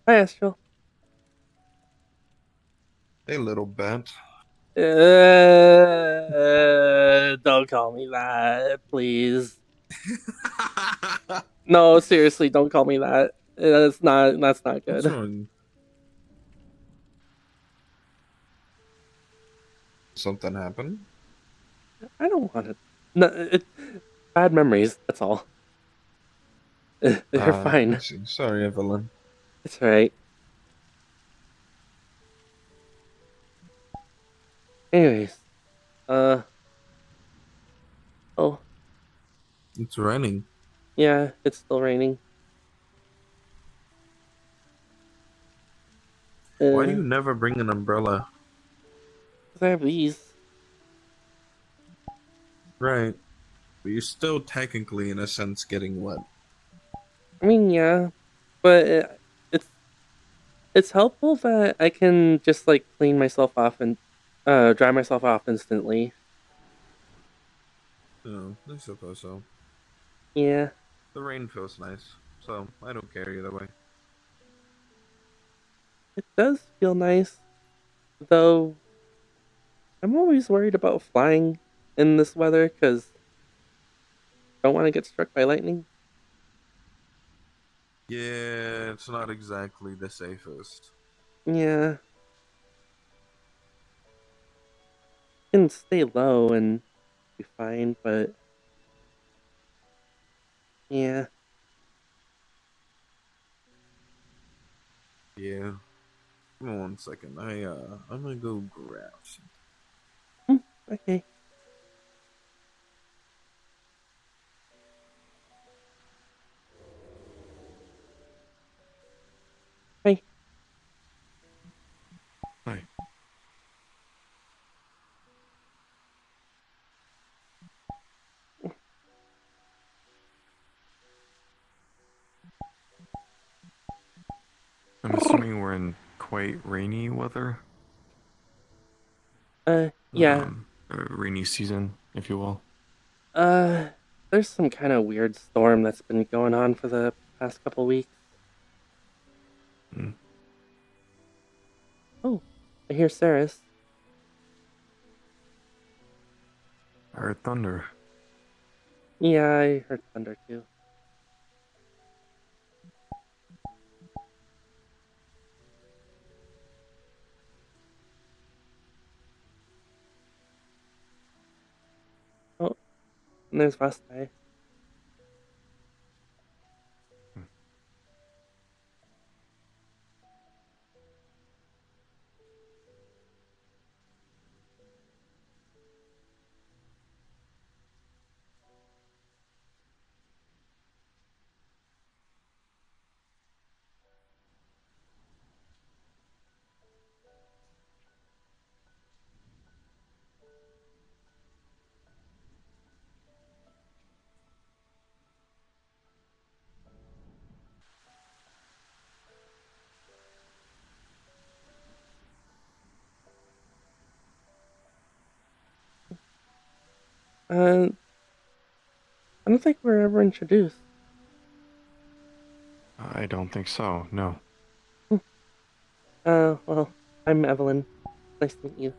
Hi, Astral. Hey, little bat. Don't call me that, please. No, seriously, don't call me that. That's not What's good. wrong? Something happened? I don't want to. No, bad memories. That's all. You're I fine. see. Sorry, Evelyn. It's all right. Anyways, uh, oh It's raining. yeah, it's still raining. Why do you Uh, never bring an umbrella? 'Cause I have these. Right. But you're still technically, in a sense, getting wet. I mean, yeah, but it's it's helpful that I can just like clean myself off and dry myself off instantly. No, I suppose so. Yeah. The rain feels nice, so I don't care either way. It does feel nice, though I'm always worried about flying in this weather because I don't want to get struck by lightning. Yeah, it's not exactly the safest. Yeah, can stay low and be fine, but yeah. Yeah. Give me 1 second. I'm gonna go grab some. Hmm, okay. Hey, Hi. I'm assuming we're in quite rainy weather, yeah. rainy season, if you will. Uh, there's some kind of weird storm that's been going on for the past couple weeks. Mm. Oh, I hear Saris. I heard thunder. Yeah, I heard thunder too. Oh, and there's Vastai. Mm. Uh, I don't think we were ever introduced. I don't think so, no. Hmm. Well, I'm Evelyn. Nice to meet you.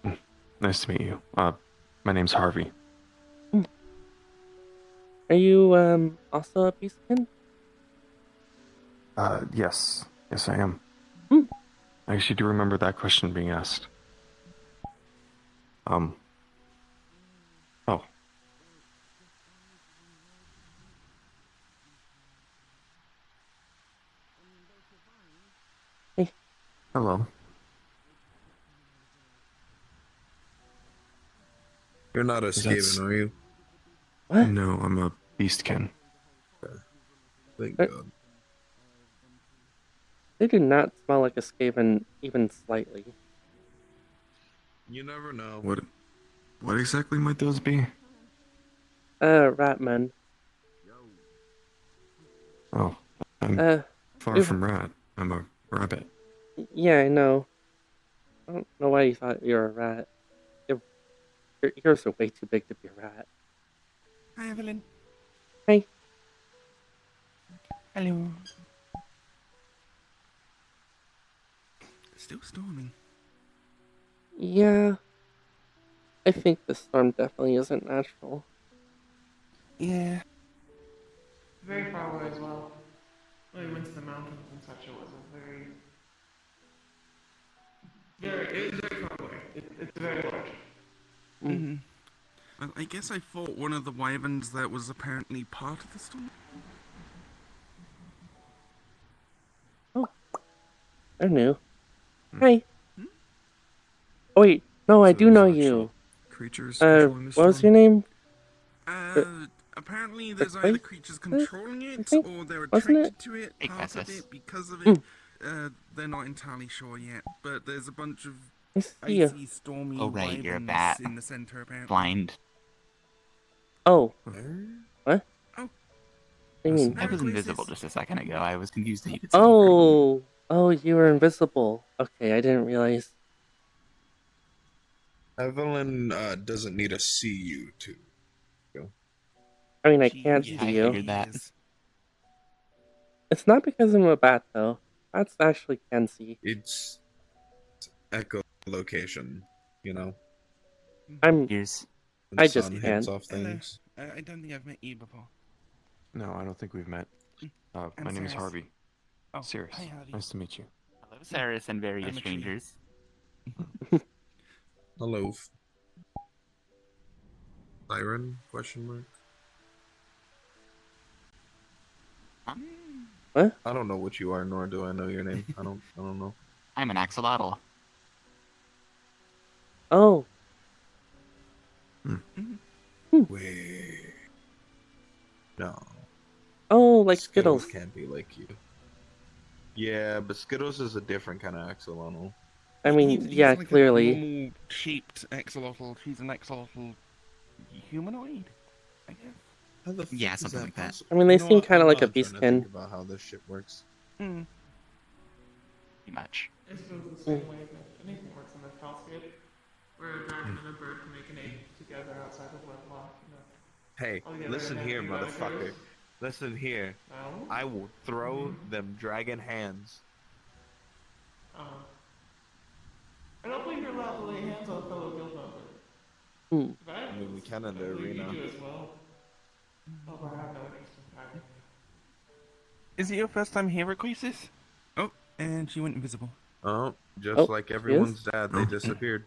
Mm. Nice to meet you. My name's Harvey. Hmm. Are you also a beastkin? Yes. Yes, I am. Hmm. I actually do remember that question being asked. Um, oh, Hey, hello. You're not a Is that Skaven, are you? what? No, I'm a beastkin. Okay. Thank Uh, God. They do not smell like a Skaven even slightly. You never know. What exactly might those be? Ratman. Oh, I'm Uh, far we've, from rat. I'm a rabbit. yeah, I know. I don't know why you thought you were a rat. Your, your ears are way too big to be a rat. Hi, Evelyn. Hey, Hello. still storming. Yeah, I think this storm definitely isn't natural. Yeah. Very far away as well. When we went to the mountains and such, it was a it was very far away. It's very large. Mm. Mm-hmm. Well, I guess I fought one of the wyverns that was apparently part of the storm. Oh, they're new. Hmm. Hi. Hmm? Oh wait, no, I So do there's know actual you. creatures controlling the What was your storm. name? Apparently there's either Crisis, creatures controlling I it, think? or they're Wasn't it? attracted to it, Hey, part of Crisis. it, because of it. Mm, They're not entirely sure yet, but there's a bunch of I see you. icy, stormy Oh, right, you're a wyverns bat. in the center, apparently. Blind. Oh, There? what? Oh, I mean, I was Crisis. invisible just a second ago. I was confused that you could see me for a moment. oh, you were invisible. Okay, I didn't realize. Evelyn doesn't need to see you to go. I mean, I She can't Yeah, see I you. figured that. is. It's not because I'm a bat, though. Bats actually can see. It's echolocation, you know, I'm. Here's when I the just sun can't. hits off Hello. things. I don't think I've met you before. No, I don't think we've met. I'm My name is Cyrus. Harvey. Oh, Sirius. hi, Harvey. Nice to meet you. hello, Cyrus and various I'm a tree. strangers. Hello. Siren? Question mark. Um, I don't know what you are, nor do I know your name. I don't know. I'm an axolotl. Oh, Wait. No. oh, like Skittles. can't be like you. Yeah, but Skittles is a different kind of axolotl. I mean, He's yeah, like clearly. a normal shaped axolotl. She's an axolotl humanoid, I guess. How the fuck Yeah, is something that like that. possible? I mean, they You know seem what? kinda I'm like a not trying to beastkin. think about how this shit works. Hmm. Pretty much. It's the same way that anything works in this hellscape, where a dragon and a bird can make an egg together outside of wedlock. Hey, Oh, yeah, listen they're here, gonna be motherfucker. predators. Listen here. No. I will throw them dragon hands. I don't believe you're allowed to lay hands on a fellow guild member. Hmm. I mean, we can in the arena. You do as well. Oh, I have no interest in fighting. Is it your first time here at Crisis? Oh, and she went invisible. Oh, just Oh, like she is? everyone's dad, they disappeared.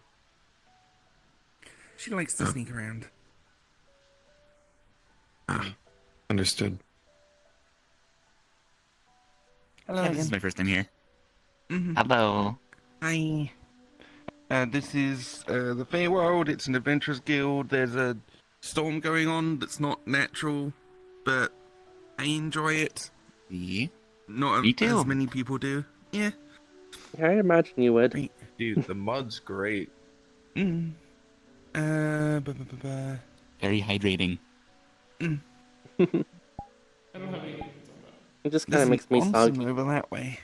She likes to sneak around. Understood. Hello Yeah, this is my first time here. Mm-hmm. Hello. Hi. This is the Feywild. It's an adventurers guild. There's a storm going on that's not natural, but I enjoy it. See? Not Me too. as many people do. Yeah. Yeah, I imagine you would. Great. Dude, the mud's great. Mm. Very hydrating. I don't have any opinions on that. It just kind There's of an makes me onsen soggy. over that way.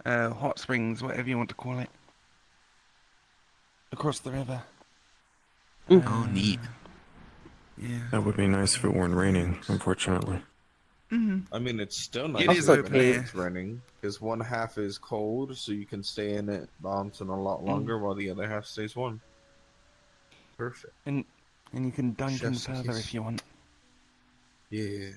Hot springs, whatever you want to call it. Across the river. Oh, neat. Yeah. That would be nice if it weren't raining, unfortunately. I mean, it's still nice It is even open if air. it's raining, because one half is cold, so you can stay in it bouncing a lot longer, while the other half stays warm. Perfect. And you can dunk in Chef's further kiss. if you want. Yeah.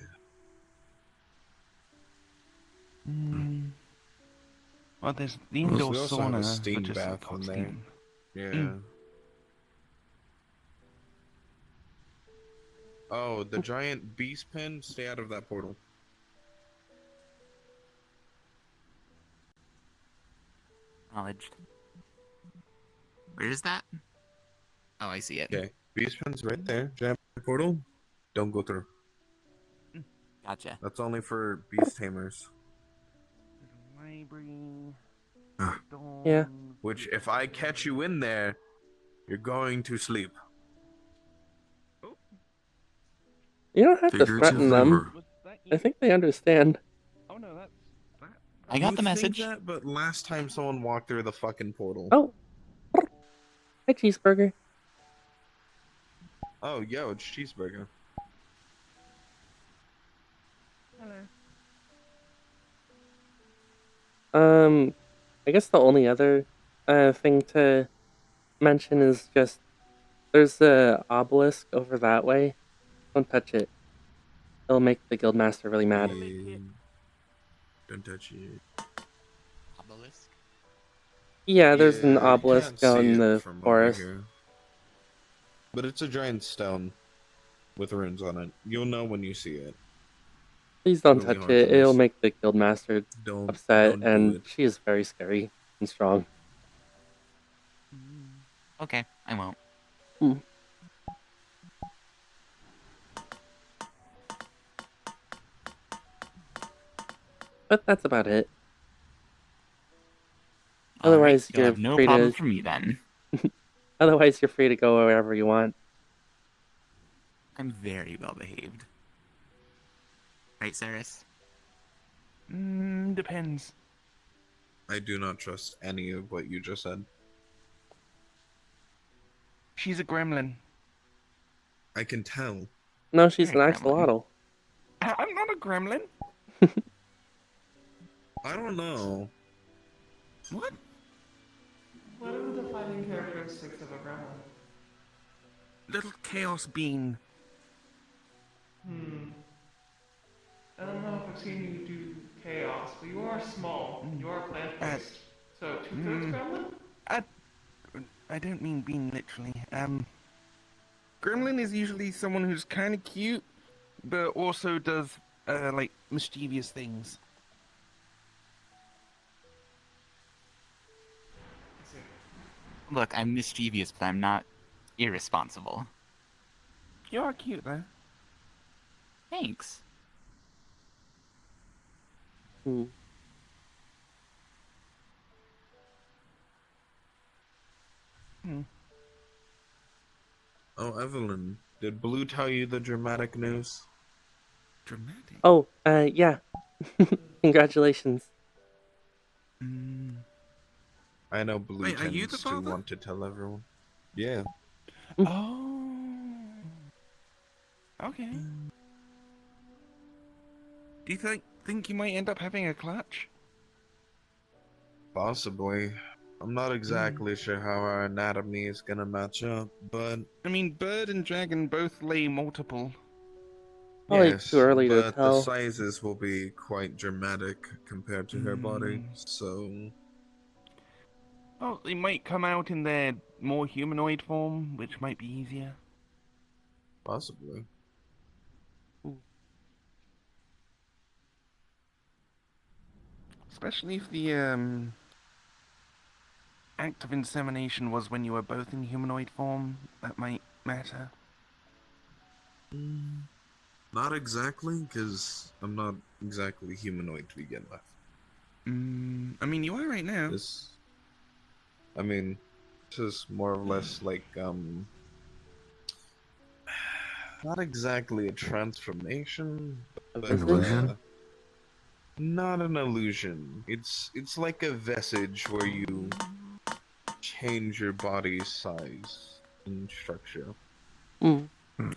Well, there's the We indoor also have a sauna steam for just bath like hot in there. steam. Yeah. Oh, the giant beast pen, stay out of that portal. Acknowledged. Where is that? Oh, I see it. Okay, beast pen's right there. Giant portal, don't go through. Gotcha. That's only for beast tamers. Library. Yeah. Which, if I catch you in there, you're going to sleep. You don't have to Figurative threaten them. Was that I you? think they understand. Oh no, that's that. I got You the think message. that, but last time someone walked through the fucking portal. Oh. Hi, cheeseburger. Oh, yo, it's cheeseburger. Hello. I guess the only other thing to mention is just there's a obelisk over that way. Don't touch it. It'll make the guildmaster really mad. Yeah. Don't touch it. Obelisk. Yeah, there's an Yeah, you obelisk can't out see in it the from over forest. here. But it's a giant stone with runes on it. You'll know when you see it. Please don't Really touch hard to it. It'll miss. make the guildmaster upset, Don't do and it. she is very scary and strong. Okay, I won't. Hmm. But that's about it. All right, Otherwise, you'll you're have no free problem to. for me then. Otherwise, you're free to go wherever you want. I'm very well behaved. Right, Saris? Depends. I do not trust any of what you just said. She's a gremlin. I can tell. No, she's You're an a gremlin. axolotl. I'm not a gremlin. I don't know. What? What are the defining characteristics of a gremlin? Little chaos being. I don't know if I've seen you do chaos, but you are small. You are plant-based. So, two-thirds gremlin? I don't mean being literally. Gremlin is usually someone who's kind of cute, but also does like mischievous things. I see. Look, I'm mischievous, but I'm not irresponsible. You are cute though. Thanks. Hmm. Oh, Evelyn, did Blue tell you the dramatic news? Dramatic. Oh, yeah. Congratulations. I know Blue Wait, are you the tends to father? want to tell everyone. Yeah. Oh. Okay. Do you think you might end up having a clutch? Possibly. I'm not exactly sure how our anatomy is gonna match up, but I mean, bird and dragon both lay multiple. Probably yes, too early to but the tell. sizes will be quite dramatic compared to her body, so Oh, they might come out in their more humanoid form, which might be easier. possibly. Especially if the act of insemination was when you were both in humanoid form, that might matter. Not exactly, because I'm not exactly humanoid to begin with. I mean, you are right now. This, I mean, this is more or less like, not exactly a transformation, but, An illusion? not an illusion. It's like a vestige where you change your body's size and structure.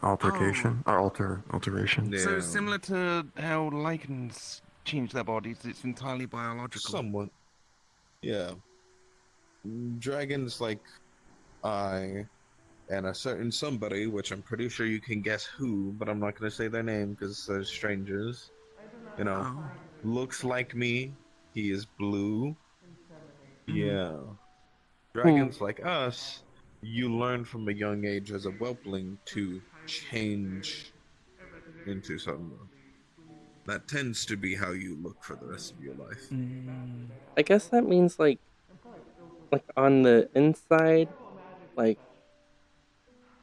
Altercation? Or alteration? So Yeah, similar to how lichens change their bodies, it's entirely biological. somewhat. Yeah. Dragons like I and a certain somebody, which I'm pretty sure you can guess who, but I'm not going to say their name because they're strangers. You know, Oh. looks like me. He is blue. Yeah. Hmm. Dragons like us, you learn from a young age as a whelpling to change into someone. That tends to be how you look for the rest of your life. I guess that means like on the inside, like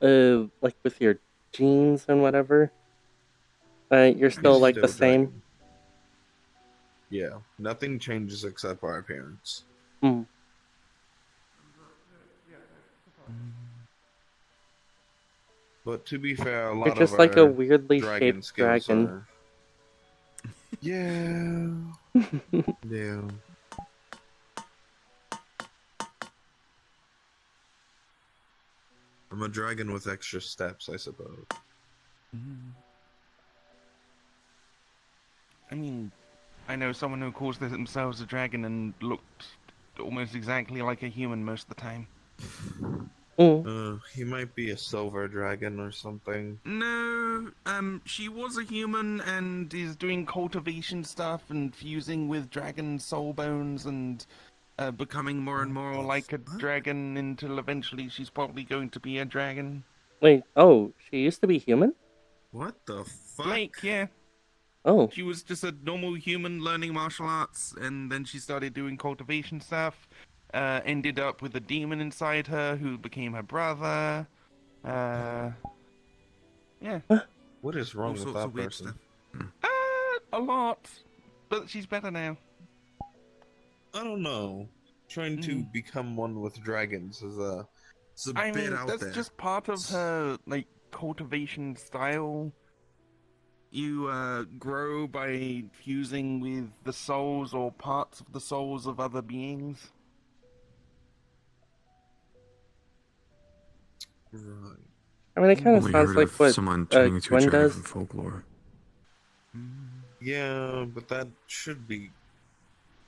like with your genes and whatever, you're You're still like the still same. dragon. Yeah, nothing changes except our appearance. Hmm. But to be fair, a You're lot of just like a our weirdly dragon shaped skills dragon. are. Yeah. Yeah. I'm a dragon with extra steps, I suppose. I mean, I know someone who calls themselves a dragon and looked almost exactly like a human most of the time. Mm. He might be a silver dragon or something. No, she was a human and is doing cultivation stuff and fusing with dragon soul bones and becoming more and What more the like a fuck? dragon until eventually she's probably going to be a dragon. Wait, oh, she used to be human? What the fuck? Blake, yeah. Oh, She was just a normal human learning martial arts, and then she started doing cultivation stuff. Ended up with a demon inside her who became her brother. Uh, yeah, What is all wrong with sorts that of weird person? stuff. A lot, but she's better now. I don't know. Trying to become one with dragons is it's a I bit mean, out that's there. just part of her like cultivation style. You grow by fusing with the souls or parts of the souls of other beings. Right. I mean, it kind of Only sounds heard like of what someone turning into a Gwen dragon does. from folklore. Yeah, but that should be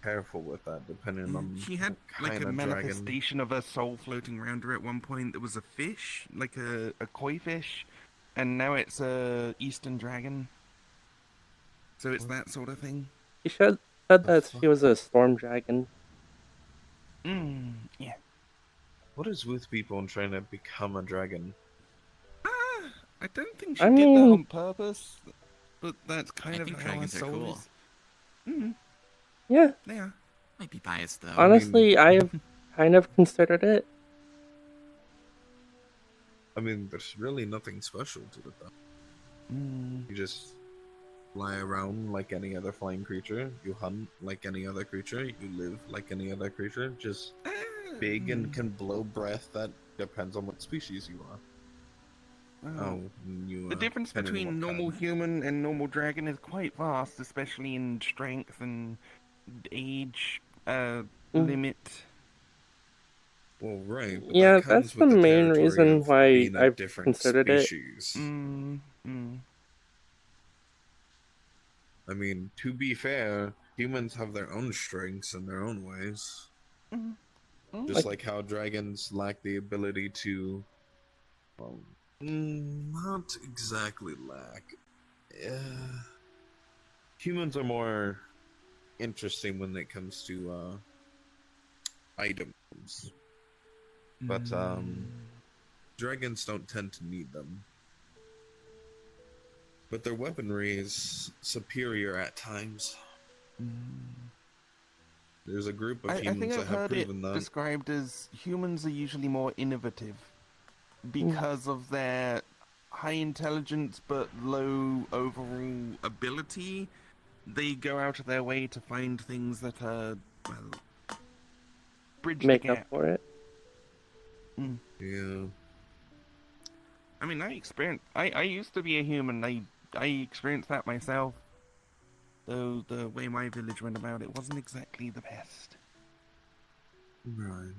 careful with that, depending on She had what like kind a of dragon. manifestation of her soul floating around her at one point. There was a fish, like a koi fish, and now it's a eastern dragon. So it's that sort of thing. She said The that fuck? she was a storm dragon. Yeah. What is with people and trying to become a dragon? I don't think she I did that mean, on purpose, but that's I kind of think how her dragons are soul cool. is. Mm, yeah, yeah. Might be biased though. I mean, honestly, I've kind of considered it. there's really nothing special to it though. Mm. You just fly around like any other flying creature. You hunt like any other creature. You live like any other creature. Just big and can blow breath. That depends on what species you are. Well, You the difference depending on between what normal kind. human and normal dragon is quite vast, especially in strength and age Mm. limit. Well, right, but that Yeah, that's comes the with the main territory reason of why being a I've different considered it. species. Mm. To be fair, humans have their own strengths and their own ways. Mm. Just Like, like how dragons lack the ability to, well, not exactly lack. Humans are more interesting when it comes to items, but dragons don't tend to need them. But their weaponry is superior at times. There's a group of I think humans that I've have heard it proven that. described as humans are usually more innovative mm, because of their high intelligence but low overall ability. They go out of their way to find things that are, well, bridge the make up gap. for it. Yeah. I mean, I used to be a human. I experienced that myself. Though the way my village went about it wasn't exactly the best. Right.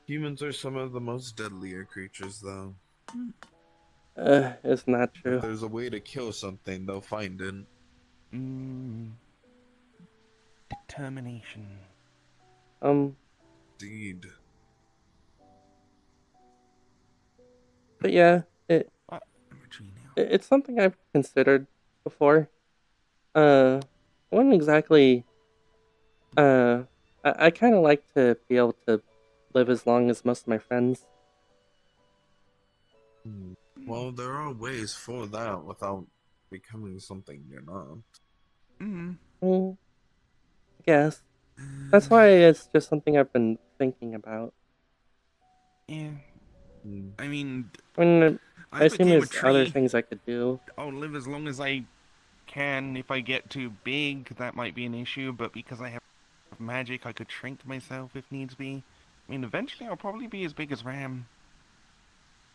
Humans are some of the most deadlier creatures, though. It's not If true. there's a way to kill something, they'll find it. Determination. Indeed. But yeah, Now. it's something I've considered before. I wouldn't exactly. I kind of like to be able to live as long as most of my friends. Well, there are ways for that without becoming something you're not. Mm, I guess that's why it's just something I've been thinking about. Yeah. Mm. I mean, I mean, I I assume became a there's other tree. things I could do. I'll live as long as I can. If I get too big, that might be an issue, but because I have magic, I could shrink myself if needs be. I mean, eventually I'll probably be as big as Ram.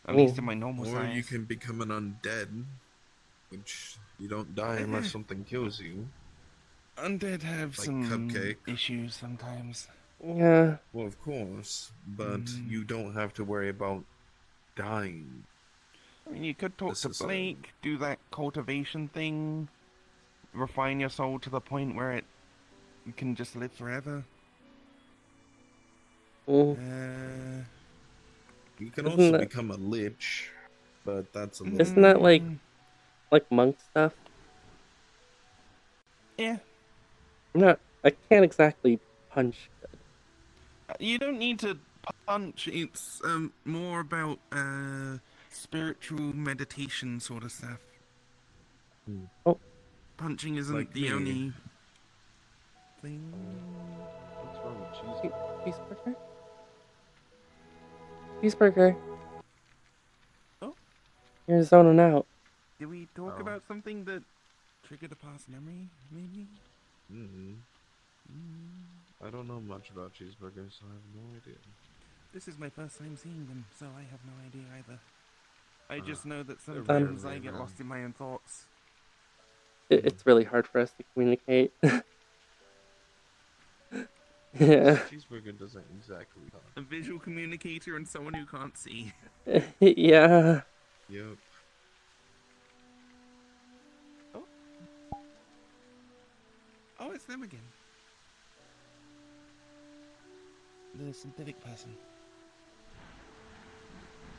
At least in my normal Or size. you can become an undead, which you don't die unless something kills you. Undead have Like some Cupcake. issues sometimes. Yeah, Well, of course, but you don't have to worry about dying. I mean, you could talk to necessarily. Blake, do that cultivation thing, refine your soul to the point where you can just live forever. Mm, You can isn't also that become a lich, but that's a little isn't that more. like monk stuff? Yeah. I can't exactly punch good. You don't need to punch. It's more about spiritual meditation sort of stuff. Oh, Punching isn't Like the me. only thing. What's wrong with cheeseburger? Cheeseburger, Oh, you're zoning out. did we talk Oh. about something that triggered a past memory? Maybe. I don't know much about cheeseburgers, so I have no idea. This is my first time seeing them, so I have no idea either. I just know that they're sometimes rarely I get around. lost in my own thoughts. It's really hard for us to communicate. Yeah. Cheeseburger doesn't exactly talk. A visual communicator and someone who can't see. Yeah. Yep. Oh, it's them again. The synthetic person.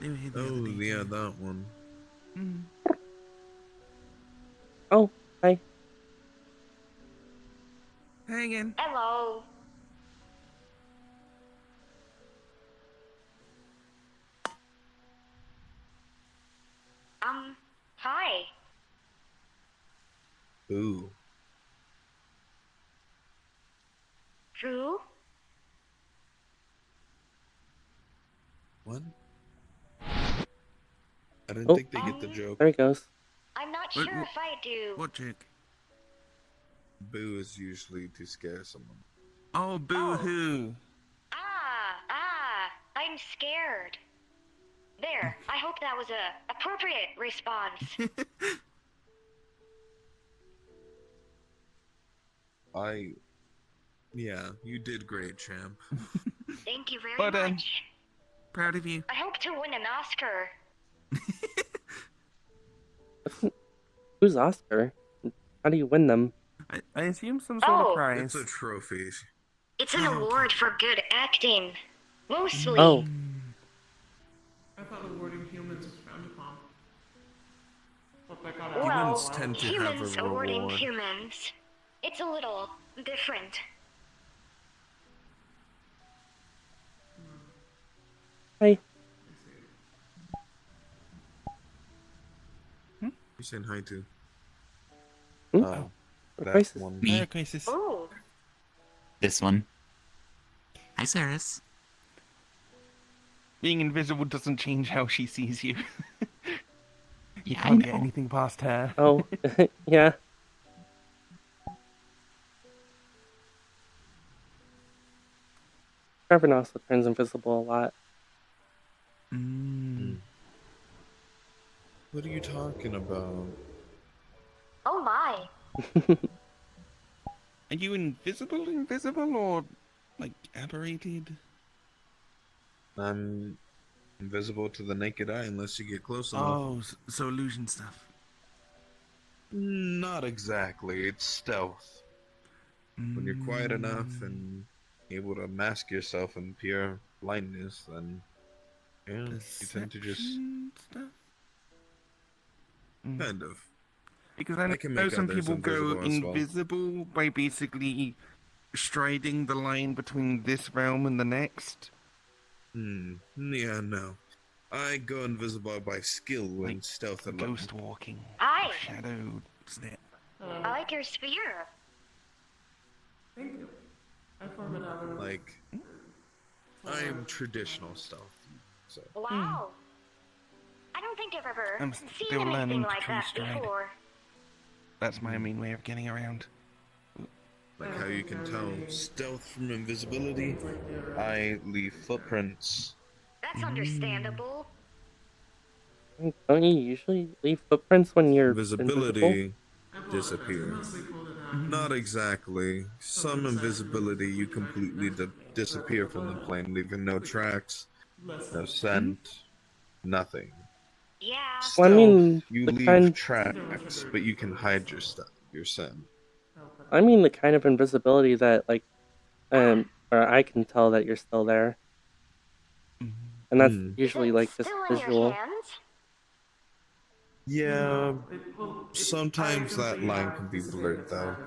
They were here the other Oh, day, yeah, too. that one. Oh, hi. Hey again. Hello. Hi. Ooh. Drew? What? I didn't Oh. think they get the joke. There he goes. I'm not Wait, sure if I do. What chick? Boo is usually to scare someone. Oh, boo-hoo. I'm scared. There, I hope that was a appropriate response. Yeah, you did great, champ. Thank you very Well done. much. Proud of you. I hope to win an Oscar. Who's Oscar? How do you win them? I assume some sort of Oh. prize. It's a trophy. It's an award for good acting. Mostly. Oh, I thought awarding humans was frowned upon. But that got Well, Humans tend to have a humans awarding reward. humans. It's a little different. hi. You saying hi to? Hmm? Oh, that Crisis. one. Me. Crisis. Ooh. This one. Hi, Saris. Being invisible doesn't change how she sees you. You Yeah, I can't get know. anything past her. Oh, yeah. Trevor also turns invisible a lot. What are you talking about? Oh my. Are you invisible, or like aberrated? I'm invisible to the naked eye unless you get close enough. Oh, so illusion stuff. Not exactly. It's stealth. When you're quiet enough and able to mask yourself in pure blindness, then yeah, you tend to just Perception stuff. kind of. Because I I can know make some others people go invisible as well. invisible by basically striding the line between this realm and the next. Yeah, no. I go invisible by skill and stealth and Ghost walking. Hi. Or shadow step. I like your spear. Thank you. I form another. like I am traditional stealth. So Wow. I don't think I've ever I'm seen still learning anything to like tree that stride. before. That's my main way of getting around. like how you can tell stealth from invisibility, I leave footprints. That's understandable. Don't you usually leave footprints when you're invisible? Invisibility disappears. Not exactly. Some invisibility you completely disappear from the plane, leaving no tracks, no scent, nothing. Yeah. Well, I mean, Stealth, you the leave kind- tracks, but you can hide your stuff, your scent. I mean the kind of invisibility that or I can tell that you're still there. and that's Hmm. usually It's like just still in your visual. hands. Yeah, Well, sometimes that items line have can be disappeared, blurred it's though. magic.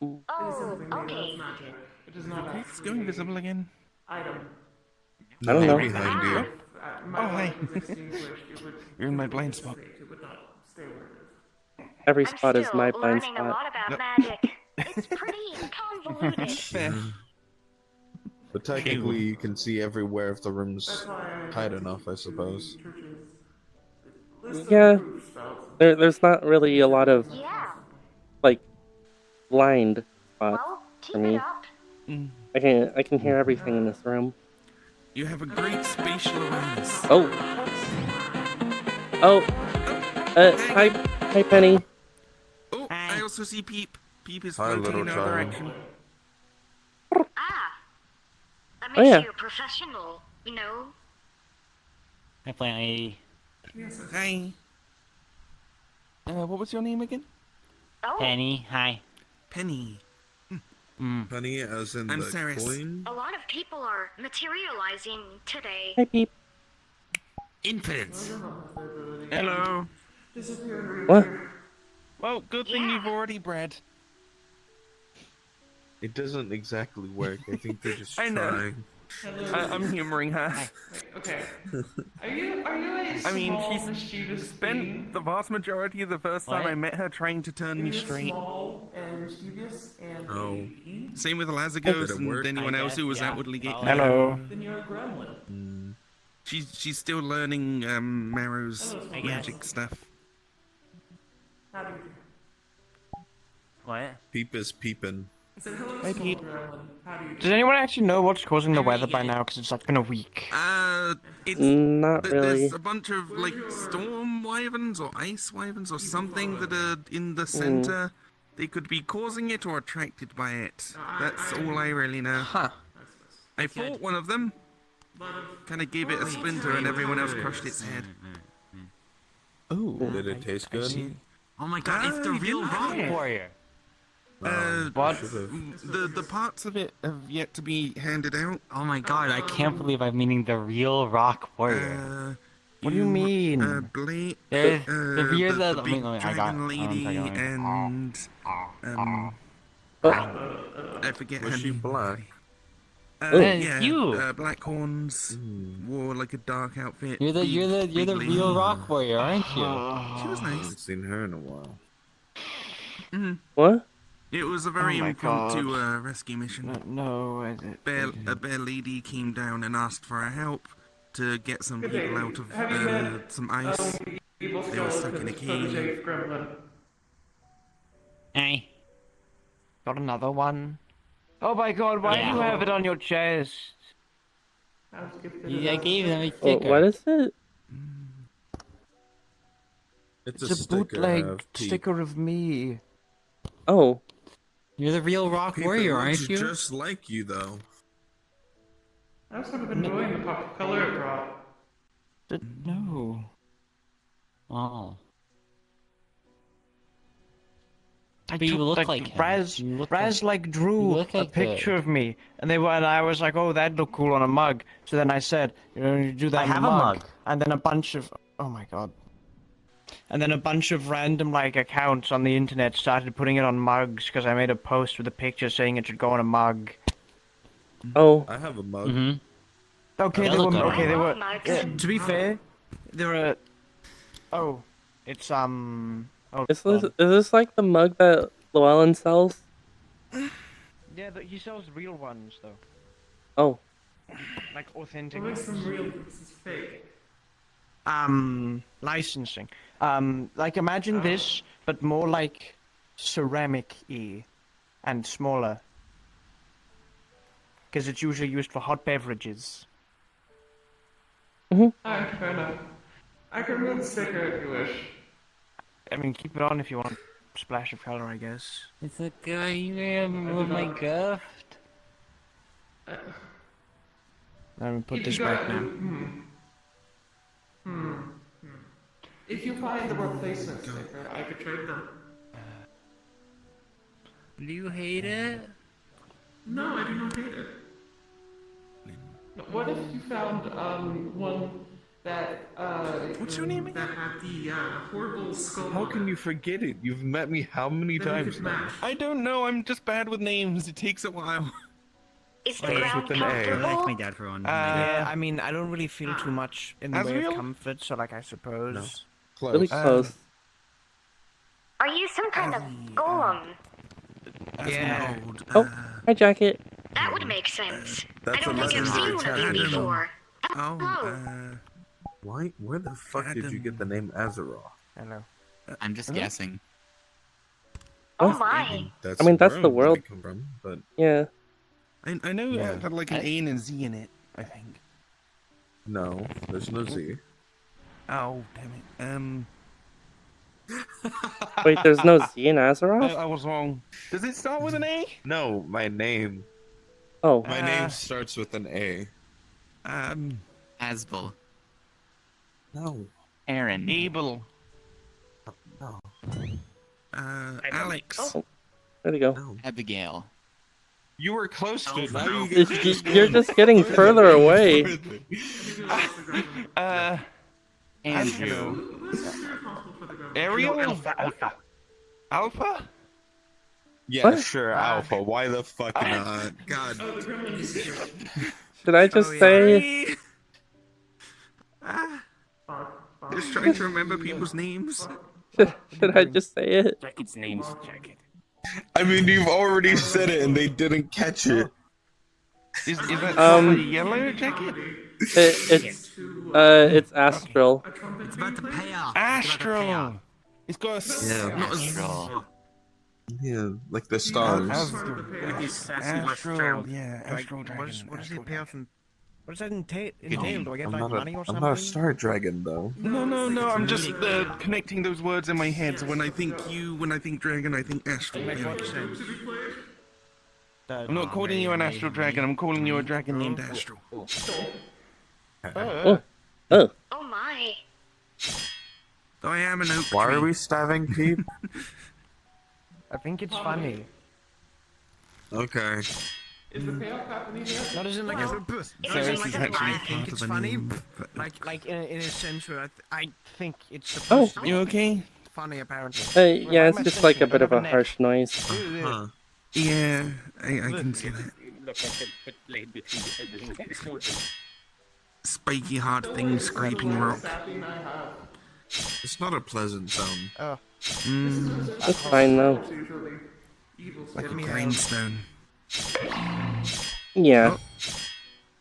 Mm. It is Oh, simply made of its okay. magic. It is Is not the place actually going a visible again? item. I No, don't they're know. behind Ah. you. If my Oh, light hi. was extinguished, You're in my it would blind spot. dissipate. It would not stay where it is. Every I'm spot is my still blind learning a spot. lot about Nope. magic. It's pretty convoluted. Fair. But technically, you can see everywhere if the room's That's why I tight went enough, I to suppose. the church's list of Yeah, approved spells. there's not really a lot of Yeah. like blind spots Well, for keep it me. up. Mm. I can hear everything in this room. You have a great spatial awareness. Oh, oh, hi, Hey. hi, Penny. Oh, I also see Peep. Peep is Hi, floating little in our child. direction. Ah, that Oh makes yeah, you a professional, you know? Definitely. Hi. What was your name again? Oh, Penny, hi. Penny. Mm. Honey, as in I'm the Saris. coin? a lot of people are materializing today. hi, Peep. Infants. Hello. What? Well, good thing Yeah. you've already bred. It doesn't exactly work. I think they're just I know. trying. I'm humoring her. Okay. Are you a I mean, small, she's mischievous spent being? the vast majority of the first time What? I met her trying to turn Are me you straight. small and mischievous and Oh. a bee? Same with Did Lazagos it and work? anyone I else who guess, was yeah. outwardly gay. Probably. Hello. Then you're a gremlin. Hmm. She's still learning Marrow's Hello, I magic guess. stuff. How do you do? What? Peep is peeping. I said, hello, Hey, small Pete. gremlin. How do you do? Does anyone actually know what's causing the I really weather by get it. now? Because it's like been a week. It's Not there's really. a bunch of like storm wyverns or ice wyverns or something that are in the Mm. center. They could be causing it or attracted by it. That's all I really know. Huh. I fought one of them. Kind of gave it a splinter and everyone else crushed its head. Ooh. Did it taste good? Oh my god, it's the you real didn't rock try it. warrior. What? The parts of it have yet to be handed out. Oh my god, I can't believe I'm meeting the real rock warrior. What do you mean? Blade, There's the real the big big I got dragon lady and I forget her Was she name. black? It's you. Black horns, wore like a dark outfit. You're the big lady. real rock warrior, aren't you? She was I nice. haven't seen her in a while. What? It was a very Oh my impromptu God. rescue mission. No. A bear lady came down and asked for our help to get some people out of Have you met some ice. Evil They were stuck in a skeleton's cave. protege gremlin. Hey. Got another one. Oh my God! Why do you Yeah. have it on your chest? I was gifted I it gave them a Oh, sticker. what is it? It's It's a sticker bootleg of Peep. sticker of me. Oh, You're the real rock Peep, warrior, it looks aren't you? just like you, though. I was sort of enjoying the pop of color it brought. No. Oh. I But you took, look like him. Raz, You look Raz like- like drew you look a like picture the- of me, and I was like, oh, that'd look cool on a mug. So then I said, you do that I on have a a mug. mug. And then a bunch of, oh my God. And then a bunch of random like accounts on the internet started putting it on mugs because I made a post with a picture saying it should go on a mug. oh, I have a mug. Mm-hmm. Okay, That they look were alright. okay. They were. Mugs. To be fair, they were. Oh, it's Oh, is God. this like the mug that Llewellyn sells? Yeah, he sells real ones though, Oh, like authentic What makes ones. them real? This is fake. Licensing. Like imagine this, but more like ceramic-y and smaller. Because it's usually used for hot beverages. Alright, fair enough. I can remove the sticker if you wish. I mean, keep it on if you want a splash of color, I guess. It's a guy you remove my gift. Let me put If this you back got- now. If you find the replacement sticker, I could trade them. Do you hate it? No, I do not hate it. What if you found one that What's your name again? that had the horrible skull? How on can it? you forget it? You've met me how many Then we times could now? match. I don't know. I'm just bad with names. It takes a while. Is the Starts ground with an A. I like comfortable? my dad for one. Yeah, I mean, I don't really feel too much in the way of Asriel? comfort, so like I suppose. Really Close. close. Are you some kind of golem? Yeah. Oh, hi, Jacket. That would make sense. I That's a don't think I've legendary seen one of you tactic. before. Oh, Oh, Why? Where the fuck did you get the name Azeroth? Hello. I'm just guessing. oh What? my. That's I mean, that's the where I world. come from, but Yeah. I know Yeah. it had like an A and a Z in it, I think. no, there's no Z. Oh, damn it. Wait, there's no Z in Azeroth? I was wrong. Does it start with an A? No, my name. Oh, My name starts with an A. Asbel. No. Aaron. Abel. No. Alex. Oh. There we go. No. Abigail. You were close to it. Now you You're just getting further away. Andrew. Ariel? Alpha? Yeah, What? sure, Alpha. Why the fuck not? God. Should I just say? Just trying to remember people's names. Should I just say it? Jacket's name's Jacket. I mean, you've already said it and they didn't catch it. Is that Um, the yellow jacket? It's Astral. It's about to pay off. Astral. It's got a Yeah. not a Astral. Yeah, like the stars. Astral. Yeah, Astral Dragon. What does Astral it pay off? Dragon. What does that entail? Do I get I'm like not money or I'm something? not a star dragon though. No. I'm just connecting those words in my head. So when I think dragon, I think astral. Like Yeah. what sense? I'm not calling you an astral dragon. I'm calling you a dragon named Astral. Oh. Oh my. I am an oak Why tree. are we stabbing Pete? I think it's funny. Okay. Is the payoff happening yet? Not as in like a Ferris is actually I think part it's of a funny, name. like in a sense where I think it's Oh. supposed to be You okay? funny apparently. Yeah, it's just like a bit of a harsh noise. Huh. Yeah, I can see that. Look at the blade between the head and the shoulder. Spiky hard thing scraping rock. Sapping I have. It's not a pleasant sound. That's fine though. It's usually evil Like a spirit. grindstone. Yeah.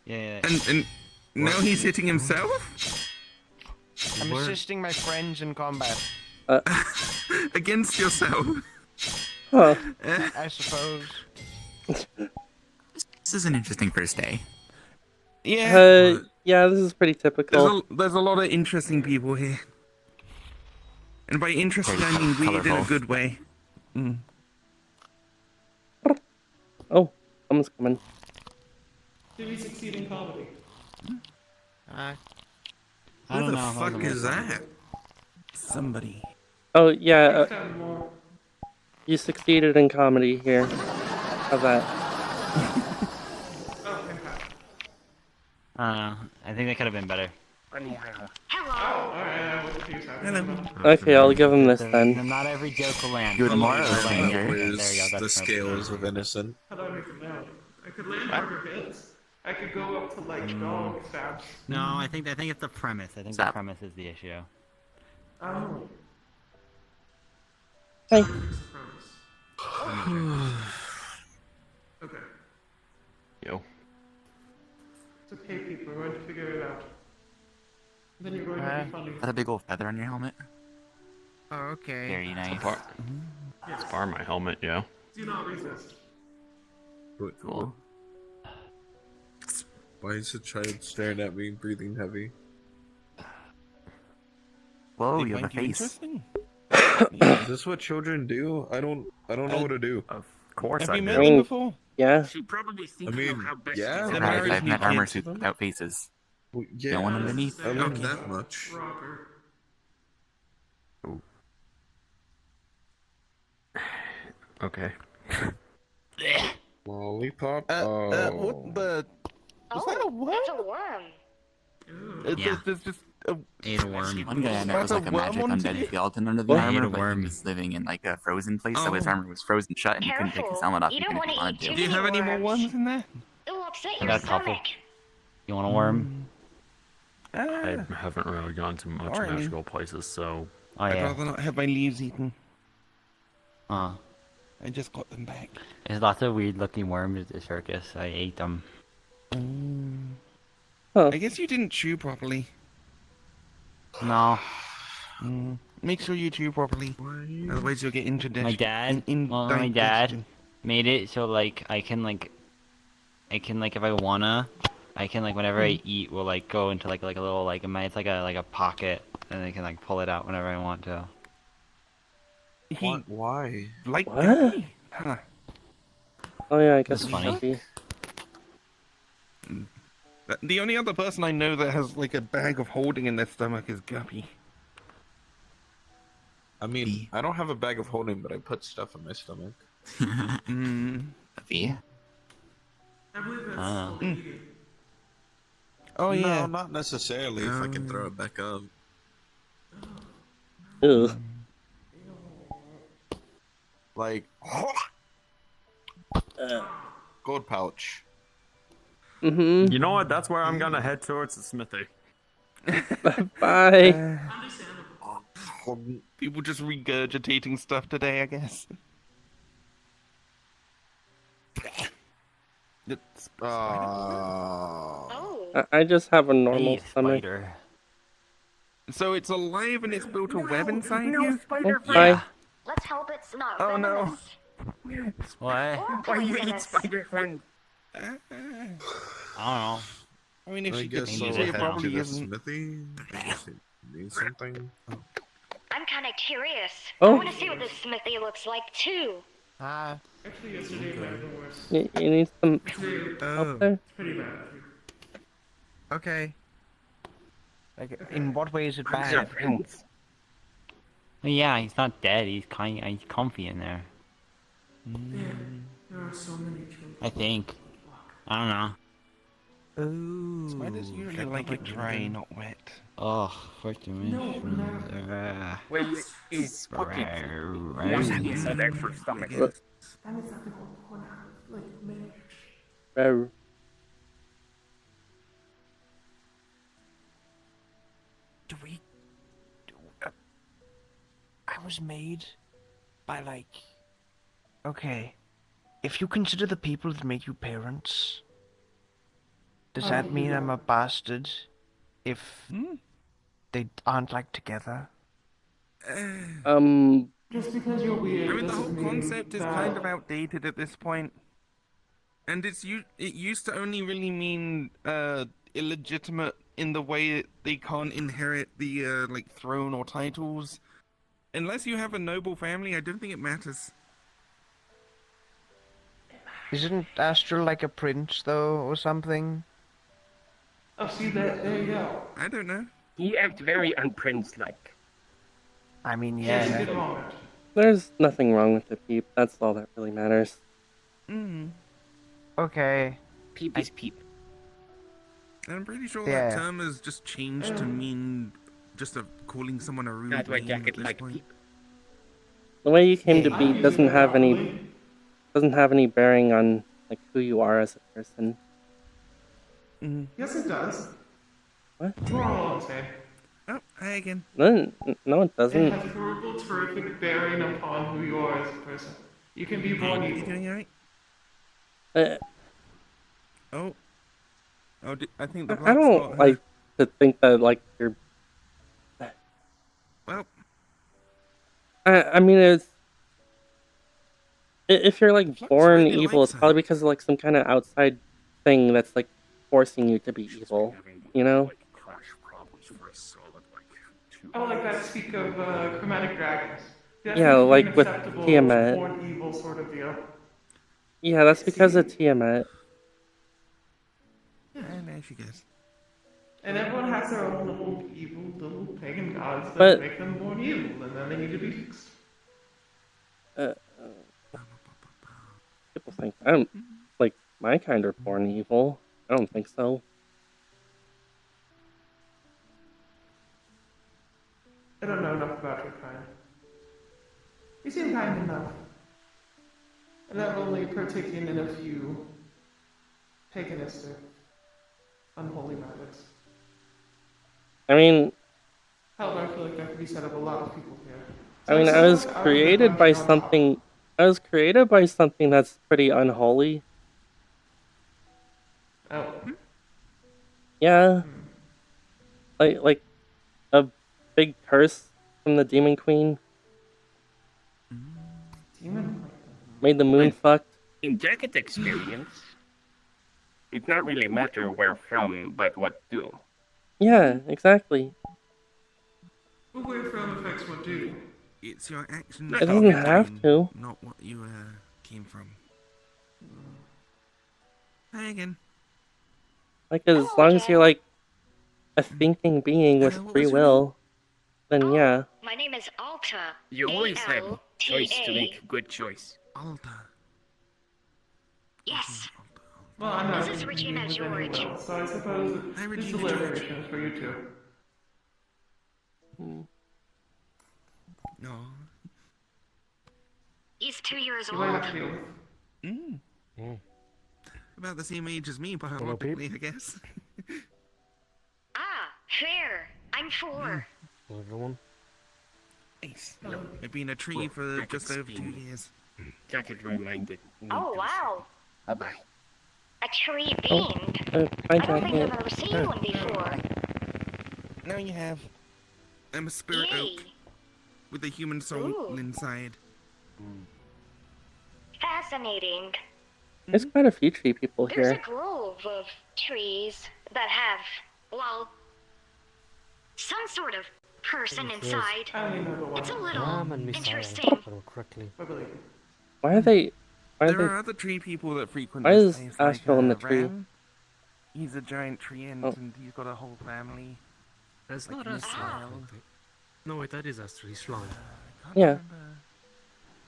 Yeah. And now he's hitting himself? I'm assisting my friends in combat, Against yourself? Huh. I suppose. This is an interesting first day. Yeah. Yeah, this is pretty typical. There's a lot of interesting people here. And by interesting, I mean weird in a good way. Oh, someone's coming. Did we succeed in comedy? Who the fuck is that? Somebody. Oh, yeah, Sound more. you succeeded in comedy here. How's that? Oh, fantastic. I think that could have been better. Hello. Alright, I wasn't too sad. Hello. Okay, I'll give him this then. Not every joke will land. Good Tomorrow, morning, there you go. is the That's scales of innocent. How do I make it now? I could land harder hits. I could go up to like dog stabs. No, I think it's the premise. I think the premise is the issue. Oh. Hi. Okay. Yo. It's okay, people. We're going to figure it out. Then you're going to be funny. Is that a big old feather on your helmet? Oh, okay. Very nice. It's bar my helmet, yeah. Do not resist. Cool. Why is the child staring at me, breathing heavy? Whoa, They you have a find you face. interesting? Is this what children do? I don't know what to do. Of course Have I you do. met them before? Yeah. She probably I thinks mean, of how best yeah. she can They're I've, married I've met people. armor Kids. suits without faces. Well, You yeah, don't want underneath? I learned Okay. that much. Robert. Okay. Lollipop. What the? Oh, that a worm? it's a worm. Yeah. There's just a... Ate a worm. One guy I met was That's like a a worm magic on undead today? skeleton under the What? I ate armor, a but he worm. was living in like a frozen place, so his Oh. armor was frozen shut and he couldn't take his Careful. helmet off You even don't if he want to wanted eat to. too Do you have any more worms. worms in there? It'll upset I your got a couple. stomach. You want a worm? I haven't really gone to much Alrighty. magical places, so Oh I'd yeah. rather not have my leaves eaten. Uh, I just got them back. there's lots of weird looking worms at the circus. I ate them. Huh. I guess you didn't chew properly. No, Make sure you chew properly. Otherwise you'll get indigestion. my dad. Well, my dad made it so like I can like if I wanna, I can like whenever I eat will like go into like a little like it's like a pocket and I can like pull it out whenever I want to. He Why? like What? that? Huh. Oh yeah, I guess That's funny. Guppy. The only other person I know that has like a bag of holding in their stomach is Guppy. I mean, I don't have a bag of holding, but I put stuff in my stomach. V. Oh yeah. No, not necessarily. If I can throw it back up. Ew. Like, gold pouch. Mm-hmm. you know what? That's where I'm gonna head towards the smithy. Bye. People just regurgitating stuff today, I guess. It's Oh. I just have a Hey, normal stomach. spider. so it's alive and it's built a web inside you? Oh, bye. Let's hope it's not Oh, no. venomous. What? Or poisonous. friend? I don't know. I mean, if I she gets guess use so. it it To probably the isn't. smithy. I guess it means something. I'm kind of curious. Oh. I want to see what this smithy looks like too. Actually, yesterday might have been worse. You need some Oh. help there? Pretty bad. Okay. Like, in what way is it bad? Yeah, he's not dead. He's comfy in there. There are so many children. I think. I don't know. Ooh. Spiders usually like it dry, not wet. Oh, first dimension. Well, it's fucking. What's that inside there for stomach? That is something called like man. Rare. I was made by, like... Okay. If you consider the people that make you parents, does that mean I'm a bastard if they aren't, like, together? Just because you're weird I mean, the doesn't whole mean concept is that- kind of outdated at this point. And it used to only really mean illegitimate in the way that they can't inherit the like throne or titles. Unless you have a noble family, I don't think it matters. Isn't Astral like a prince, though, or something? Oh, see that? There you go. I don't know. He acts very unprince-like. I mean, Yes, you yeah. did wrong. There's nothing wrong with the peep. That's all that really matters. Okay. Peep is peep. And I'm pretty sure Yeah. that term has just changed to mean just calling someone a rude Not to a name at jacket this like point. peep. The way you came to I be use doesn't it have any properly. bearing on like who you are as a person. Yes, it does. What? We're all the same. Oh, hi again. No, no, it It doesn't. has horrible, terrific bearing upon who you are as a person. You can be born You evil. doing alright? Uh, Oh. Oh, I think the I black don't spot, like to think that like you're. Well, I mean, if you're like Flux born really evil, likes it's probably because of like some kind of outside thing that's like forcing you to be evil. You know? Crash problems for a solid, like, 2 Oh, like that speak of chromatic dragons. That's Yeah, an like with acceptable Tiamat. born evil sort of deal. Yeah, that's because of Tiamat. and there she goes. And everyone has their own little evil, little pagan gods that But- make them born evil, and then they need to be fixed. People think I'm like my kind are born evil. I don't think so. I don't know enough about your kind. You seem kind enough. And I've only partaken in a few paganistic, unholy matters. I mean, However, I feel like that could be said of a lot of people here. I So mean, I was snuck out of the created by dungeon on top. something. I was created by something that's pretty unholy. Oh. Yeah, like a big curse from the Demon Queen Demon? made the moon fucked. In jacket experience, it's not really a matter where from, but what do. Yeah, exactly. But where from affects what do? It's your actions It that doesn't define, have to. not what you came from. Hi again. Like as Hello long as you're again. like a thinking being with What free was your name? will, then yeah. My name is Alta. You always have choice to ALTA. make good choice. Alta. Yes. Well, I'm not This is competing Regina with any George. will, so I suppose Hi, this Regina deliberation is for you two. No. He's 2 years You might old. have to deal with. About the same age as me, biologically, I guess. Ah, fair. I'm 4. Nice. I've been a tree for just over 2 years. Jacket reminded me. Oh, wow. Bye-bye. A tree Oh, beamed. hi, I don't think Jacket. I've ever seen one before. Now you have. I'm a spirit Yay. oak with a human soul Ooh. inside. Fascinating. There's quite a few tree people There's a here. grove of trees that have, well, some sort of person inside. I only know the one. It's a little interesting. I believe you. Why are they? Why are There they? are other tree people that frequent Why this is place, Astral in the like tree? Ram. He's a giant tree ant, Oh. and he's got a whole family. That's Like not us. Israel. No, wait, that is us, Slime. Can't Yeah. remember.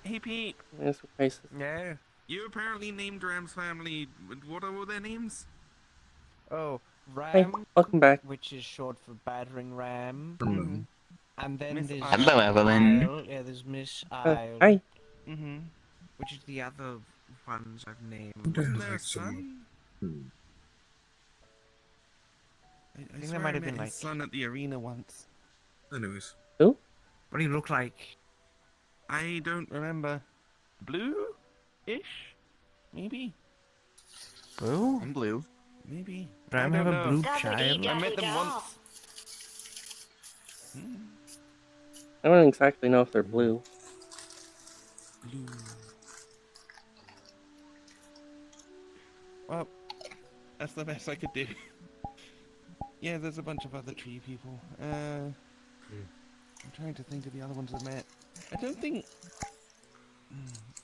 Hey, Pete. There's faces. Yeah. You apparently named Ram's family. What are all their names? Oh, Hey, Ram, welcome back. which is short for battering ram. Mm-hmm. And then Miss there's Hello, Evelyn. Isle. Yeah, there's Miss Isle. Hi. Mm-hmm. Which is the other ones I've named? Sounds Wasn't there a like someone. son? I think swear that might I have met been his like- son at the arena once. Anyways. Who? What do you look like? I don't remember. Blue-ish? Maybe? Blue? I'm blue. Maybe. Ram I have don't a know. blue Doesn't child? he I met them da-da-da. once. I don't exactly know if they're blue. Blue. Well, that's the best I could do. Yeah, there's a bunch of other tree people. I'm trying to think of the other ones I met. I don't think...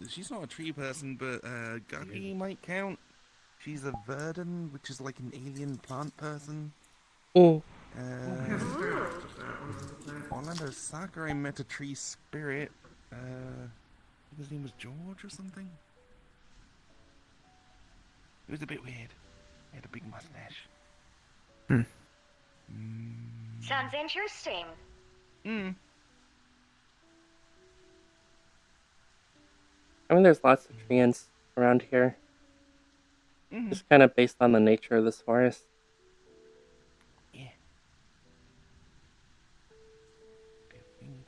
She's not a tree person, but Guppy might count. She's a Verdant, which is like an alien plant person. Mm. Orlando Sakurai met a tree spirit. His name was George or something. It was a bit weird. He had a big mustache. Sounds interesting. I mean, there's lots of tree ants around here. Just kind of based on the nature of this forest. Yeah.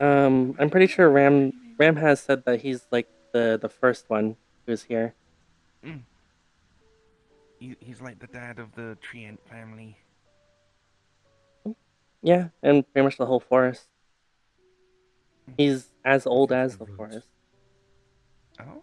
I'm pretty sure Ram has said that he's like the first one who's here. He's like the dad of the tree ant family. Yeah, and pretty much the whole forest. He's as old as the forest. Oh.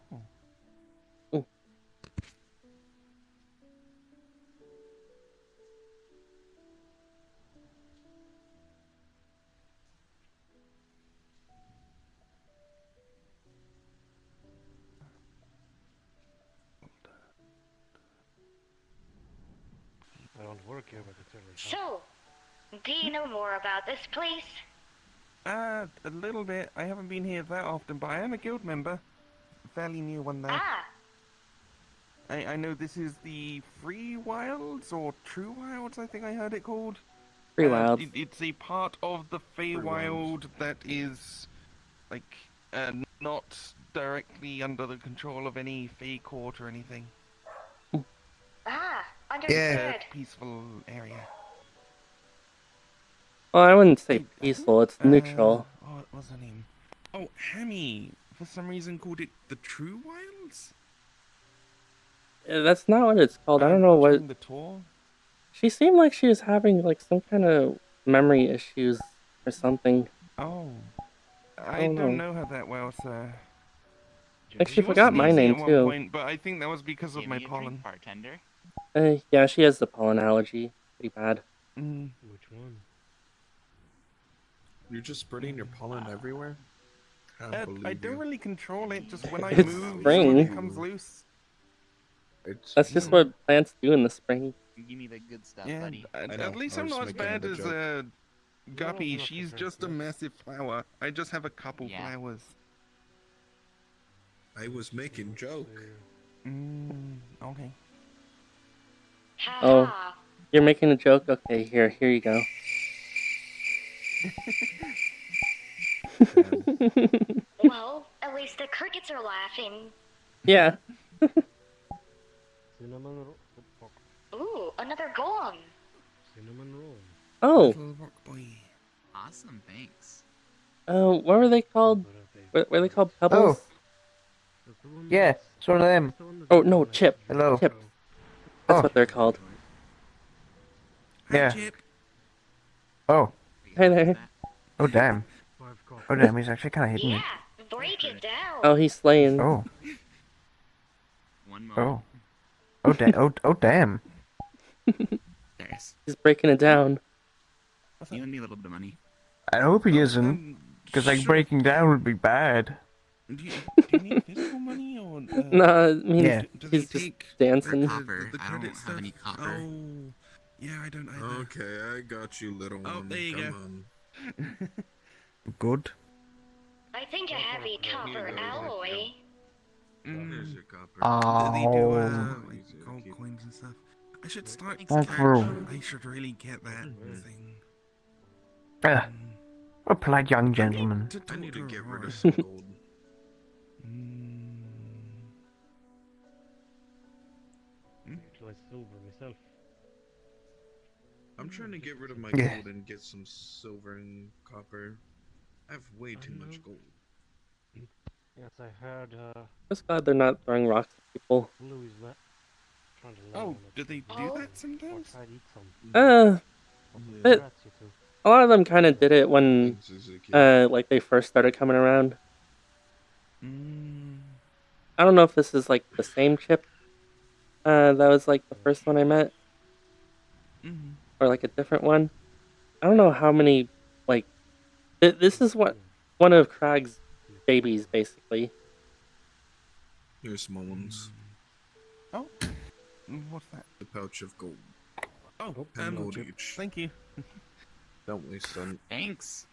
I don't work here, but it's early. So, do you know more about this place? A little bit. I haven't been here that often, but I am a guild member. Fairly new one though. Ah, I know this is the Free Wilds or True Wilds, I think I heard it called. Free Wilds. It's a part of the Feywild that is, like, not directly under the control of any Fey court or anything. Ah, It's a understood. peaceful area. Well, I wouldn't say peaceful. It's neutral. What was her name? Oh, Hammy, for some reason called it the True Wilds? That's not what it's called. I don't know what. During the tour? She seemed like she was having like some kind of memory issues or something. Oh. I don't don't know. know her that well, sir. Like she was forgot my sneezing name at one too. point, but I think that was because of Give my me a pollen. drink, bartender. Yeah, she has the pollen allergy. Pretty bad. Which one? You're just spreading your pollen everywhere? I don't really control it, just when I It's move, spring. it comes loose. That's just what plants do in the spring. Give me the good stuff, Yeah, buddy. at least I I'm was not as making bad the as joke. Guppy. She's just a massive flower. I just have a couple Yeah. flowers. I was making joke. Okay. Oh, you're making a joke? Okay, here you go. Well, at least the crickets are laughing. Yeah. Cinnamon roll. Oh, fuck. Ooh, another golem. Cinnamon roll. Oh. Little rock boy. Awesome, thanks. What were they called? What were they called? Pebbles? Yeah, it's one of them. Oh no, Chip. Hello. Chip. That's what they're called. Yeah. Chip. Oh. Hi there. Oh damn. Oh damn, he's actually kind of hitting Yeah, me. break it down. Oh, he's slaying. Oh. One Oh. Oh damn. Oh damn. There's. He's breaking it down. You and me a little bit of money. I hope he isn't, because like breaking down would be bad. Do you need physical money or? Nah, I mean, Yeah. he's just dancing. Copper. The I don't credit have any stuff? copper. Oh, yeah, I don't either. Okay, I got you, little one. Oh, there you Come go. on. Good. I think a heavy copper alloy. There's your copper. They do Oh. like gold coins and stuff. I should start. Oh, bro. I should really get that thing. A polite young gentleman. I need to get rid of some gold. Try silver myself. I'm trying to get rid of my Yeah. gold and get some silver and copper. I have way too much gold. Yes, I heard Just glad they're not throwing rocks at people. Louis trying to Oh, land on do it. they do that sometimes? Or try to eat some. But Rats, you two. a lot of them kind of did it when, Since as a kid. like they first started coming around. I don't know if this is like the same Chip. That was like the first one I met, or like a different one. I don't know how many. Like, this is what one of Crag's babies, basically. Here's small ones. Oh, what's that? The pouch of gold. Oh, 10 gold each. thank you. Don't waste them. Thanks.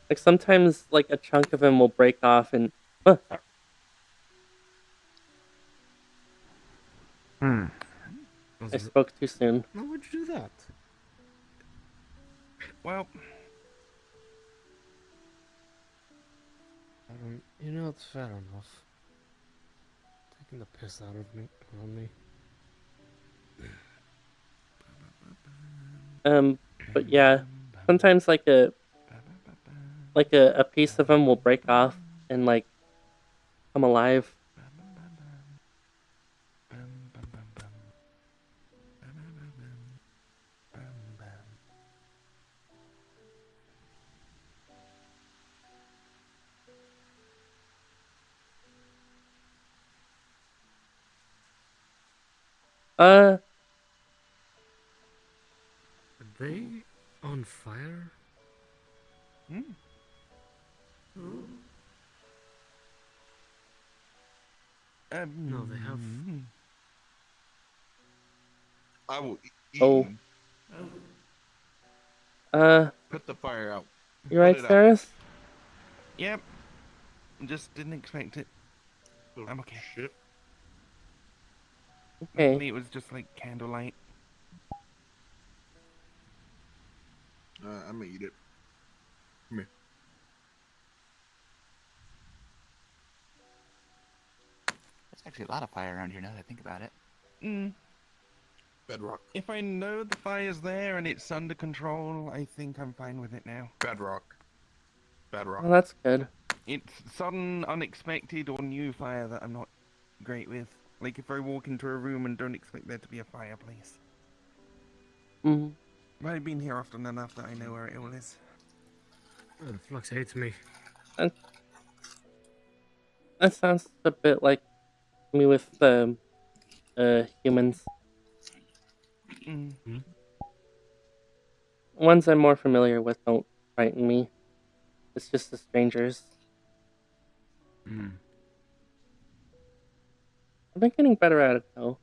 Like sometimes, like a chunk of him will break off, and I spoke too soon. Now why'd you do that? Well, You know, it's fair enough. Taking the piss out of me, on me. But yeah, sometimes like a piece of him will break off and like come alive. Are they on fire? No, they have. I will eat Oh. them. Put the fire out. You right, Put it out. Saris? Yep. Just didn't expect it. I'm okay. Shit. Okay. Luckily, it was just like candlelight. I'm gonna eat it. Come here. There's actually a lot of fire around here now that I think about it. Mm. Bedrock. If I know the fire's there and it's under control, I think I'm fine with it now. Bedrock. Bedrock. Well, that's good. It's sudden, unexpected, or new fire that I'm not great with. Like if I walk into a room and don't expect there to be a fireplace. Mm-hmm. But I've been here often enough that I know where it all is. Oh, the flux hates me. That sounds a bit like me with humans. Mm. Ones I'm more familiar with don't frighten me. It's just the strangers. Mm. I've been getting better at it though.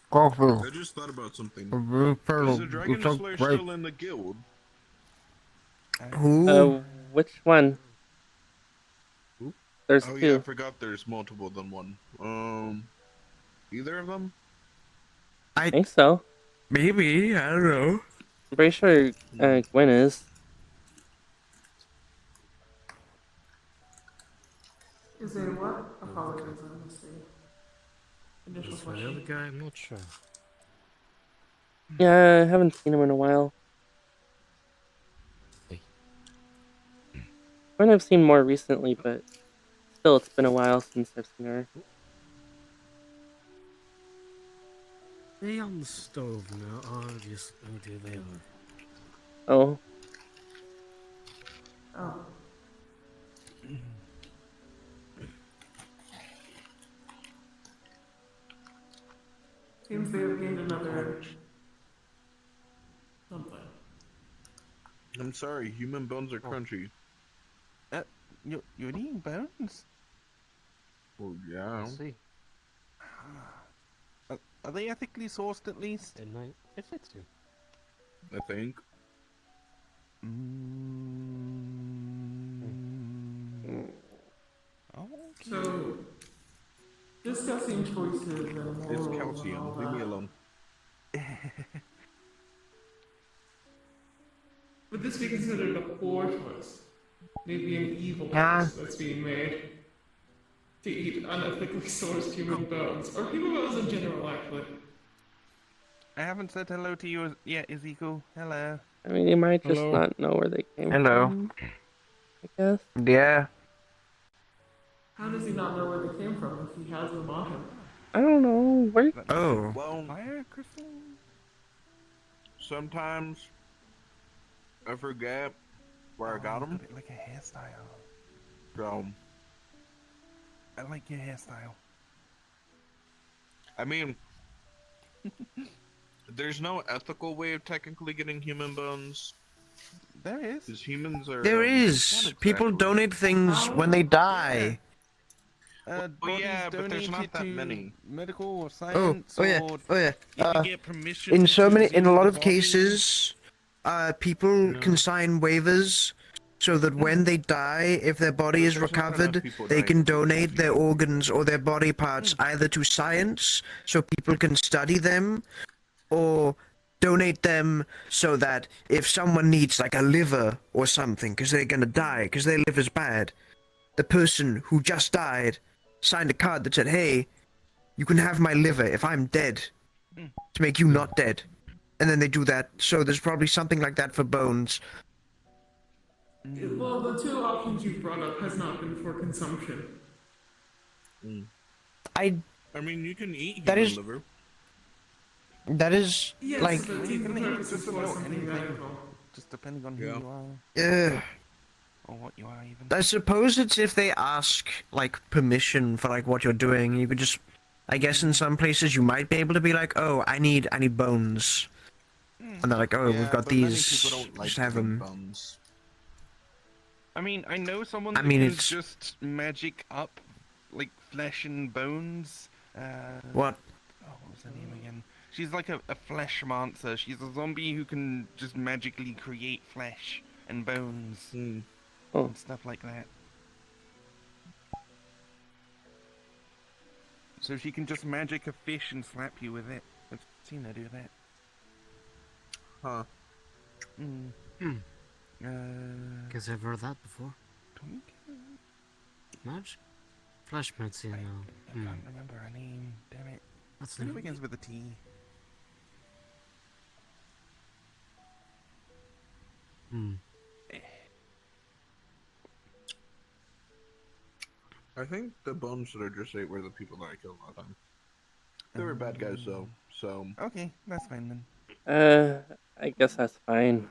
I just thought about something. Is the Dragon Slayer still in the guild? Which one? Who? There's oh two. Yeah, I forgot there's multiple than one. Either of them? I think so. Maybe, I don't know. I'm pretty sure Gwen is. Is there what? Apologies, I missed the initial Is the other question. guy? I'm not sure. Yeah, I haven't seen him in a while. Gwen I've seen more recently, but still it's been a while since I've seen her. They on the stove now. Oh, yes. Oh dear, they are. Oh. Oh. Seems they have gained another something. I'm sorry, human bones are crunchy. You're eating bones? Well, yeah. Let's see. Are they ethically sourced at least? It fits you. I think. Okay. So, discussing choices and morals It's and calcium. all Leave me that. alone. Would this be considered a poor choice? Maybe an evil choice that's being made to eat unethically sourced human bones, or human bones in general, actually. I haven't said hello to you yet, Ezekiel. Hello. I mean, you might just Hello. not know where they came Hello. from. I guess. Yeah. How does he not know where they came from if he has them on him? I don't know. Where? Oh. Well, Fire crystal? sometimes I forget where I got them. Like a hairstyle. So, I like your hairstyle. I mean, there's no ethical way of technically getting human bones. There is. Because humans are. There not is. People exactly. donate things when they die. Well, Bodies yeah, but there's not donated that to many. medical or Oh, science oh yeah, or oh yeah. if you get permission In to a exhume lot the of body. cases, people can sign waivers so that when they die, if their body is There's not enough recovered, people they dying can to do donate their execution. organs or their body parts either to science so people can study them, or donate them so that if someone needs like a liver or something because they're gonna die because their liver's bad, the person who just died signed a card that said, hey, you can have my liver if I'm dead to make you not dead. And then they do that. So there's probably something like that for bones. Well, the two options you've brought up has not been for consumption. I mean, you can eat That human is- liver. That is Yes, like but You the can eat purpose is just for about something anything, medical. just depending on who Yeah. you are or what you are even. I suppose it's if they ask like permission for like what you're doing. You could just, I guess in some places you might be able to be like, oh, I need bones, and they're like, oh, Yeah, we've got but many these. people don't like Just have to eat them. bones. I mean, I know someone I that mean, can it's- just magic up like flesh and bones. What? Oh, what was her name again? She's like a flesh monster. She's a zombie who can just magically create flesh. and bones Oh. and stuff like that. So she can just magic a fish and slap you with it. I've seen her do that. Huh. Guess I've heard that before. Match? Flash medicine. I can't remember her name. Damn it. That's It begins with a T. I think the bones that I just ate were the people that I killed last time. They were bad guys, though, so... Okay, that's fine then. I guess that's fine.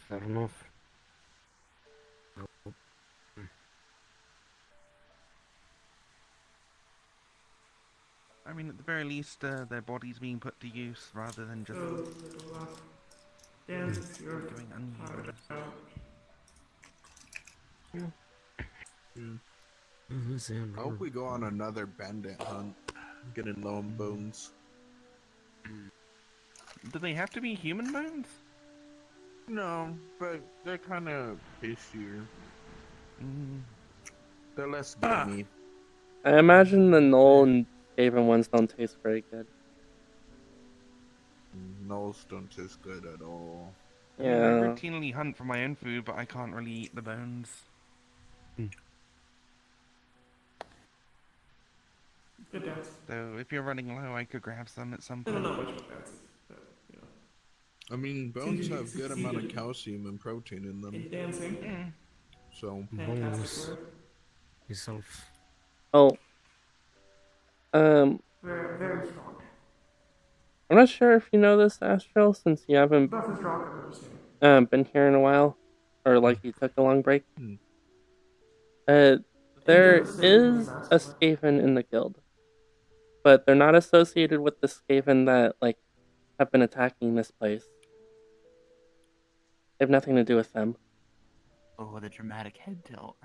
Fair enough. I mean, at the very least, their bodies being put to use rather than just Dance your doing unused. I hope we go on another bandit hunt. Getting low on bones. Do they have to be human bones? No, but they're kind of tastier. They're less gamey. I imagine the Knoll and Skaven ones don't taste very good. Knolls don't taste good at all. I mean, I routinely hunt for my own food, but I can't really eat the bones. Good dance. So if you're running low, I could grab some at some point. I don't know which one that's. I mean, bones have good amount of calcium and protein in them. In dancing. So. Bones. Yourself. Oh. Very, very strong. I'm not sure if you know this, Astral, since you haven't Buff is strong I've ever seen. been here in a while, or like you took a long break. There is a Skaven in the guild, but they're not associated with the Skaven that like have been attacking this place. They have nothing to do with them. Oh, the dramatic head tilt.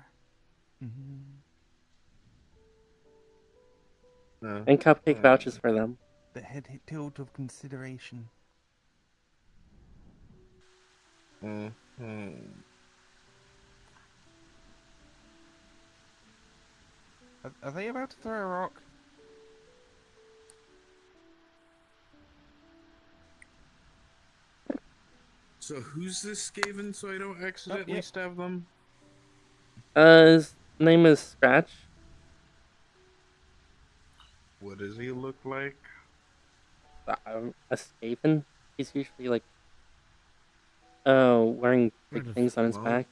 And Cupcake vouches for them. The head tilt of consideration. Are they about to throw a rock? So who's this Skaven so I don't accidentally stab them? His name is Scratch. What does he look like? A Skaven? He's usually like wearing big things on his back.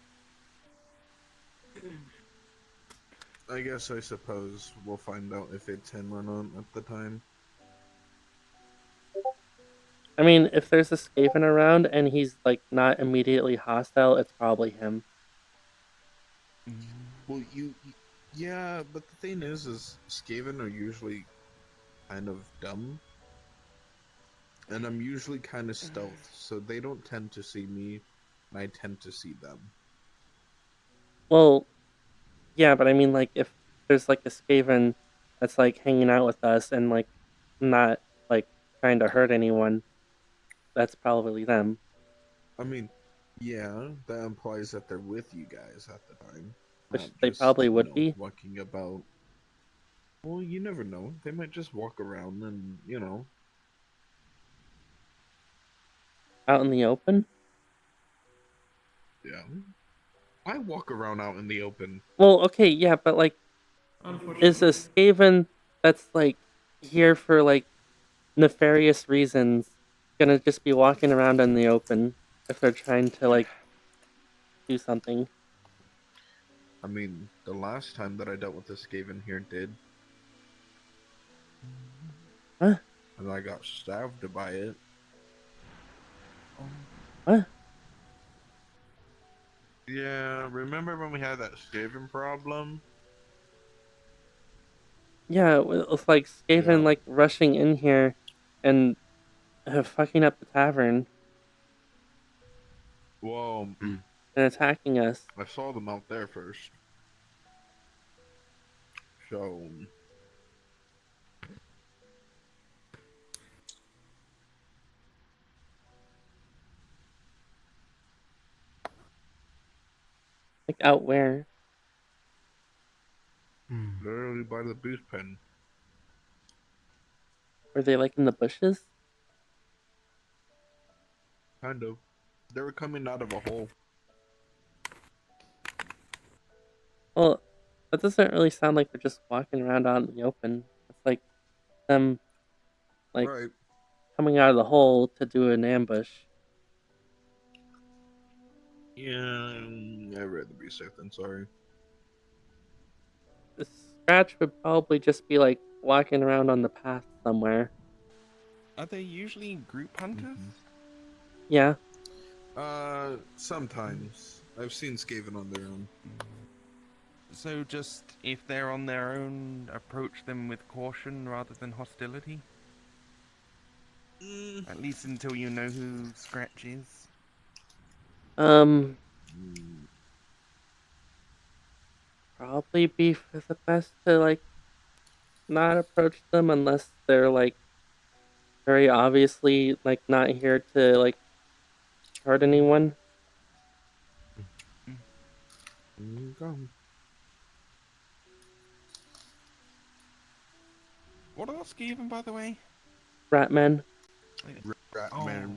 I guess I suppose we'll find out if it's him or not at the time. I mean, if there's a Skaven around and he's like not immediately hostile, it's probably him. Well, yeah, but the thing is Skaven are usually kind of dumb. And I'm usually kind of stealth, so they don't tend to see me, and I tend to see them. Well, yeah, but I mean, like, if there's like a Skaven that's like hanging out with us and like not like trying to hurt anyone, that's probably them. I mean, yeah, that implies that they're with you guys at the time. Which they probably would be. Walking about. Well, you never know. They might just walk around and, Out in the open? Yeah. I walk around out in the open. Well, okay, yeah, but like, is a Skaven that's like here for like nefarious reasons gonna just be walking around in the open if they're trying to like do something? I mean, the last time that I dealt with this Skaven here did. Huh? And I got stabbed by it. What? Yeah, remember when we had that Skaven problem? Yeah, it was like Skaven like rushing in here and fucking up the tavern. Whoa. And attacking us. I saw them out there first. So... Like out where? Literally by the booth pen. Were they like in the bushes? Kind of. They were coming out of a hole. Well, that doesn't really sound like they're just walking around out in the open. It's like them, like, Right. coming out of the hole to do an ambush. Yeah, I'd rather be safe than sorry. The scratch would probably just be like walking around on the path somewhere. Are they usually group hunters? Yeah. Sometimes. I've seen Skaven on their own. So just, if they're on their own, approach them with caution rather than hostility? At least until you know who Scratch is. Probably be for the best to like not approach them unless they're like very obviously like not here to like hurt anyone. What are Skaven, by the way? Ratmen. Ratman.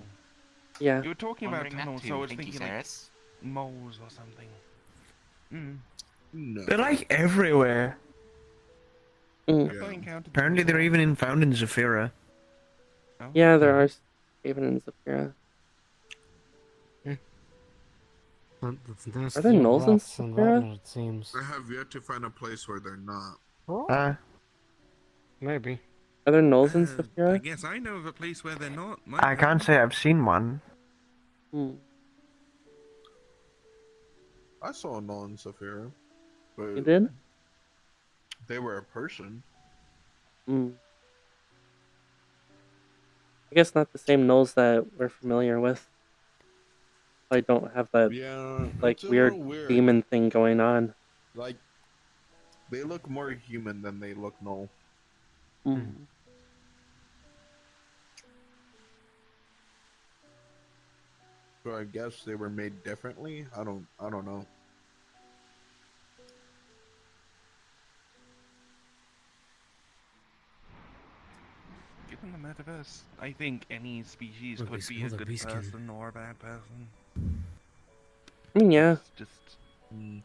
Yeah. You were talking about Wondering that tunnels, too. so I was Thank you, thinking like Saris. moles or something. No. They're like everywhere. Have I encountered them Apparently, they're before? even in found in Zafira. Oh. Yeah, there are Skaven in Zafira. Are there gnolls in Zafira? It seems. I have yet to find a place where they're not. Maybe. Are there gnolls in I Zafira? guess I know of a place where they're not. I can't say I've seen one. I saw a Null in Saphira. But You did? they were a person. I guess not the same gnolls that we're familiar with. I don't have that like it's a weird little weird. demon thing going on. Like, they look more human than they look Null. So I guess they were made differently. I don't know. Given the metaverse, I think any species Look, could they be a smell the good beast person or a bad person. Yeah. It's just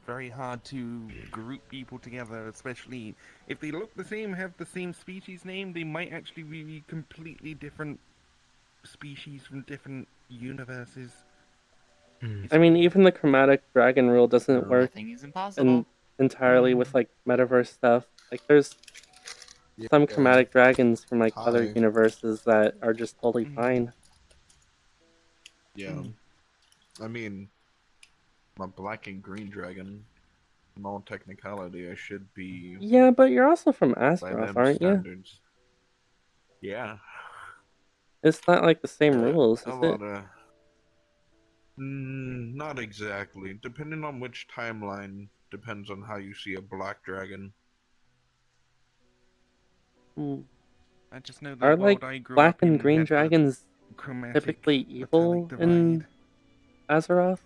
very hard to group people together, especially if they look the same, have the same species name, they might actually be completely different species from different universes. I mean, even the chromatic dragon rule doesn't work Nothing is impossible. entirely with like metaverse stuff. Like, there's some chromatic dragons from like other Hi. universes that are just totally fine. Yeah. I mean, I'm a black and green dragon. In all technicality, I should be. Yeah, but you're also from by Azeroth, them aren't you? standards. Yeah. It's not like the same rules, A is it? lot of. Not exactly. Depending on which timeline, depends on how you see a black dragon. I just know the Are world like I grew black up in and green had the dragons chromatic typically evil metallic in divide. Azeroth?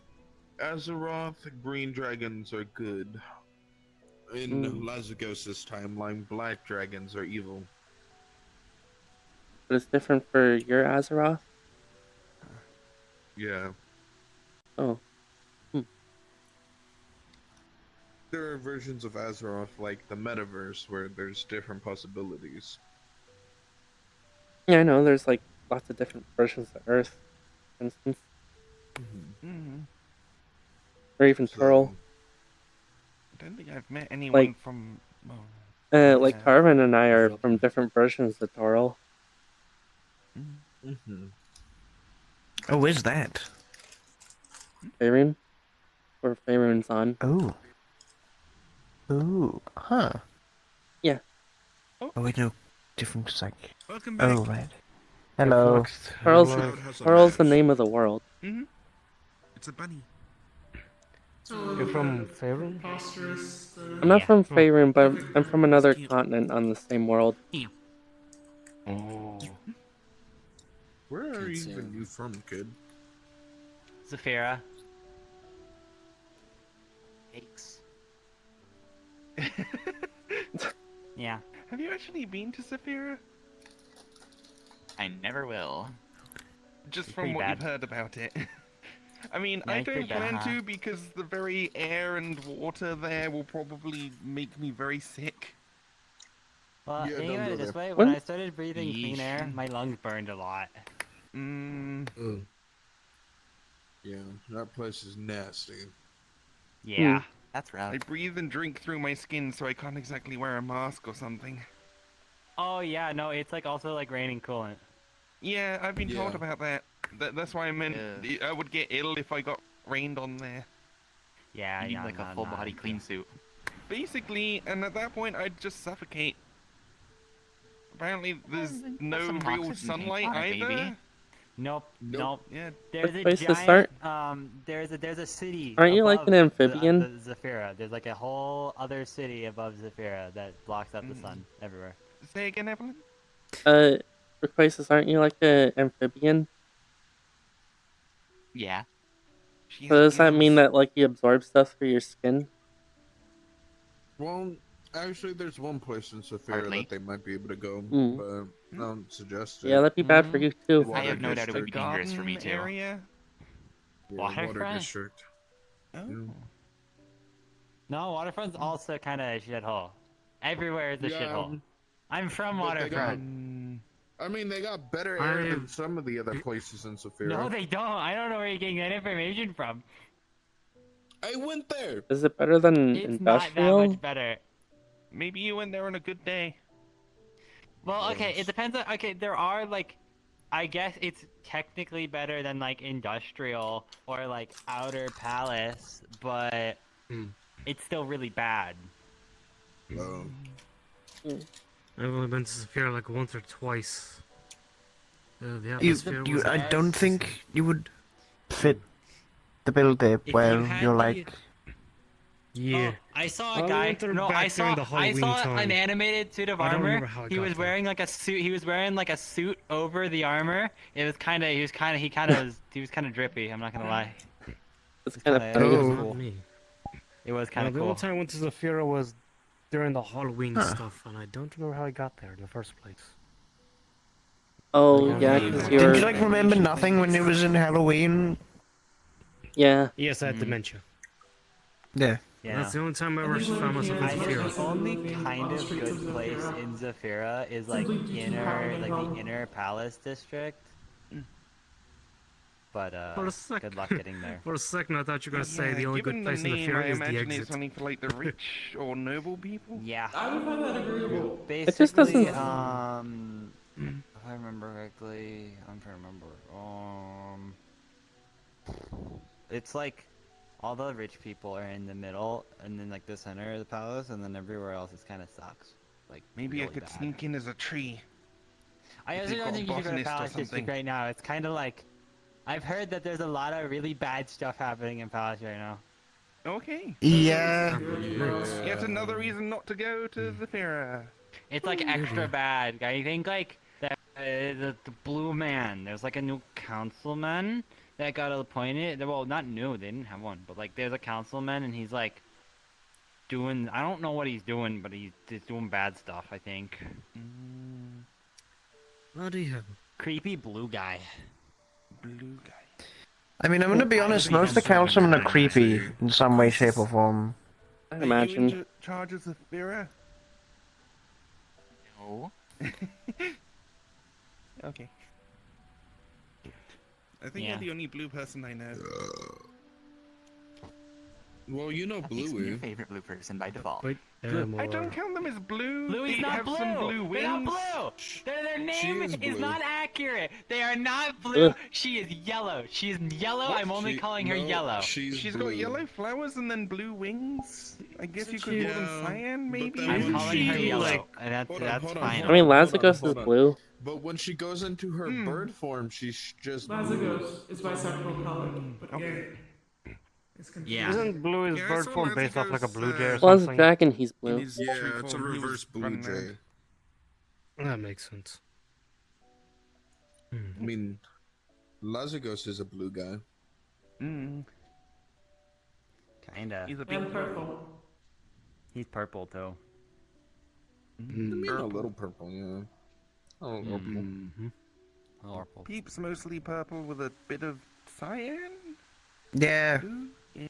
Azeroth, green dragons are good. In Lazagos' timeline, black dragons are evil. But it's different for your Azeroth? Yeah. Oh. There are versions of Azeroth like the metaverse where there's different possibilities. Yeah, I know, there's like lots of different versions of Earth, for instance. Or even Turl. I don't think I've met anyone Like, from. like Carvin and I are from different versions of Toril. Oh, is that? Faerun? Or Faerun's on. Oh. Ooh. Huh. Yeah. Oh, wait, no. Different, it's like... Welcome back. Oh, right. Hello. Torl's the name of the world. It's a bunny. You're from Faerun? I'm not from Faerun, but I'm from another continent on the same world. Oh. Where are even you from, kid? Zafira. Yeah. Have you actually been to Saphira? I never will. Just It's from pretty what bad. you've heard about it. I mean, Yeah, I it's pretty don't bad, plan huh? to because the very air and water there will probably make me very sick. Well, Yeah, think don't about go it this there. way: when When I started breathing clean Yeesh. air, my lungs burned a lot. Mm, Ugh. Yeah, that place is nasty. Yeah. That's rough. I breathe and drink through my skin, so I can't exactly wear a mask or something. Oh yeah, no, it's like also like raining coolant. Yeah, I've been told Yeah. about that. That's why I meant Yeah. I would get ill if I got rained on there. Yeah, You need yeah, like a no, full no, body clean suit. Basically, and at that point, I'd just suffocate. Apparently, there's Have no some real oxygen tank sunlight on it, either. baby. Nope, nope. Yeah, There's What a places giant aren't there's a city aren't you like above an amphibian? the Zafira. There's like a whole other city above Zafira that blocks out the Mm. sun everywhere. say again, Evelyn? For places aren't you like an amphibian? Yeah. She So has does that mean gills. that like you absorb stuff through your skin? Well, actually, there's one place in Saphira Hardly. that they might be able to go, Mm. but I don't suggest it. Yeah, that'd be bad for you too. I have no doubt it would The be dangerous for me garden too. area. Yeah, Water Waterfront? District. Oh. Yeah. No, waterfront's also kind of a shithole. Everywhere is a Yeah, shithole. I'm from but they got- waterfront. I mean, they got better air than some of the other places in Saphira. No, they don't. I don't know where you're getting that information from. I went there. Is it better than It's industrial? not that much better. Maybe you went there on a good day. Well, okay, it depends on. Okay, there are like, I guess it's technically better than like industrial or like outer palace, but it's still really bad. Oh. I've only been to Saphira like once or twice. The You, atmosphere you, was I don't think you would fit the bill there If well. you had You're the- like, Yeah. I saw I a guy. went there No, back I during saw. the I Halloween saw time. an animated suit of I don't armor. remember how I He got was there. wearing like a suit. He was wearing like a suit over the armor. It was kind of. He was kind of. He kind of. He was kind of drippy. I'm not gonna lie. It's It's kind of kinda- funny. it was Not cool. me. It was kind of The cool. only time I went to Saphira was during the Halloween Huh. stuff, and I don't remember how I got there in the first place. Oh Like, yeah, I because don't you know. did were. you like remember nothing when it was in Halloween? Yeah. Yes, I had dementia. Yeah. Yeah. That's the only time I ever found myself in I think the Saphira. only kind of good place in Zafira is like the inner palace district. But For a sec- good luck getting there. For a second, I thought you were gonna say Yeah, the only good given place in the the name, I Saphira is the imagine it's exit. only for like the rich or noble people. Yeah. I would find that agreeable. It just Basically, doesn't- if I remember correctly, I'm trying to remember. It's like all the rich people are in the middle, and then like the center of the palace, and then everywhere else is kind of sucks. Like Maybe I really could bad. sneak in as a tree. I if also they've don't got a think you should go to botanist or Palace District something. right now. It's kind of like, I've heard that there's a lot of really bad stuff happening in Palace right now. Okay. Yeah. Yet another reason not to go to the fair. It's like extra bad. I think like the blue man. There's like a new councilman that got appointed. Well, not new. They didn't have one, but like there's a councilman, and he's like doing. I don't know what he's doing, but he's doing bad stuff. I think. Bloody hell. Creepy blue guy. Blue guy. I mean, I'm gonna be honest, most of the councilmen are creepy in some way, shape, or form. I Are you imagine. in charge of the fair? No. Okay. I think Yeah. you're the only blue person I know. Well, you know That makes me your Bluey. favorite blue person by default. Wait, I don't count them as blue. Bluey's They not have blue. some blue They're not wings. blue. Their name is is blue. not accurate. They are not blue. Ugh. She is yellow. She is yellow. What? I'm only calling her yellow. She's Got yellow flowers and then blue wings. I guess you could call them Yeah, cyan, but maybe. then I'm when calling her she, yellow, like- and that's Hold on, that's hold on, fine. hold I mean, on, hold Lazagos on, is hold on. blue. But when she goes into her bird form, she's just blue. Lazagos is bisexual colored, but gay. It's confusing. Yeah. Isn't blue his Yeah, I bird saw form based off like a Lazagos, blue jay or Well, as a something? dragon, he's In blue. his Yeah, true it's a form, he was reverse blue running jay. around. That makes sense. I mean, Lazagos is a blue guy. Kinda. He's a big And purple. He's purple too. I mean, a little purple, yeah. Oh, purple. Purple. Peep's mostly purple with a bit of cyan. Yeah. Blue? Yeah.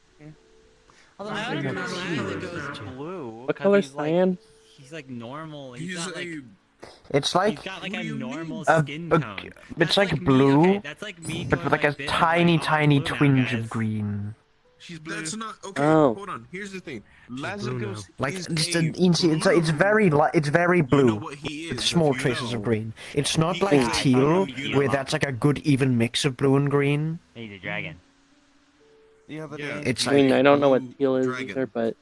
Although I like Alan goes blue. What 'Cause color he's like, cyan? he's like normal. He's got like. It's like He's got like a normal a, skin a- tone. it's That's like me, blue, okay, that's like me but going with like a this and tiny, like, oh, tiny blue now, twinge guys. of green. She's blue. That's not okay. Oh. Hold on. Here's the thing. blue Lazarus Like is just a you can see, it's very it's very You know blue what he is, with small if you traces of know. green. It's not He like is a teal, unicorn. where that's like a good even mix of blue and green. He's a dragon. The other Yeah. day. It's I mean, like I don't know what blue teal is dragon. either, but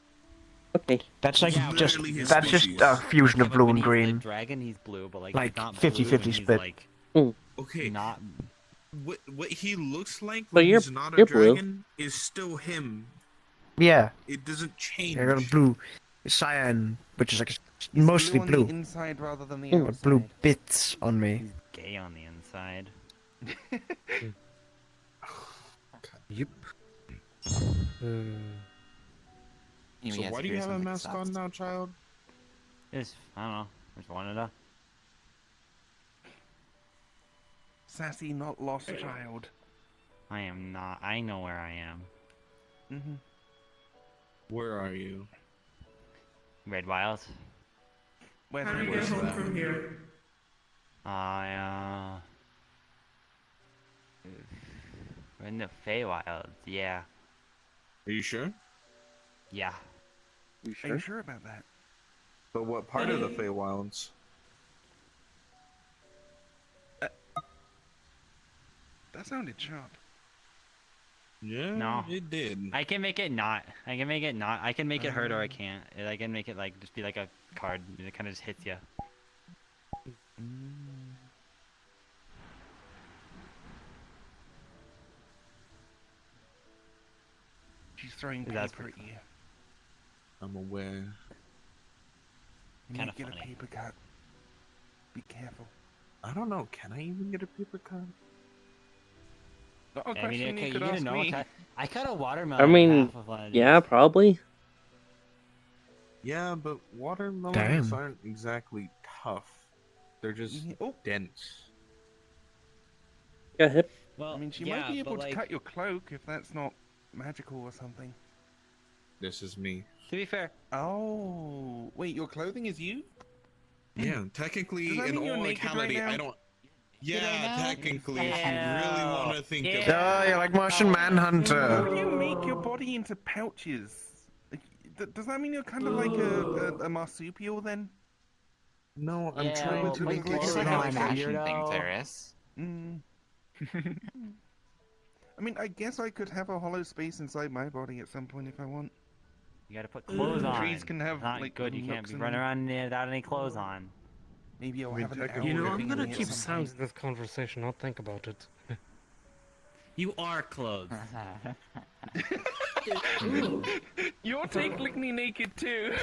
okay. that's like Yeah, just literally his that's just species. a fusion Yeah, of but blue when and he's the green. dragon, he's blue, but like Like he's not 50-50 blue when he's, split. Like, Okay. not. What he looks like So when you're- he's not a you're blue. dragon is still him. Yeah, It doesn't change. I got a blue cyan, which is like He's mostly on blue, the inside rather than the but outside. blue bits on me. He's gay on the inside. Yep. So why do you have a mask on now, child? Just I don't know. Just wanted to. Sassy, not lost child. I am not. I know where I am. Mm-hmm. Where are you? Red Wilds. Where's How do you get home from here? We're in the Feywilds. Yeah. Are you sure? Yeah. You Are you sure about that? But what part of the Feywilds? That sounded sharp. Yeah, No. it did. I can make it not. I can make it not. I can make it hurt or I can't. I can make it like just be like a card. And it kind of just hits you. She's throwing That's paper at you. I'm aware. You Kinda might get funny. a paper cut. Be careful. I don't know. Can I even get a paper cut? Not a I mean, question okay, you could you ask know, me. I cut a watermelon. I in mean, half of one of yeah, these. probably. Yeah, but watermelons Damn. aren't exactly tough. They're just Oh, dense. Got hip. Well, I mean, she yeah, might be able but, to like, cut your cloak if that's not magical or something. This is me. To be fair, Oh, wait, your clothing is you? Yeah, technically, Does that in mean you're all naked legality, right now? I don't. Yeah, right now? technically, if you really want to think of it. Oh, you're like Martian How Manhunter. do you make your body into pouches? Like, does that mean you're kind of like a marsupial then? No, I'm Yeah, trying well, to my make clothes it are Kind of like a sound. fashion thing, weirdo. Terrace. Mm. I mean, I guess I could have a hollow space inside my body at some point if I want. you gotta put clothes on. Trees can have, Not like, good. You can't nooks be in running them. around without any clothes on. Maybe I'll I mean, have an technically- You know, owl I'm living gonna in me at keep some silence point. in this conversation, not think about it. You are clothes. You're technically naked too.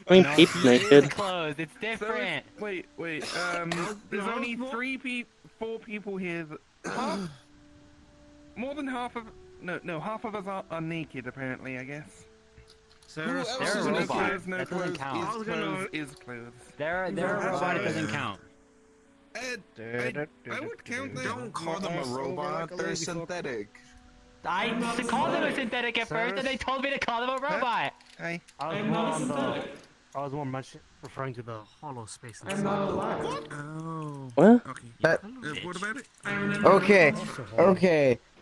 I mean, No, Pete's he is naked. clothes. It's So different. wait. There's only four people here that more than half of half of us are naked apparently. I guess. Who else They're is a naked? robot. Clothes, no That doesn't clothes, count. is clothes. They're a robot. It doesn't count. Ed, I would count that. Don't call them a robot. They're synthetic. I called them a synthetic at first, and they told me to call them a robot. Hey, I was more much referring to the hollow space. I'm not alive. What? okay. What about it?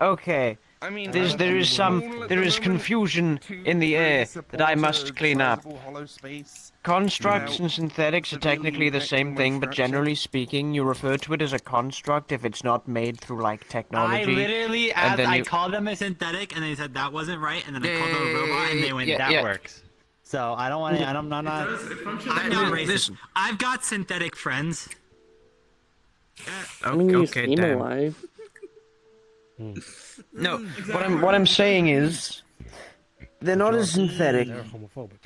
Okay. I mean, There is confusion in the air that I must clean up. Hollow space. Constructs and synthetics are technically the same thing, but generally speaking, you refer to it as a construct if it's not made through like I technology. literally and asked, then I you- called them a synthetic, and they said that wasn't right, and then I called them a robot, and they went, Yeah, that yeah. works. So I don't want to. I'm not. I'm not racist. Listen. I've got synthetic friends. I mean, you Okay, seem damn. alive. No, what I'm saying is, they're not a synthetic, They're homophobic.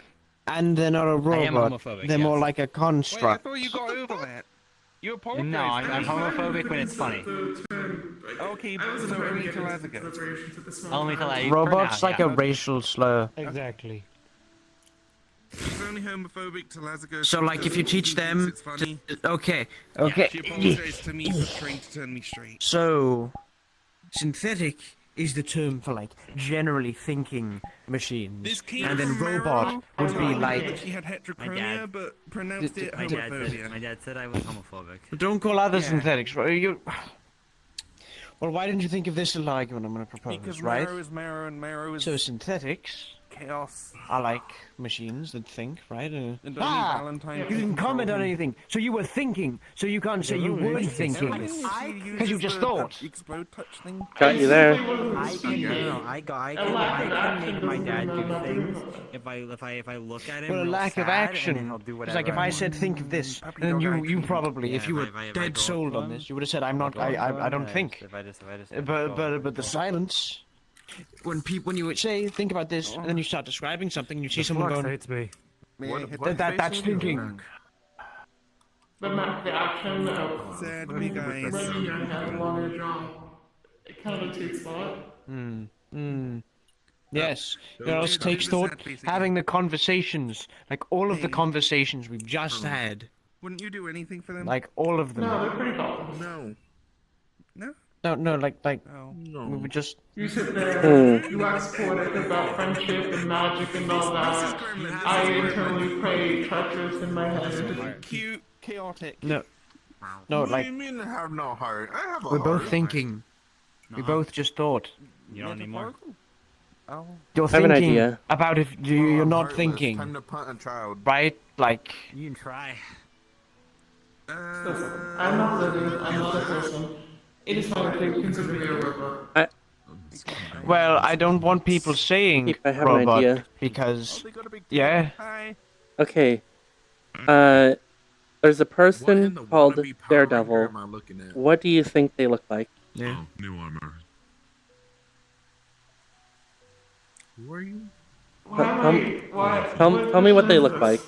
and they're not a I am robot. homophobic, They're more yes. like a Wait, I construct. thought you got over that. You apologized. No, I'm homophobic when it's funny. Okay, so only till as ago. Only till I. Robots for now, like yeah. a racial slur. Exactly. only homophobic to Lazarus. So, like, if you teach them, It's funny. okay. She apologized to me for trying to turn me straight. So, synthetic is the term for like generally thinking machines, and then robot would be like. She had heterochromia, but pronounced it homophobia. My dad said I was homophobic. Don't call others synthetics. You. Well, why didn't you think of this little argument I'm going to propose? Because right? marrow is marrow, and marrow is So synthetics chaos. are like machines that think, right? And only Valentine You can didn't comment control on them. anything, so you were thinking. So you can't say you weren't thinking because you just thought. Explode touch thing. Got you there. I can make my dad do things if I look at him. Well, a real lack of sad, and then action. he'll do It's like if whatever I I said, want. "Think of this," and then you probably, if you were if I dead go up sold to on him, this, you would have said, "I'm not. I don't think." If I just But the silence. When you would say, "Think about this," and then you start describing something, and you see someone going, hates me. That's thinking. The action of Sad me guys. raising your hand along your jaw. It kind of takes thought. Yes, it also takes thought. Having the conversations, like all of the conversations we've just had, Wouldn't you do anything for them? like all of them. No, they're pretty thoughtful. No. No? No, like Oh. we would just. You sit there, you ask poetic about friendship and magic and all that. I internally pray treacherous in my head. Cute, chaotic. No, What like do you mean have no heart? I have a we're heart. both thinking. We both just thought. You don't need more. Oh. You're I have an thinking idea. about if you're I'm not heartless. thinking, Time to punt a child. right? Like. You can try. Listen, I'm not living, I'm not a person. It is time to consider me a robot. Well, I don't want people saying Keith, I have an robot idea. because, yeah. Hi. Okay. There's a What in person the called wannabe Power Daredevil. Ranger am I looking at? What do you think they look like? Yeah. Oh, new armor. Who are you? Tell me what they look like.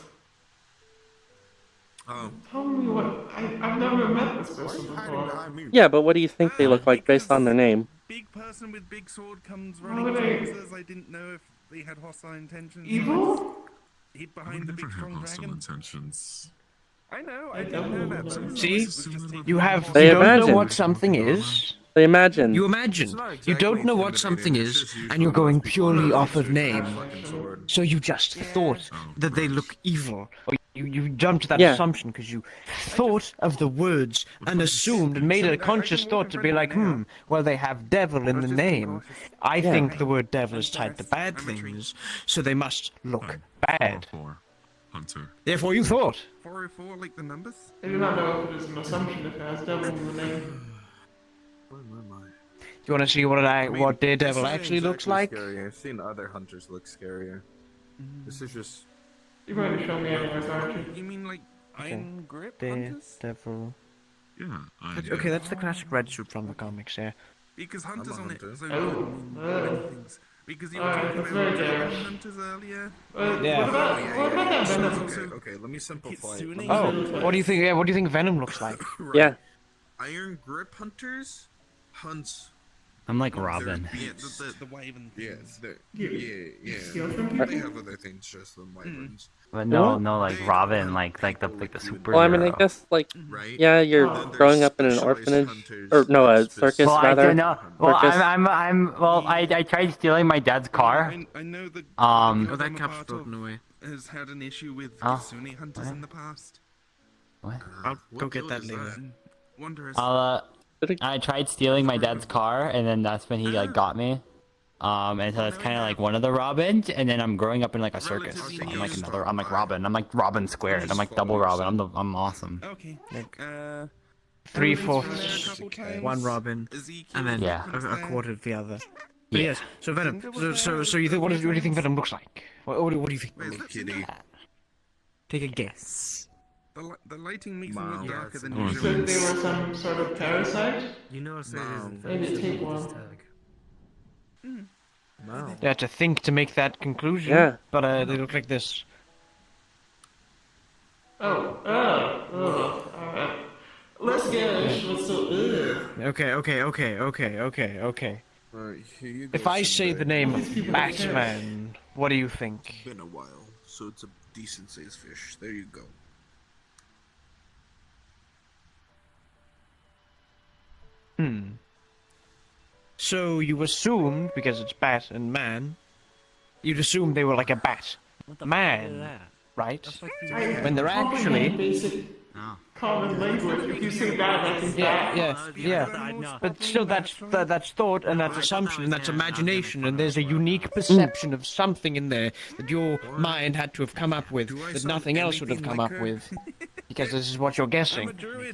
Oh, Tell me what. I've never met this person hiding before. behind me. Yeah, but what do you think they look like based on their name? Big person with big sword comes Why running would they- towards us. I didn't know if they had hostile intentions. Evil? Hid I behind would the never big have strong hostile dragon. intentions. I know, I I didn't know don't that. know. See? Just You have. They You don't imagine. know what something is. They imagine. You imagine. It's not You don't exactly know what intimidating, something it's is, just you and you're from going most people purely are off of just name. fucking sword. So you just thought that they look evil. Or you jumped to that Yeah. assumption because you thought of the words and assumed and made a conscious thought to be like, well, they have devil in the name. I Yeah. think the word devil is tied to bad things, so they must look bad. 404. Hunter. Therefore, you thought. 404, like the numbers? I do not know if it is an assumption if it has devil in the name. You want to see what I mean, what this Daredevil isn't actually looks exactly like? Scary. I've seen other hunters look scarier. This is just. You're going to show me anyways, aren't you? You mean like Iron Grip Hunters? Daredevil. Yeah, I. Okay, that's the classic red suit from the comics, yeah. Because Hunters a on it, hunter. so Oh. many things. Because you were Alright, talking that's about very Dragon garish. Hunters earlier. Yeah. What about that Venom? Okay, let me simplify it. Kitsune. Let me Oh, simplify what do you think? Yeah, what do you think Venom looks like? Right. Yeah. Iron grip hunters hunts. I'm like their Robin. Yeah, beasts. the Wyvern Yeah, things. yeah. Steal from They people? have other things just than wyverns, But no, What? no, like They Robin, are like the people superhero. Well, I mean, I guess like right? yeah, you're Oh. growing up in an Specialized orphanage hunters or no, a that circus Well, I rather. don't know. Well, Circus. I tried stealing my dad's car. I know the Um, Oh, that I'm a cap's part broken of away. has had an issue with Oh. Kitsune Hunters in the past. What? I'll What go get guild that is later. Wondrous. I tried stealing my dad's car, and then that's when he like got me. And so that's kind of like one of the Robins, and then I'm growing up in like a circus. So I'm like another. I'm like Robin. I'm like Robin squared. I'm like double Robin. I'm awesome. Okay. Like, Uh, 3/4, Okay. one Robin, Ezekiel and then Yeah. a quarter of the other. But Yeah. yes, so Venom. So you think what do you think Venom looks like? What do you think? Little kitty. Take a guess. The lighting makes them Wow. look darker than Oh, You usual. said they were some sort of parasite? You know, say Mom. Maybe take one. No. Yeah, to think to make that conclusion. Yeah. But they look like this. Alright. Less garish, but still, Okay. Alright, here you go. If I say Sinbad. the name Batman, what do you think? Been a while, so it's a decent sized fish. There you go. So you assumed, because it's bat and man, you'd assume they were like a bat. Man, right? When they're actually... basic common language. If you say that, I think Yeah. But still, that's thought and that's assumption and that's imagination, and there's a unique perception of something in there that your mind had to have come up with that nothing else would have come up with, because this is what you're guessing.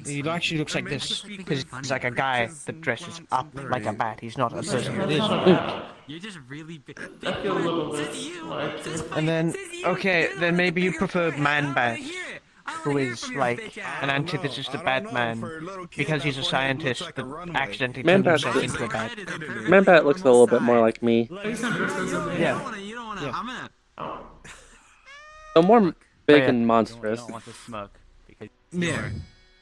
He actually looks like this because he's like a guy that dresses up like a bat. He's not a person that is a bat. You're just really big. I feel a little bit. And then, okay, then maybe you prefer Man-Bat, who is like an antithesis to Batman, because he's a scientist that accidentally turned himself into a bat. Man-Bat looks a little bit more like me. Yeah. So more big and monstrous. I don't want to smoke because Yeah.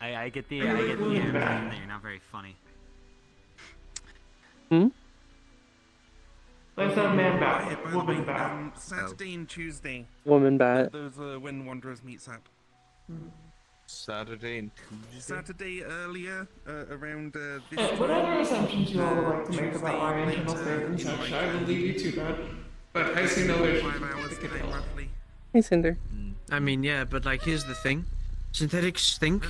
I get the impression that you're not very funny. Let's have man bat, woman bat. Saturday and Tuesday. Woman bat. Those are when Wanderers meets up. Saturday and Tuesday. Saturday earlier, around this Whatever assumptions you all would like to make about my internal state and such, I will leave you to that. But I see no issue. 5 hours time, roughly. Hey, Cinder. I mean, yeah, but like, here's the thing. Synthetics think,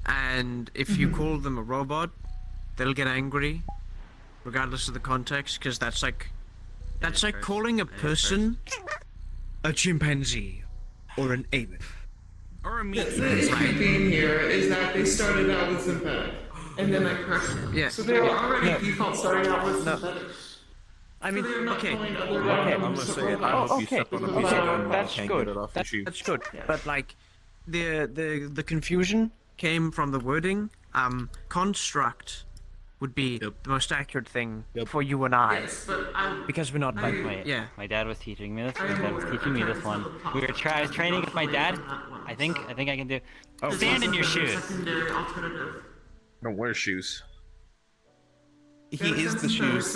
and if you call them a robot, they'll get angry, regardless of the context, because that's like calling a person a chimpanzee or an ape. Or a meat. The theme here is that they started out with synthetic, and then I corrected them. Yeah. So they were already default starting out with synthetics. I mean, okay. I'm gonna say it. I hope you step on a piece of gum and That's can't good. get it off your shoe. That's good. But like, the confusion came from the wording. Construct would be the most accurate thing for you and I, because we're not like, My dad was teaching me this. My dad was teaching me this one. We were training with my dad. I think I can do. Stand in your shoes. Don't wear shoes. He is the shoes.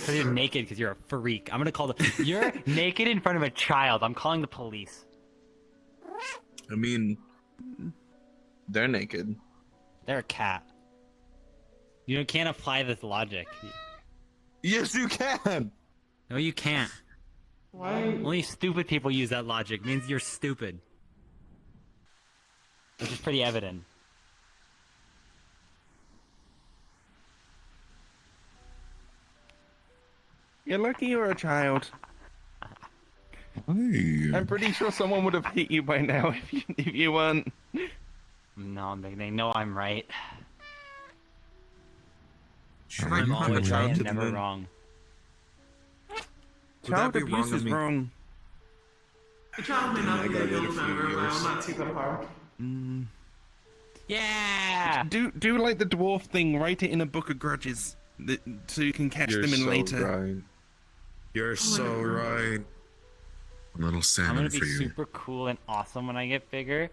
So you're naked because you're a freak. I'm gonna call You're naked in front of a child. I'm calling the police. I mean, they're naked. They're a cat. You can't apply this logic. Yes, you can. No, you can't. Why? Only stupid people use that logic. It means you're stupid. Which is pretty evident. You're lucky you're a child. Hey. I'm pretty sure someone would have hit you by now if you weren't. No, they know I'm right. Should I'm I put always a right child and to the never moon? wrong. Would that Child be abuse wrong is of me? wrong. The child may not I be a gotta wait a real few member, but I years. will not see them harmed. Yeah! Do like the dwarf thing. Write it in a book of grudges, so you can catch You're them in so later. right. You're so right. A little I'm salmon gonna be for you. super cool and awesome when I get bigger.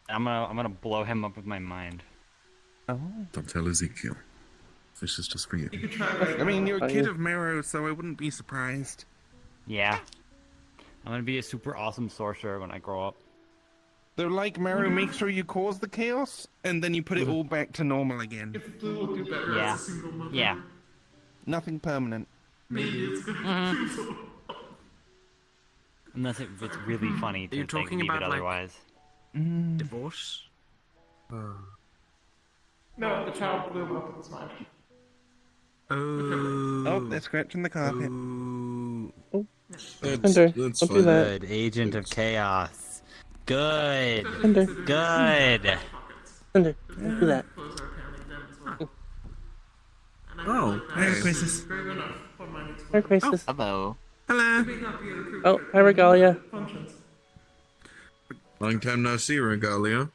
I'm gonna blow him up with my mind. Oh. Don't tell Ezekiel. This is just for you. You could try that. I mean, you're a kid of Marrow, so I wouldn't be surprised. Yeah. I'm gonna be a super awesome sorcerer when I grow up. They're like Marrow, make sure you cause the chaos, and then you put it all back to normal again. If Blue will do better Yeah. as a single mother, Yeah. Nothing permanent. maybe it's gonna do Unless it's really funny to you think talking leave it about, like- otherwise. Divorce? No, the child blew up with smile. Oh, they're scratching the carpet. Cinder, That's don't do fine. that. Good. Agent of Chaos. Good. Cinder, Good. Cinder, don't do that. Oh, Merry Christmas. Merry Christmas. Hello. Hello. Oh, hi, Regalia. long time no see, Regalia.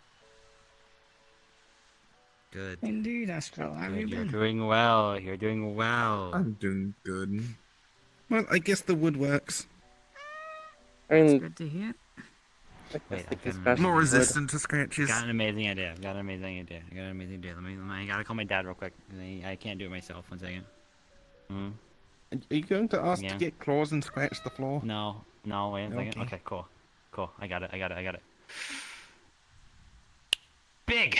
Good. Indeed, Astro. How have you You're been? doing well. You're doing well. I'm doing good. Well, I guess the wood works. I mean, Good to hear. Wait, like I've this got bastard More would. resistant to scratches. got an amazing idea. Got an amazing idea. I gotta call my dad real quick. I can't do it myself. 1 second. Are you going to ask Yeah. to get claws and scratch the floor? No, wait a second. Okay. Okay, cool. I got it. Big.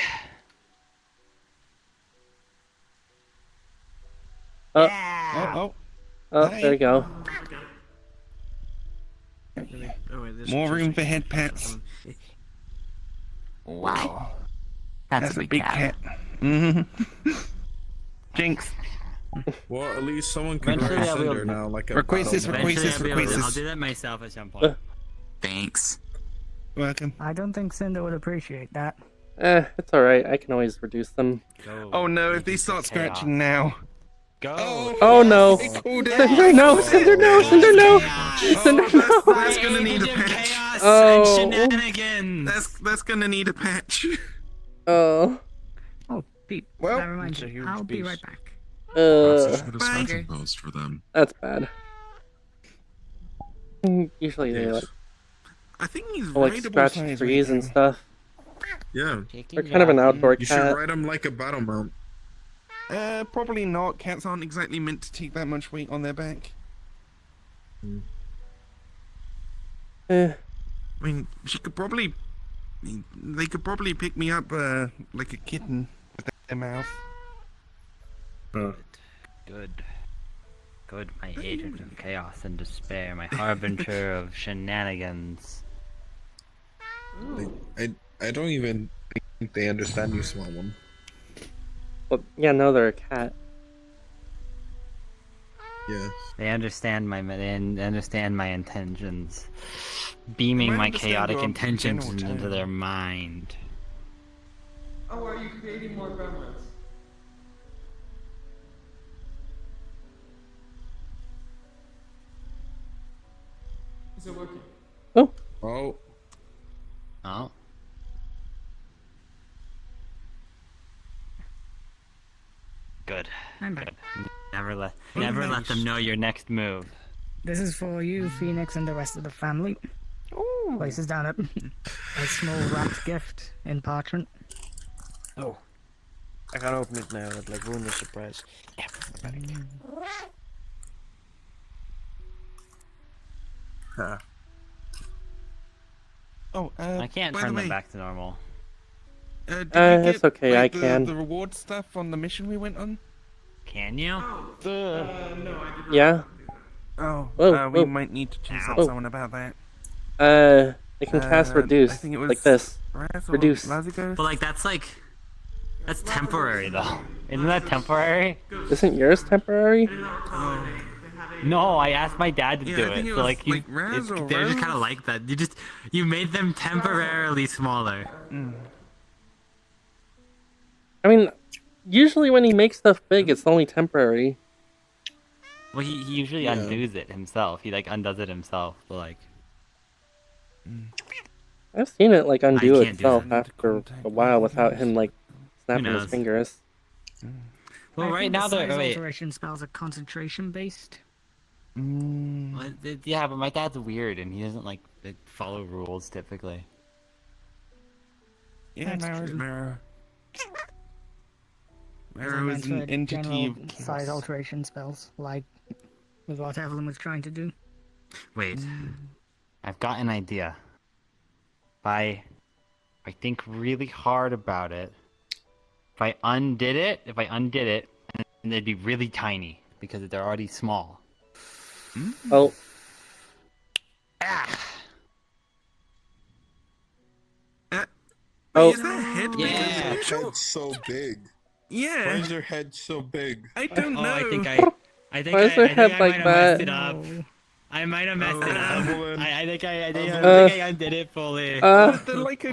Oh, there you go. More room for head pats. Wow. That's a big cat. Jinx. Well, at least someone can Eventually raise I'll be Cinder able- now, like a Request this, battle request map. this, request I'll this. do that myself at some point. Thanks. Welcome. I don't think Cinder would appreciate that. It's alright. I can always reduce them. Oh no, if they start scratching now. Go. Oh no! Cinder, no! Cinder, no! Cinder, no! Cinder, no! That's gonna need a patch. Oh. Shenanigans. That's gonna need a patch. Oh. Oh, Pete, Well, that reminds me. I'll be right back. Perhaps you should put a scratching post for them. That's bad. Usually they like I think he's like raidable scratch size trees right and now. stuff. Yeah. They're kind of an outdoor You should cat. ride them like a battle mount. Probably not. Cats aren't exactly meant to take that much weight on their back. Eh. I mean, she could probably. They could probably pick me up like a kitten with their mouth. Good, my agent of chaos and despair, my harbinger of shenanigans. I don't even think they understand you, small one. Well, yeah, no, they're a cat. Yeah. They understand my intentions, beaming my chaotic intentions into their mind. Oh, are you creating more gremlins? Is it working? Oh. Oh. Oh. Good. I'm back. Good. Never let them know your next move. This is for you, Phoenix, and the rest of the family. Ooh. Places down it. A small wrapped gift in parchment. Oh. I can't open it now, it like ruined the surprise. Yeah, Oh, I can't by turn the them way, back to normal. Did you It's get, okay, like, I can. The reward stuff on the mission we went on? Can you? No, I did not. Yeah. Oh, Whoa, we whoa. might need to check out Whoa. someone about that. They can cast reduce, I think it was like this. Raz or Reduce. Lazigos? But like that's temporary though. Isn't that temporary? Isn't yours temporary? No, I asked my dad to Yeah, do I think it. it So was, like you, like, Raz or they're just Rose? kind of like that. You made them temporarily smaller. I mean, usually when he makes stuff big, it's only temporary. Well, he usually undoes it himself. He like undoes it himself. But like, I've seen it like undo can't do itself that. after a while without him like snapping his knows? fingers. well, I right think now the they're size wait. alteration spells are concentration based. Yeah, but my dad's weird and he doesn't like follow rules typically. Yeah, That's Mara's true. Mara. As I Mara is meant an for entity general of size chaos. alteration spells, like with what Evelyn was trying to do. Wait, I've got an idea. If I think really hard about it, if I undid it, and they'd be really tiny because they're already small. Oh, Oh, Is that head big? Yeah. Why is your head so big? Yeah. Why is your head so big? I don't know. I think Why is I their head might like have that? messed it up. I might have messed it up. Evelyn. I think I undid it fully. They're like a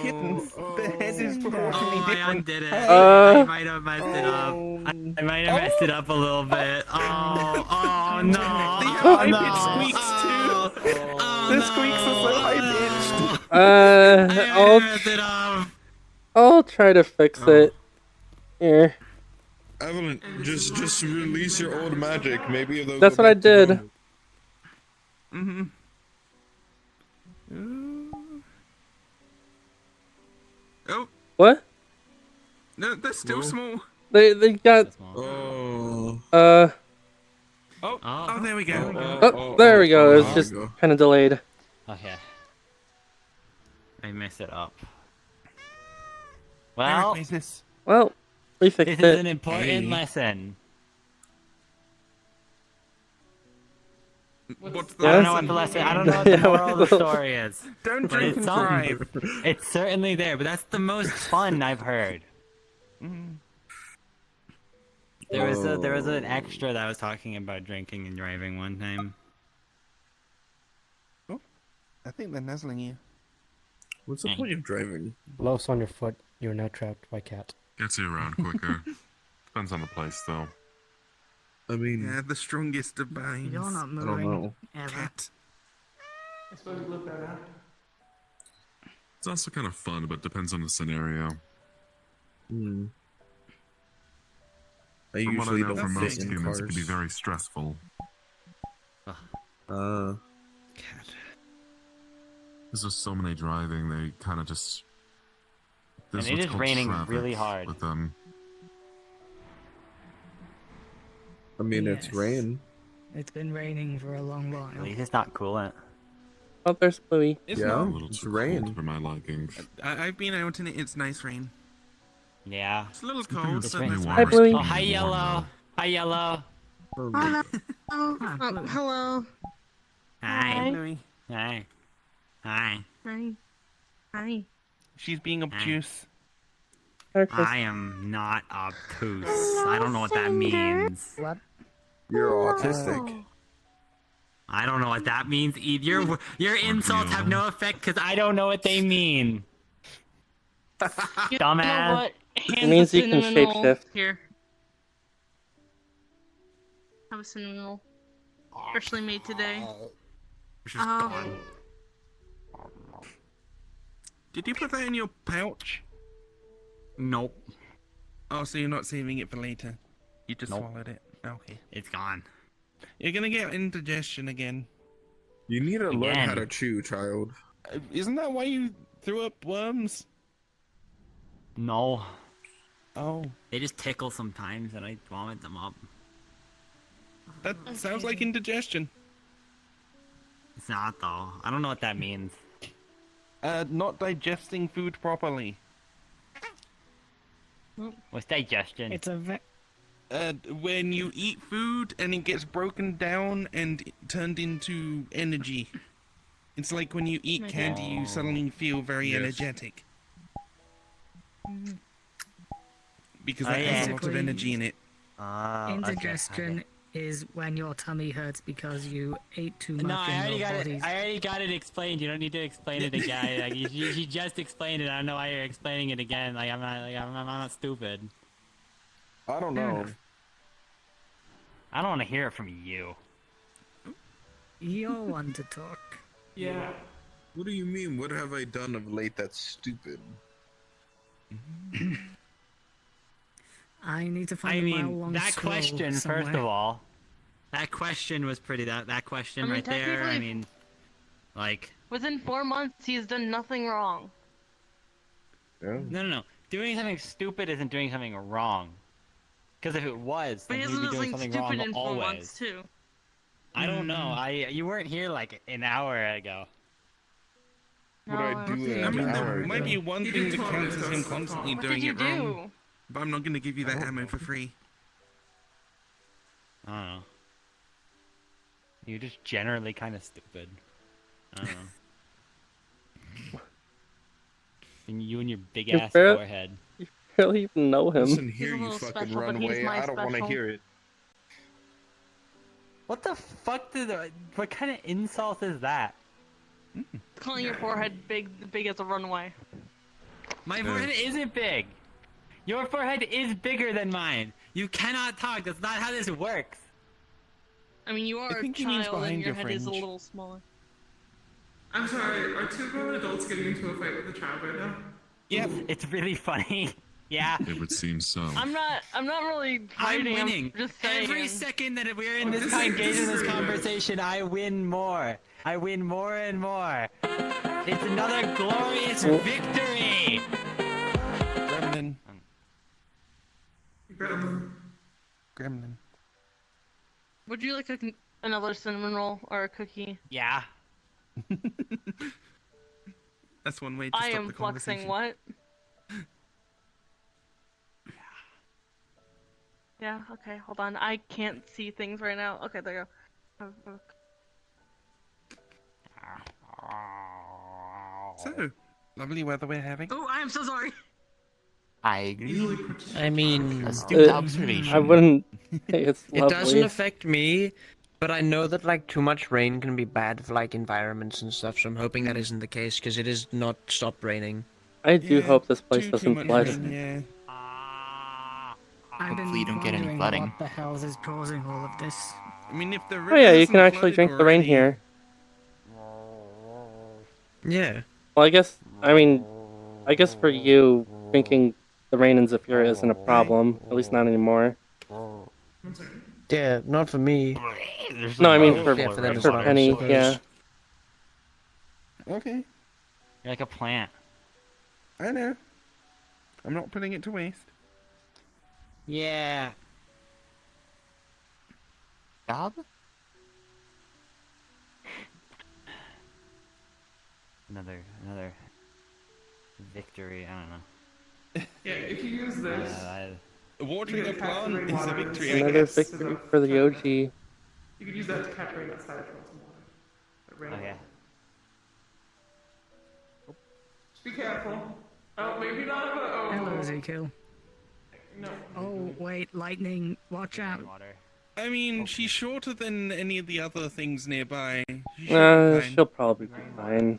kitten. The head is proportionally I different. undid it. Uh, I might have messed it up. I might have messed it up a little bit. Oh no! They have Oh, high-pitched no. squeaks too. Oh, The no. squeaks are so high-pitched. I'll messed it up. I'll try to fix it. Here. Evelyn, just release your old magic. Maybe they'll That's go what I back to did. normal. Oh, What? no, they're still Whoa. small. They got Oh. Oh, there we go. Oh, there we go. It was just kind of delayed. Okay. I messed it up. Well, Well, we fixed this it. is an important lesson. What's I don't know what the lesson. I don't know what the moral of the story is. Don't but drink it's and something. drive. It's certainly there, but that's the most fun I've heard. There was an extra that was talking about drinking and driving one time. Oh, I think they're nuzzling you. What's the point of driving? Blows on your foot. You're now trapped by cat. Gets you around quicker. Depends on the place, though. I mean, Yeah, the strongest of binds. You're not I don't moving. know. Ever. Cat. I suppose you look that up. It's also kind of fun, but depends on the scenario. Hmm. I From what I usually know, don't for fit most in humans, it cars. can be very stressful. There's just so many driving, they kind of just... And There's it what's is called raining traffic really hard. with them. I mean, it's Yes. rain. It's been raining for a long while. At least it's not coolant. Oh, there's Bluey. It's Yeah, A not. little it's too rain. cold for my liking. I've been out in it. It's nice rain. Yeah. It's a little You can cold, just but be that's warm. Hi, Bluey. Oh, hi, Yellow. Hi, Yellow. Oh, Hello. Hi. Louis. Hi. Hi. Hi. Hi. She's being obtuse. I am not obtuse. I don't know what that means. What? You're autistic. I don't know what that means either. Your insults have no effect because I don't know what they mean. You Dumbass. know what? It means you can shapeshift. Here. Have a cinnamon roll. Freshly made today. Did you put that in your pouch? Nope. Oh, so you're not saving it for later? You just Nope. swallowed it. Okay. It's gone. You're gonna get indigestion again. You need to learn how Again. to chew, child. Isn't that why you threw up worms? No. Oh. They just tickle sometimes and I vomit them up. That sounds like indigestion. It's not though. I don't know what that means. Not digesting food properly. What's digestion? It's a When you eat food and it gets broken down and turned into energy. It's like when you eat candy, you suddenly feel very Yes. energetic. Because Oh, that has a lot of Basically, energy in it. indigestion is when your tummy hurts because you ate too much No, I in already your got body's... it. I already got it explained. You don't need to explain it again. Like you just explained it. I don't know why you're explaining it again. Like I'm not stupid. I don't know. I don't want to hear it from you. You're one to talk. Yeah. What do you mean? What have I done of late that's stupid? I need to find I a mean, mile-long that scroll question, somewhere. first of all, that question was pretty. That question I mean, right there. I technically- mean, like, Within 4 months, he's done nothing wrong. Yeah. no. Doing something stupid isn't doing something wrong. Because if it was, But then he he'd be hasn't doing done something something wrong stupid in 4 always. months, too. I don't know. You weren't here like an hour ago. What I do in I an mean, hour there might be ago. one He thing did that tell me counts as to him stop. constantly What doing did you it wrong. do? But I'm not gonna give you that ammo for free. I don't know. You're just generally kind of stupid. I don't know. And you and your big ass forehead. You barely even know him. Listen here, He's a you little fucking special, but he's runaway. my I don't want to special. hear it. What the fuck what kind of insult is that? Calling your forehead big as a runway. My forehead isn't big. Your forehead is bigger than mine. You cannot talk. That's not how this works. I mean, you are a think he means child and behind your your head is a fringe. little smaller. I'm sorry, are two grown adults getting into a fight with a child right now? Yep. It's really funny. Yeah. It would seem so. I'm not really I'm fighting. winning. I'm just saying. Every second that we're in Oh, this this kind is- engaged in this this is really conversation, I win more. I win more and more. It's another glorious victory. Gremlin. Gremlin. Gremlin. Would you like another cinnamon roll or a cookie? Yeah. That's one way to I stop am the flexing conversation. what? Yeah, okay, hold on. I can't see things right now. Okay, there you go. So, lovely weather we're having. Oh, I am so sorry. I agree. I mean, Astute observation. I wouldn't say it's it doesn't lovely. affect me, but I know that like too much rain can be bad for like environments and stuff. So I'm hoping that isn't the case because it is not stopped raining. I do hope this place doesn't flood. Yeah. I've been Hopefully you don't get any wondering flooding. what the hell is causing all of this. I mean, if the Oh yeah, you river can hasn't actually flooded drink the rain already- here. Yeah. Well, I guess for you, drinking the rain in Zephyra isn't a problem. At least not anymore. Yeah, not for me. No, I mean for them as for well, I Penny, suppose. yeah. Okay, You're like a plant. I know. I'm not putting it to waste. Yeah. Job? Another victory. I don't know. Yeah, if you use this, Watering you a can catch the plant rain is a water victory, and I Another guess. victory for the OG. You could use that to catch rain outside if you want some water. Like rain Okay. water. Be careful. Oh, maybe not, but oh. Hello, Ezekiel. No. Oh, wait, lightning. Watch out. I mean, she's shorter than any of the other things nearby. She should be fine. She'll probably be fine.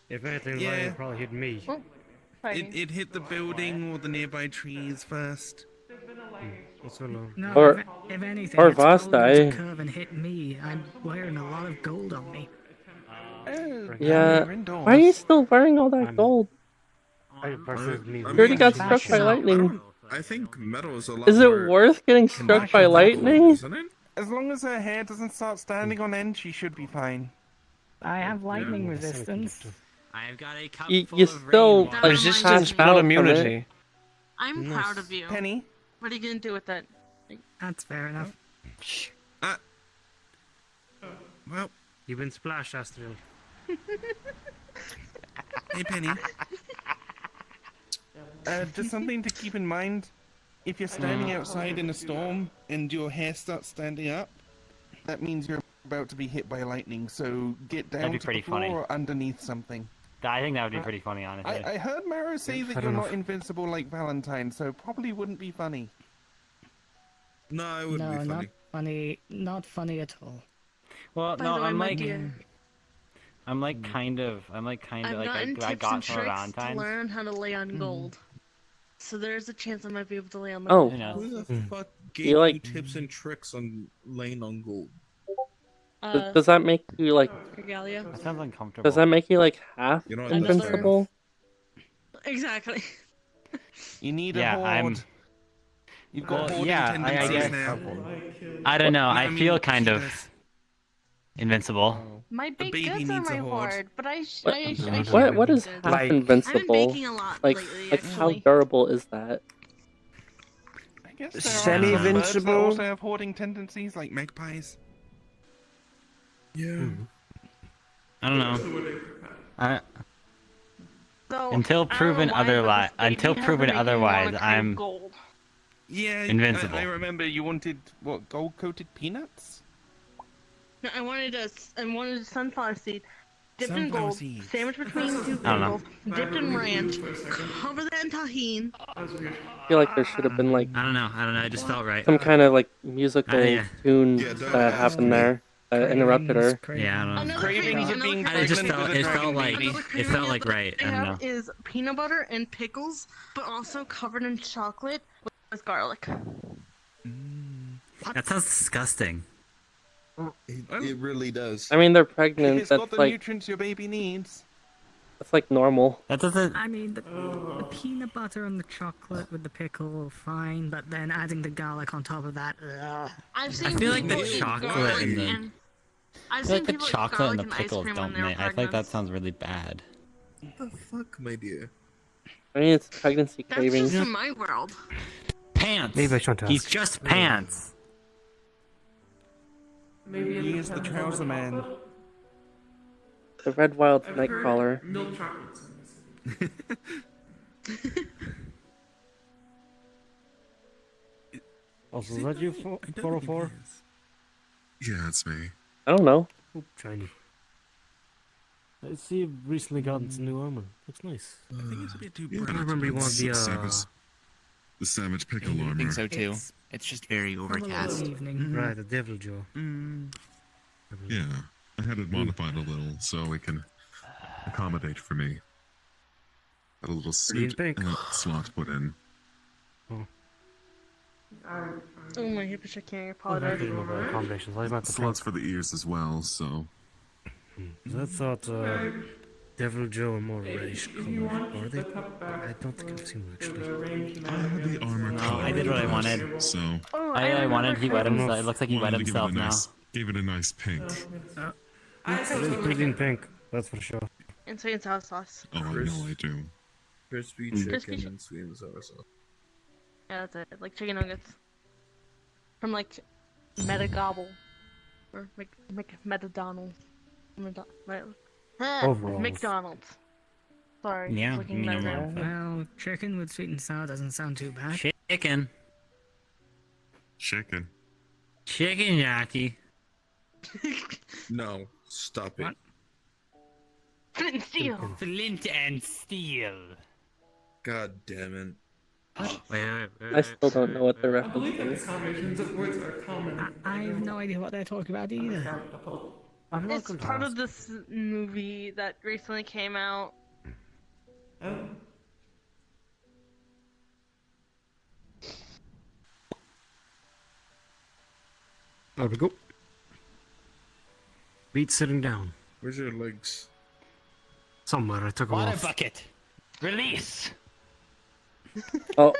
If anything, Yeah. lightning probably hit me. It hit the building or the nearby trees first. What's so long? No, Or- if anything, or it's followed Vosti. its curve and hit me. I'm wearing a lot of gold on me. Oh, Yeah. you're indoors. Why are you still wearing all that gold? Versus me. You already got struck by lightning. I think metal is a lot Is it more worth getting struck by lightning? isn't it? As long as her hair doesn't start standing on end, she should be fine. I have lightning resistance. I've got a cup You full of still rainwater. like Resistance, pass not out from immunity. it. I'm Nice. proud of you. Penny? What are you gonna do with that? That's fair enough. Well, You've been splashed, Astrid. hey Penny. Just something to keep in mind. If you're standing outside in a storm and your hair starts standing up, that means you're about to be hit by lightning. So get down That'd be to pretty the floor funny. or underneath something. I think that would be pretty funny, honestly. I heard Maro say that I you're don't not know. invincible like Valentine, so probably wouldn't be funny. No, it wouldn't No, be not funny. funny. Not funny at all. Well, By no, the way, I'm my like, dear, I'm like kind of I've like gotten I tips got and some of tricks to Valentine's. learn how to lay on gold. So there's a chance I might be able to lay on the Oh. gold. Who knows? Who the fuck gave You like- tips and tricks on laying on gold? Does that make you like? Regalia. That sounds uncomfortable. Does that make you like half You know, Another- invincible? Exactly. You need Yeah, a horde. I'm- You've got Well, hoarding yeah, I tendencies guess- now. I don't know. I mean, feel kind she of does. invincible. My baked baby goods are needs a my horde. hoard, but I What share what is baked half goods. Like- I've been invincible? baking a lot Like lately, like how actually. durable is that? I guess there are Semi-invincible? birds that also have hoarding tendencies, like magpies. Yeah. I don't know. So, Until I don't know proven why, but this until baby proven has been making me wanna otherwise, crave I'm gold. Yeah, Invincible. I remember you wanted what, gold-coated peanuts? No, I wanted a sunflower seed, dipped in Sunflower gold, seeds. sandwiched between two I don't know. bagels, dipped in ranch, cover that in tahine. I feel like there should have been like I don't know. It just felt right. some kind of like musical Yeah. tune Yeah, don't that ask happened me. there that interrupted her. Yeah, I don't know. Another Cravings craving, of being another It just pregnant felt. with a It felt dragon like. baby. Another It craving felt like that right. I I don't have know. is peanut butter and pickles, but also covered in chocolate with garlic. That sounds disgusting. It really does. I mean, they're If pregnant. it's got That's the like nutrients your baby needs. that's like normal. That doesn't. I mean, the peanut butter and the chocolate with the pickle, fine, but then adding the garlic on top of that, ugh. I've seen I feel like the people eat chocolate garlic and the. and I I've feel seen like the people eat chocolate and garlic the ice pickles cream when don't they were make. I think that pregnant. sounds really bad. What the fuck, my dear? I mean, it's pregnancy That's cravings. just in my world. Pants. Maybe I shouldn't He's ask. just pants. Maybe He is the trouser man. The red wild I've nightcrawler. heard milk chocolates in this city. Also, is that you, 404? Yeah, it's me. I don't know. Oop, shiny. I see you've recently gotten some new armor. Looks nice. I think it's a bit too Yeah, I bright. remember you wanted the, Same as the Savage Pickle I armor. think so too. It's just very overcast. Evening. Right, the Devil Jaw. Yeah, I had it modified a little so it can accommodate for me. Got a little Pretty in suit pink. and a slot put in. Oh my goodness, I can't Oh, apologize. that little accommodations. I meant the Slots for the ears as well, so. I thought Devil Joe are more reddish color. Are they? I don't think I've seen them actually. I had the armor color. I did what I wanted. So. I wanted. He wet himself. It looks like he wet wanted to give it himself a now. nice, Gave it a nice pink. It is pretty in pink, that's for sure. And sweet and sour sauce. Oh, I know I do. Crispy Crispy chicken and sweet and sour sauce. Yeah, that's it. Like chicken nuggets. From like Metagobble. Or McDonald's. Overalls. McDonald's. Sorry. Yeah, looking you better know now. Well, chicken with sweet and sour doesn't sound too bad. Chicken. Chicken. Chicken jockey. No, stop it. Flint and steel. Flint and steel. God damn it. I still don't know what the I reference believe that is. the combinations of words are common. I have no idea what they're talking about either. I'm not It's going to part ask. of this movie that recently came out. Oh. There we go. Beat sitting down. Where's your legs? Somewhere, I took them Water off. bucket. Release. Oh,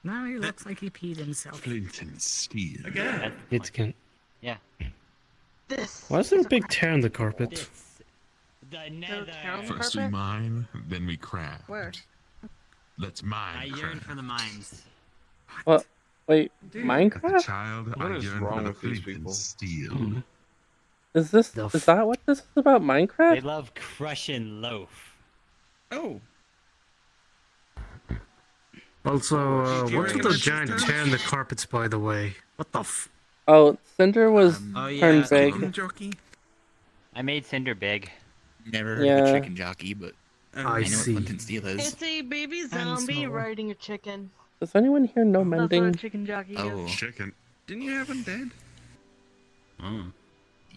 Now he looks like he peed himself. Flint and steel. Again. It can. Yeah. This. Why is there a big tear in the carpet? The town nether. First we carpet? mine, then we craft. Where? Let's I mine. yearn craft. for the mines. what? Wait, As a Minecraft? child, What I is yearned wrong for the with these flint and people? steel. Is that what this is about? They Minecraft? love crushing loaf. Oh, Also, what's with the Let's giant just- tear in the carpets, by the way? What the f? Oh, Cinder was Oh, yeah, turned chicken big. jockey. I made Cinder big. Never heard of Yeah. a chicken jockey, but I I know what see. flint and steel is. It's a baby zombie small. riding a chicken. Does anyone here know That's what a mending? chicken jockey Oh, is. Chicken. Didn't you have him dead?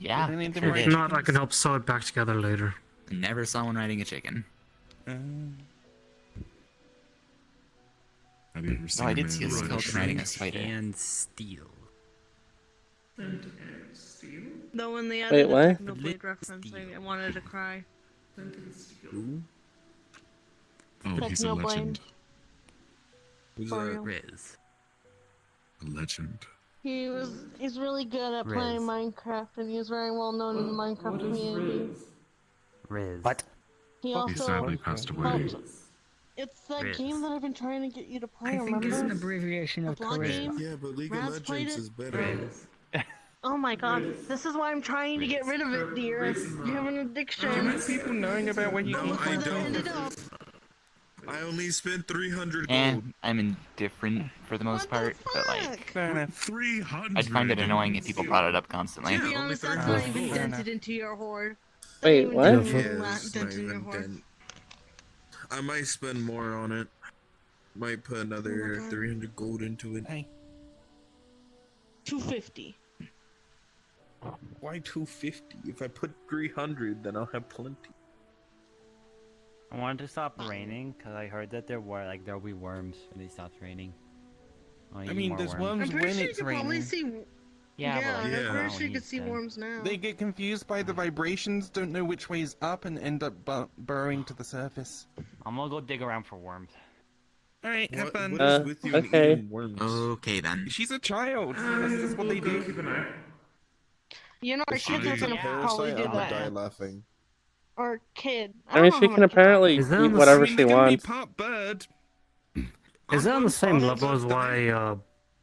yeah. They need them sure right. If did. not, I can help sew it back together later. Never saw one riding a chicken. Have you ever seen Oh, I a did man see a ride skeleton riding a train? spider. And steel. Flint and steel. Though when they Wait, added the what? techno blade reference, I wanted to cry. Flint and steel. Who? Oh, he's a Technoblade. legend. Who's For that? real. Riz. A legend. He's really good at playing Minecraft, and he's very well known in the Minecraft What is community. Riz? Riz. What? He He also sadly passed away. helps. It's that Riz. game that I've been trying to get you to play. I think it's an remember? abbreviation of A blog charisma. game? Yeah, but League Rad's of played Legends it? is better. Oh my god, this is why I'm trying to get rid of it, dear. You have an addiction. Do you want people knowing about where you No, came I from? Ended don't. up. I only spent 300 gold. And I'm indifferent for the most part, but like, Fair enough. 300. I'd find it annoying if people brought it up constantly. To be only honest, that's 30 not even gold. dented into your hoard. Wait, what? Yeah, Dented it's not in your even hoard. dent. I might spend more on it. Might put another 300 gold into it. Hey, 250. Why 250? If I put 300, then I'll have plenty. I wanted to stop raining because I heard that there'll be worms when it stops raining. I mean, there's worms I'm pretty when sure you it's could probably raining. see. Yeah, but, like, I'm Yeah. pretty sure you when could he's see dead. worms now. They get confused by the vibrations, don't know which way's up, and end up burrowing to the surface. I'm gonna go dig around for worms. Alright, have What, fun. what is with you and okay. eating worms? Okay then. She's a child. That's just what they do. Keep an eye. You know, our If she kids are is a gonna probably parasite, do I'm gonna die that. laughing. Our kid. I mean, don't she know can how to apparently Is that eat on the whatever screen? she They can be wants. part bird. Is that on the same level as why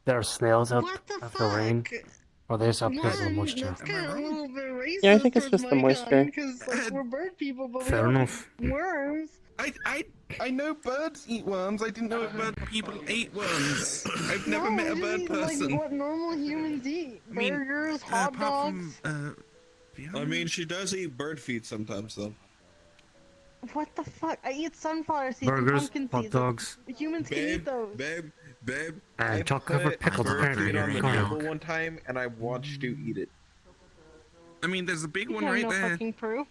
there are snails out What the after rain? fuck? Well, there's up because of the Man, moisture. that's kind of a little bit racist Yeah, I think it's towards just the my moisture. because like we're bird people, but Fair we enough. don't eat worms. I know birds eat worms. I didn't know bird people ate worms. I've never met a we bird just eat, person. like what normal humans eat: mean, burgers, hot dogs. I mean, she does eat bird feet sometimes, though. What the fuck? I eat sunflower seeds and Burgers, pumpkin hot seeds. dogs. Humans can eat those. Babe. And I chocolate covered put pickles bird apparently. feet on the Go on. table one time, and I watched you eat it. I mean, there's a big You one have right no there. fucking proof.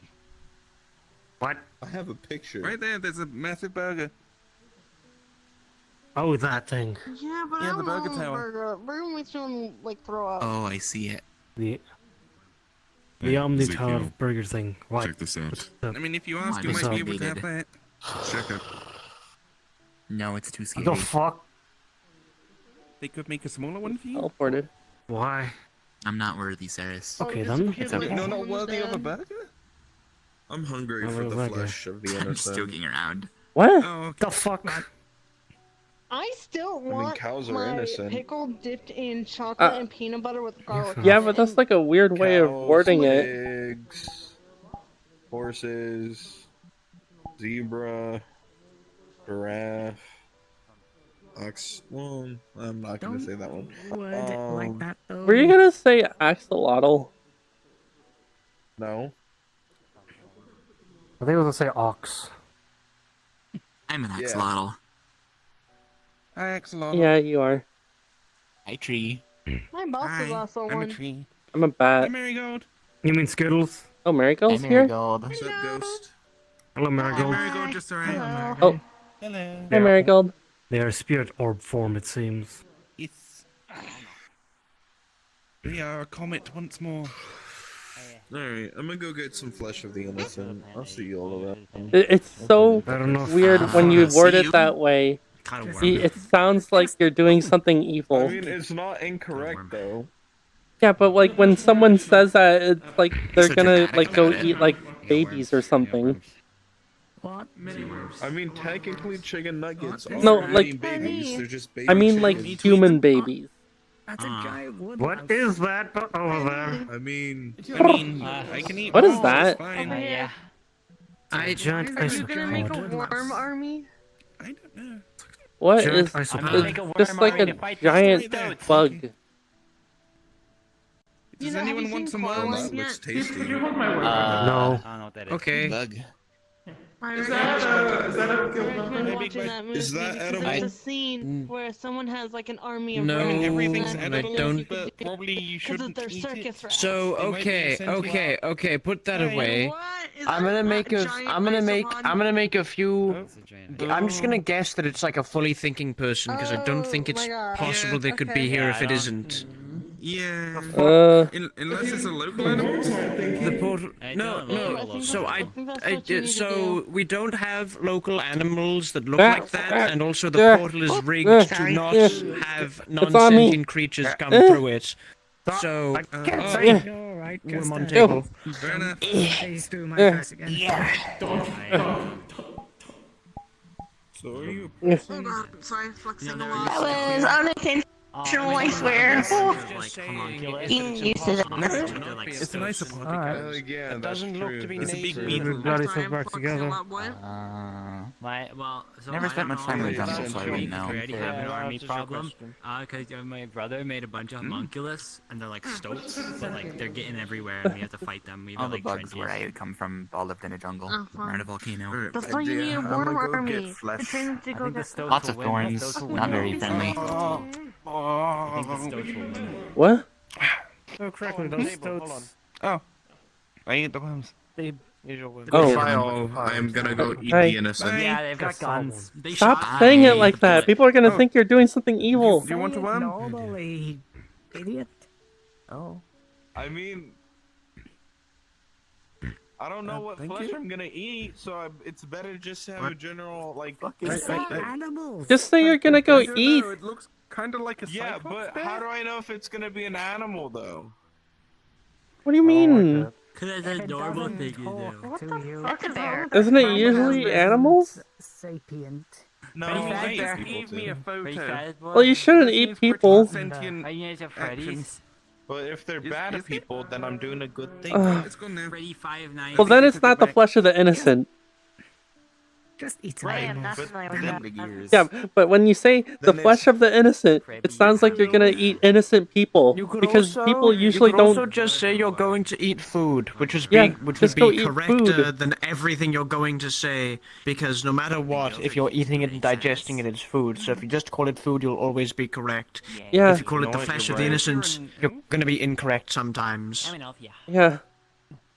What? I have a picture. Right there, there's a massive burger. Oh, that thing. Yeah, but Yeah, I the don't burger know tower. burger. Burger makes me want to like throw up. Oh, I see it. The Hey, Omni Ezekiel, Tower of Burger thing. What? Check this out. I mean, if you ask, you What's might be up? able to have that. Check it. No, it's too scary. The fuck? They could make a smaller one for you. Teleported. Why? I'm not worthy, Saris. Okay then. It's okay. You're not worthy of a burger? I'm hungry Oh, for the burger. flesh of the I'm innocent. just joking around. What? Oh, okay. The fuck? I still want cows are my innocent. pickle dipped in chocolate Uh, and peanut butter with garlic. Yeah, but that's like a weird way of Cows, wording it. pigs, horses, zebra, giraffe, ox. Well, I'm not gonna say that one. Word it like that though. Were you gonna say axolotl? No. I think I was gonna say ox. I'm an Yeah. axolotl. Hi, axolotl. Yeah, you are. Hi, tree. My boss Hi, is also I'm one. a tree. I'm a Hi, bat. Marigold. You mean Skittles? Oh, Marigold's Hi, here? Marigold. What's up, Ghost? Hello, Hi, Marigold. Marigold just arrived. Hello. Oh, Hello. hey, Marigold. They are spirit orb form, it seems. It's... We are a comet once more. Alright, I'm gonna go get some flesh of the innocent. I'll see you all around. It's so Fair enough. weird when you word see it you? that way. Kind of It sounds like you're doing something I evil. mean, it's not incorrect, though. Yeah, but like when someone says that, it's like they're So gonna dramatic like go about it. eat like babies or something. What? I mean, technically, chicken nuggets are No, like- eating babies. They're just baby I mean like chickens. human babies. That's a giant wood. What is that over there? I mean, I can eat What is balls, that? it's fine. Over here. I giant Are ice you gonna make a cod. worm army? I don't know. What Giant is isopod. I'm gonna make a it's just worm like army a to fight the giant stoats. bug? Does Have anyone you want seen some Coraline worms? that looks yet? tasty. No. I don't know what that is. Okay. Bug. Is that a good I recommend number? watching that movie Is that because edible? there's a scene where someone has like an army of No, I mean, rats everything's and edible, don't- but probably you because shouldn't they're eat circus it. rats. So They might be okay, sentient. okay, put that Hey, away. What? Is I'm that gonna not make a, giant I'm gonna make, isopod? I'm gonna make a few. Oh. It's a giant I'm just gonna guess that it's like a fully thinking person because I don't think Oh it's my God. possible they could be Okay. here Yeah, if I it don't- isn't. Yeah. Uh, Unless it's a local animal. The portal. I No, don't no. know. So I think that's what you need to so we don't have local animals that look Ah, like that, ah, and also the ah, portal is ah, rigged to sorry. not Yeah. have on me. non-sentient creatures come Ah. through it. So I can't oh, say. yeah. Alright, we're on Gusta. table. Fair enough. Please do my Yeah. face again. So are you? Oh God, sorry, flexing a lot. That was unintentional, I swear. It's an isopod. Alright. Yeah, It that's doesn't look true. to be It's a big nature. beetle. We've got Sorry, ourselves I'm back flexing a together. lot. What? Well, so Never I spent don't much time know in the if jungle, it's so I true. wouldn't know. We already have an Yeah, army that's just your problem. question. Because my brother made a bunch of homunculus, and they're like stoats, but like they're getting everywhere, and we have to fight them. We All have the like bugs where trenches. I come from all lived in a jungle Oh, fun. around a volcano. Alright, That's why you need a I'm worm gonna go army. get The flesh. trainers to I go think the get. stoats Lots will of win. The thorns, stoats will not win. very friendly. I think the stoats will win. What? Oh, correctly, those stoats. Oh. I ate the worms. They usually win. Oh. I am gonna go eat Hi. the innocent. Yeah, they've got Got someone. guns. They Stop shot saying it me. like that. People are gonna Oh. think you're doing something evil. Do you want a worm? Normally, idiot. Oh. I mean, I don't know what thank flesh you. I'm gonna eat, so it's better just to have a general like. It's like animals. Just say you're gonna go I don't eat. know, It looks kind of like a Yeah, cyclops but bear. how do I know if it's gonna be an animal though? What do you mean? Cause that's a normal doesn't thing you talk do. What to the you. fuck is wrong with Isn't that it animal? usually animals? Sapient. No, Pretty I fast eat bear people gave me too. a Pretty photo. fast, boy. Well, you shouldn't That eat seems pretty people. Sentient Are you guys at Freddy's? actions. But if they're bad people, then I'm doing a good thing. Let's go now. Freddy 5 Well, then it's not the flesh of the innocent. Just eat I it. am not familiar with Them that. big ears. Yeah, but when you say the Then flesh of the innocent, it sounds like you're gonna eat innocent people You could because also, people usually you could also don't. just say you're going to eat food, which is Yeah, which just would go be eat correcter food. than everything you're going to say, because no matter what, if you're eating it and digesting it, it's food. So if you just call it food, you'll always be correct. Yeah. If you call it the flesh of the innocent, you're gonna be incorrect sometimes. I'm an elf, yeah. Yeah.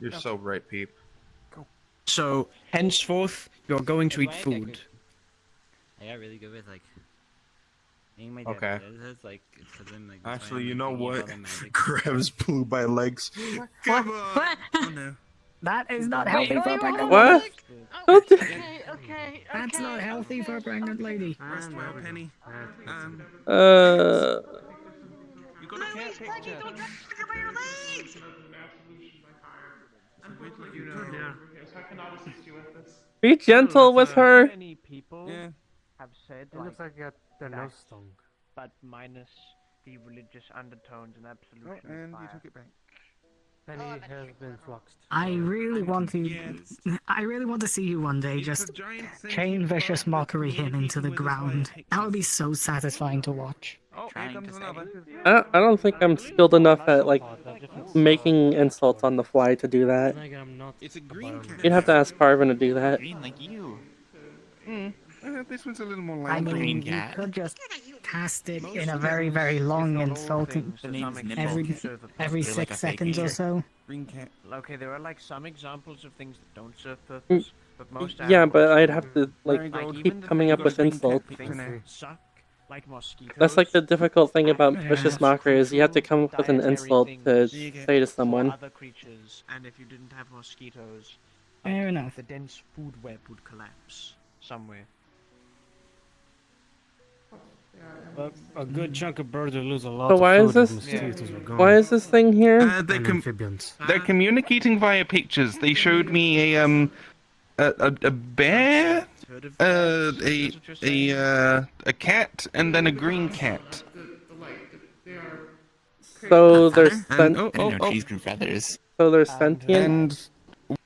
You're so right, Peep. So henceforth, you're going to eat food. I got really good with like eating my Okay. It's like it's because I'm like. that's why Actually, I'm, you like, know thinking what? about the magic. Grabs Blue by legs. Come on. What? Oh no. That is not healthy for a pregnant What? lady. Don't do- Okay. That's not healthy for a pregnant lady. Rest well, Penny. Uh. You got a cat picture. Don't drag her by your legs! I cannot assist you with this. Be gentle with her. Many people Yeah. have said It looks like their that, nose stung. but minus the religious undertones and Oh, absolution and of you fire. took it back. Penny has been fluxed. I really want to. Yes. I really want to see you one day It's just a giant chain sentient vicious bug mockery that's him into the being eaten with a ground. fire That would be so satisfying to watch. Oh, here Trying comes to another. I don't think I'm skilled enough at like making insults on the fly to do that. I'm not. It's a green cat. You'd have to ask Parvin to do that. Green like you. This one's a little more I lively. mean, you cat. could just cast it in a very, very long, insulting The name's Nipple. every You're like 6 a fake seconds or eater. so. Green cat. Okay, there are like some examples of things that don't serve purpose, but most Yeah, but animals I'd do. have to like Marigold. keep coming up with insults. Things that suck, like mosquitoes. That's like the difficult thing about Yeah. vicious mockery is you have to come up with an insult to say to someone. Other creatures, and if you didn't have mosquitoes, Fair enough. the dense food web would collapse somewhere. A good chunk of birds will lose a lot So of why food is this? if mosquitoes were gone. Why is this thing here? They And amphibians. they're communicating via pictures. They showed me a bear, a cat, and then a green cat. So they're And I didn't know trees grew feathers. so they're sentient. and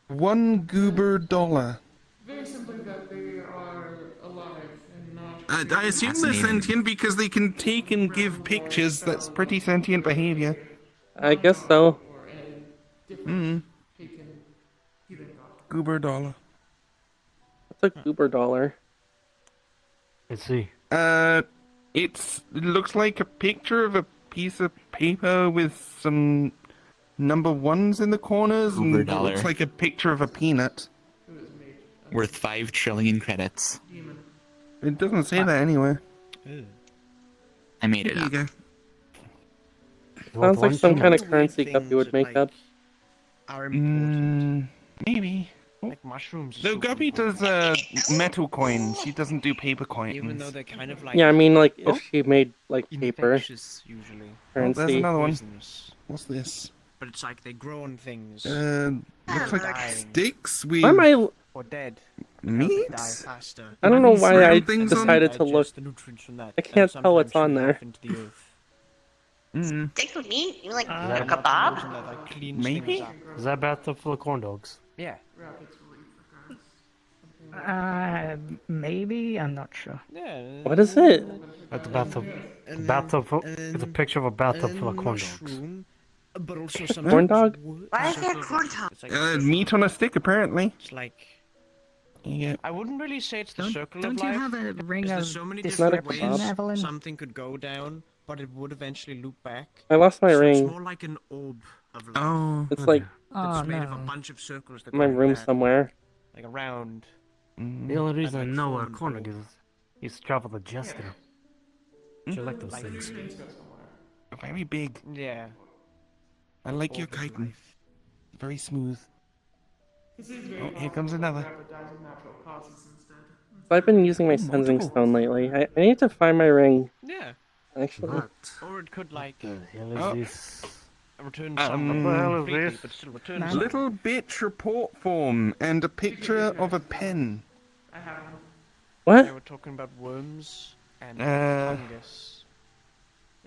one goober dollar. Very simply that they are alive and not. I assume they're Fascinating. sentient because they can take and give pictures. That's pretty sentient behavior. I guess so. Or a different pagan heathen god. Goober dollar. What's a goober dollar? Let's see. It looks like a picture of a piece of paper with some number ones in the corners, and Goober it looks dollar. like a picture of a peanut. Worth 5 trillion credits. It doesn't say that anywhere. I made it Here you up. go. Sounds like some kind of Weird currency things Guppy would that, make like, up. Are important. Maybe. Like mushrooms. are Though super Guppy important. does metal coins, she doesn't do paper Even though coins. they're kind of like Yeah, I mean like Oh. if she made like paper infectious usually. Oh, there's currency. another one. Poisonous. What's this? But it's like they grow on things. Looks like Dying. sticks with Why am I? Or dead. meat. Die faster. I don't know These why I round things on decided to Digest look. the nutrients from that, I and can't tell what's sometimes on shoot there. off into the earth. Stick with me? You like And a not to kebab? mention that, like, cleans Maybe? things up. Is that bathtub full of corn dogs? Yeah. Maybe? I'm not sure. Yeah. What is it? At the bathtub. The bathtub full, it's a picture of a bathtub full of corn dogs. Mushroom, but also Corn sometimes dog? wood- Why is there circles. corn dog? It's like Meat on a stick, apparently. It's like Yeah. I wouldn't really say it's the Don't, circle don't of you life. have a ring because of there's so many It's not a different kebab. ways Evelyn? something could go down, but it would eventually loop back. I lost my So it's ring. more like an orb of life. Oh. It's like Oh It's made of a no. bunch of circles that in my go like room that, somewhere. like around. The only reason I like know where a form corn and dog is, he's to travel the jester. I like those Like- things. Very big. Yeah. I like your orb of chitin. life. Very smooth. Oh, here comes another. So I've been using my sensing stone lately. I need to find my ring. Yeah. Actually, What Or it could like the hell is Oh. this? return Um, some what the hell is completely, this? but still return Man. some. Little bitch report form and a picture of a pen. I have one. They what? were talking about worms and Uh, fungus.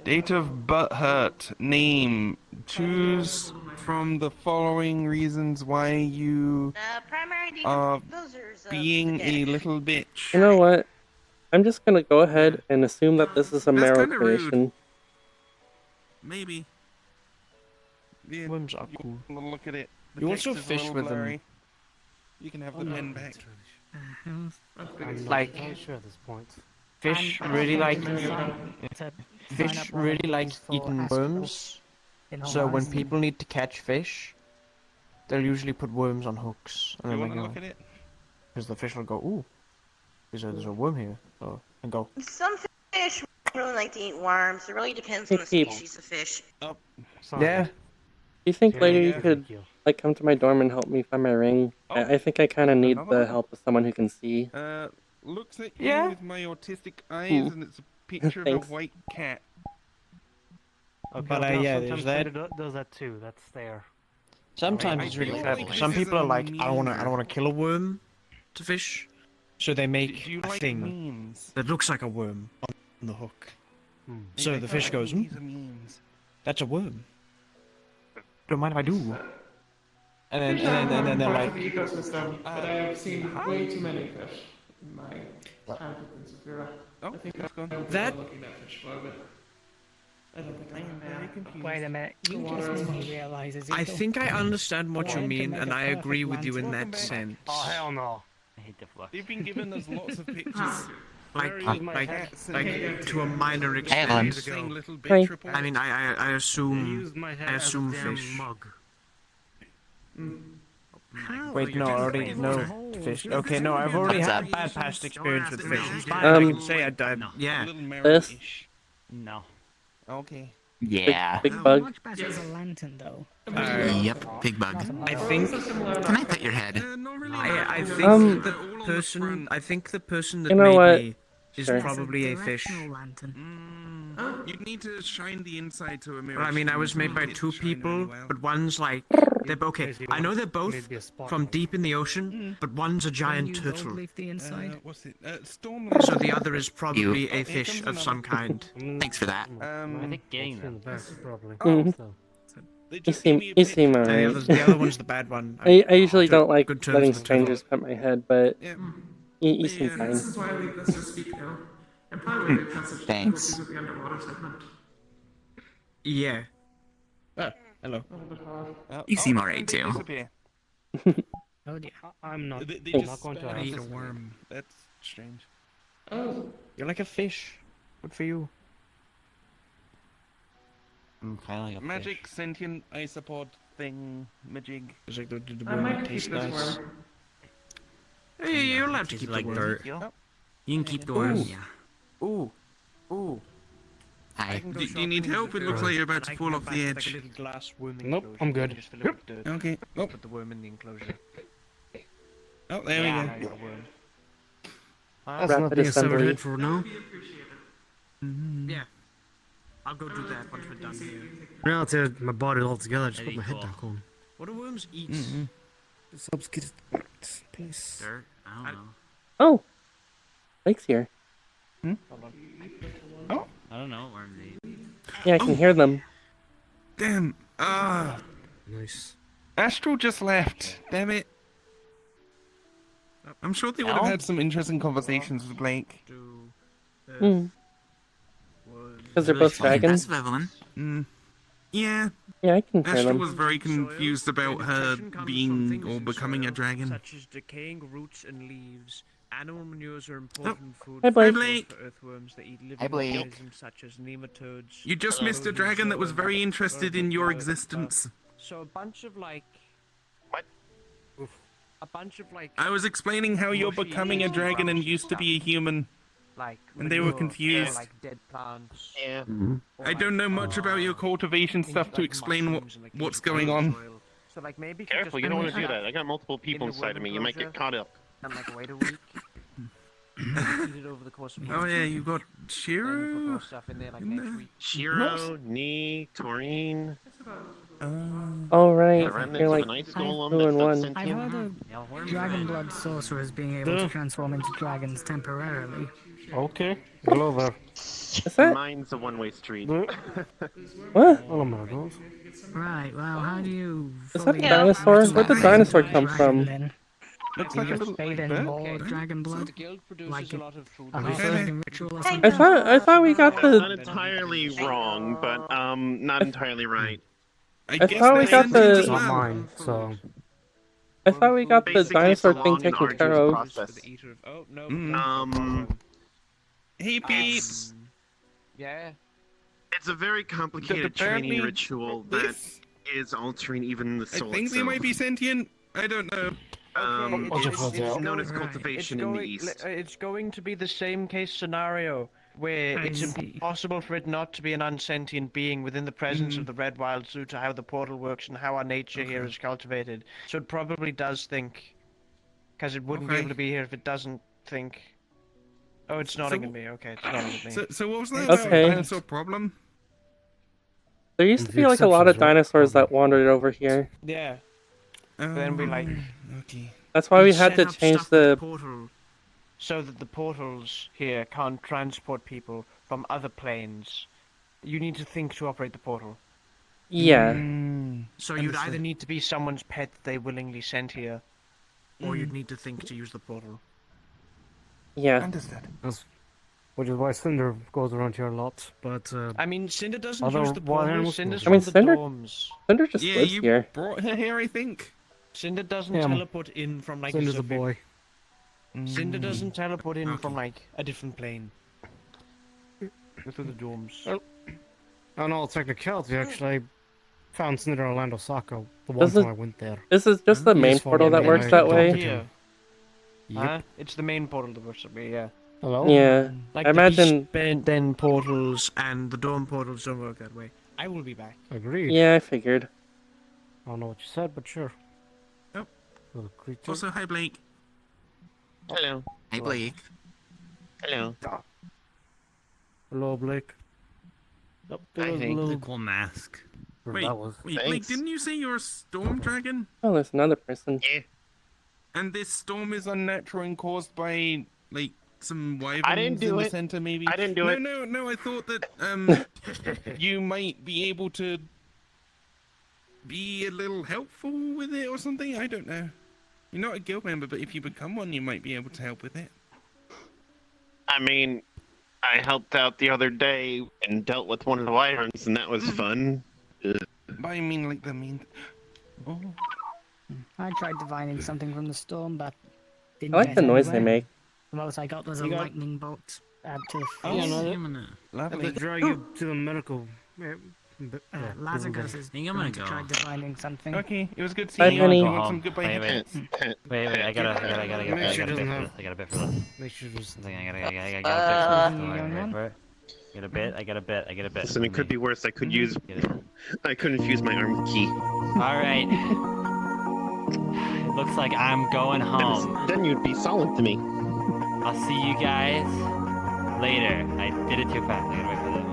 Date of birth, name. Choose from the following reasons why you are being a little bitch. You know what? I'm just gonna go ahead and assume that this is a That's Marrow kinda rude. creation. Maybe. Yeah, Worms are cool. Look at it. The You text also is a fish little with them. blurry. You can have the pen back. I'm Like- not sure at this point. Fish I'm really like actually trying to sign fish up really volunteers like for eating Astro worms. in So when Horizon. people need to catch fish, they'll usually put worms on hooks, and You then want they to go look at it? because the fish will go, ooh, there's a worm here, and go. Some fish really like to eat worms. It really depends on the Hey, Keith. species of fish. Oh, Yeah. Do you think Yeah, later you yeah. could like come to my dorm and help me find my ring? I think I kind of need another the one? help of someone who can see. Looks at you Yeah. with my autistic eyes, and it's a picture of a Thanks. white cat. Okay, But, well, yeah, sometimes there's Twitter does that too. That's there. Sometimes I it's really feel clever. like Some this is people a are like, I don't meander. wanna kill a worm to fish, so they make Do you a like thing memes? that looks like a worm on the hook. Hmm. So the fish goes, These are memes. that's a worm. Don't mind if I do. And then they're Part like, of the ecosystem, but I have seen way too many fish in my time with Insecura. Oh, I think that's gone. I'm That- looking at fish for a bit. I don't think I am very confused. Wait a minute, you water just is made much- me realize it's I equal. think I understand what you Wanted to mean, make and a I perfect agree with you in lantern. that sense. Oh hell no! I hate the flux. They've been giving us lots of pictures. Like, Where is my like, hat? like to a minor Evelin. extent. Saying little Hi. bitch report. I mean, I They assume, used my hat I as a assume damn fish. mug. How? Wait, no, I already Just know holes. fish. Okay, no, I've already What's had up? bad past experience with fish. It's fine. Um, I can say I died. A Yeah. little This? Mary-ish. No. Okay. Yeah. Big How bug. much better is a lantern, though? Yep, big bug. I think. Can I pet your head? Not really. I think Um, the person. I think the person that You know made what? me is Sure. probably a fish. Directional lantern. You need to shine the inside to a mirror. But I mean, I was so made by it two shine really people, well. but one's like, they're okay. I know they're both Maybe a spotlight. from deep in the ocean, but one's a Can giant you turtle. gold leaf the inside? What's it? Stormlight. So the other is probably Oh, a here fish comes of some kind. Thanks for that. I think getting In the them. back, probably. Mhm. So, They You just seem, gave me a you seem picture. And alright. the other one's the bad one. I usually Good- don't like good terms letting with the turtle. strangers pet my head, but Yeah. you seem Yeah. fine. This is why I leave this to speak now. And probably the passage Thanks. with the underwater segment. Yeah. Hello. A little bit hard. You seem oh, alright, they too. disappear. Oh dear. I'm not. They I'm just not going to spell out ask. eat a this- worm. That's strange. Oh, You're like a fish. Good for you. I'm kind of like a Magic fish. sentient isopod thing, majig. It's like the I worm might that keep tastes this nice. worm. Hey, you're allowed to Is keep it like the worm. dirt? Yep. You can keep the worm. Ooh. Yeah. Ooh. Ooh. Hi. Do you need help? It looks like you're about to fall off the edge. Like a little glass worm Nope, enclosure. I'm good. Just fill it with dirt. Okay. Oh, Put the worm in the enclosure. oh there Now we you go. got a worm. That's Rapid not the assembly. assembly for now. Yeah. I'll go do that once we're done here. Now I'll tear my body all together. Just put Very my head cool. back on. What do worms eat? Subs get please. Dirt? I don't know. Oh, Blake's here. I don't know what worm they eat. Yeah, I can hear them. Damn. Nice. Astral just left. Damn it. I'm sure they would have Al? had some interesting conversations with Blake. Because they're Really both funny. dragons. Impressive, Evelyn. Yeah. Yeah, I can hear Astral them. was very confused about her being or becoming a dragon. Such as decaying roots and leaves. Animal manures are important food Hi, Blake. Blake. for earthworms that eat living Hi, Blake. organisms such as nematodes. You just missed a dragon that was very interested in your existence. So a bunch of like. What? A bunch of like. I was explaining how you're mushy becoming a dragon and used to be a human. Like. And they were manure confused. or, like dead plants. Yeah. or, I don't know much about your cultivation things stuff to like explain mushrooms and, like, what's leaf going on. soil. So like maybe. Careful, you don't want to do that. I got multiple people in the inside of me. You might get enclosure. caught up. And like wait a week. Eat it over the course of Oh yeah, you got Then you put Shiro. more stuff in there like in next there? week. Shiro, Nee, Taurine, All right, the remnants you're of like an ice two golem in that's not one. sentient. I've heard Yeah, of worms dragon are- blood sorcerers being able to transform into dragons temporarily. Okay, go over. Is that Mine's a one-way street. what? Oh my god. Right, well, how do you Is that a fully dinosaur? Where did dinosaur come dragon from? then? Looks You like a just little bathe in bird. more dragon blood? The guild produces Like a lot of food. a dragon ritual or I something? thought we got Not the entirely wrong, but not entirely right. I thought we got It's not the mine, so. I thought we got the Basically, it's a dinosaur thing long and taken care arduous of. process. Oh no. Hey peeps. Yeah. It's a very complicated Apparently, training ritual that this- is altering even the I soul think they itself. might be sentient. I don't know. It's known as cultivation in the east. It's going to be the same case scenario where I it's see. impossible for it not to be an unsentient being within the presence Mm. of the red wild due to how the portal works and how our nature here is cultivated. So it probably does think, because it wouldn't be Okay. able to be here if it doesn't think. Oh, it's nodding at me. Okay, it's nodding at me. So what was that Okay. about dinosaur problem? There used to The be like a lot of exceptions, right? dinosaurs that wandered over here. Yeah. Then we like. Okay. That's why we set had to up change stuff with the. portal so that the portals here can't transport people from other planes. You need to think to operate the portal. Yeah. So you'd either need to be someone's pet that they willingly sent here, or you'd need to think to use the portal. Yeah. Understood. Which is why Cinder goes around here a lot, but I mean, Cinder doesn't Other use the wild portal. animals Cinder's I mean, from Cinder- the dorms. Cinder just Yeah, lives you here. brought her here, I think. Cinder doesn't Yeah, teleport in from like Cinder's a Sophia- boy. Cinder doesn't teleport in from like a different plane. Through the dorms. On all technicality, actually, I found Cinder in Orlando Soccer the one Does it- time I went there. This is just the He main just portal followed that me works and I that way. adopted him. Here. Yep. Huh? It's the main portal that works with me, yeah. Hello? Yeah. Like I the imagine. Beast Den portals and the dorm portals don't work that way. I will be back. Agreed. Yeah, I figured. I don't know what you said, but sure. Oh. Little creature. Also, hi Blake. Hello. Hey, Blake. Hello. Hello, Blake. Yep, there I was a think- little... Cool mask. Wait, That was... wait, Blake, Thanks. didn't you say you're a storm dragon? Oh, there's another person. Yeah. And this storm is unnatural and caused by, like, some wyverns I didn't do in the it. center, maybe? I didn't do it. No, I thought that, you might be able to be a little helpful with it or something? I don't know. You're not a guild member, but if you become one, you might be able to help with it. I mean, I helped out the other day and dealt with one of the wyverns, and that was fun. But I mean, like, Oh. I tried divining something from the storm, but didn't I like get the noise they anywhere. make. The most I got was a You got- lightning bolt add to the Oh, face. no, I'm gonna. They drag you to the medical... Lazarus is think I'm gonna go. tried divining something. Okay, it was good Bye, seeing you. Penny. You Go want home. some goodbye Wait, hits? wait, I gotta Make bit sure it for doesn't this. have- I got a bit for this. Make sure just... I gotta bit for this. Don't worry, wait for it. Get a bit, I got a bit. Listen, it could be worse. I could use. I couldn't use my arm key. Alright. Looks like I'm going home. Then you'd be solid to me. I'll see you guys later. I did it too fast. I gotta wait for this.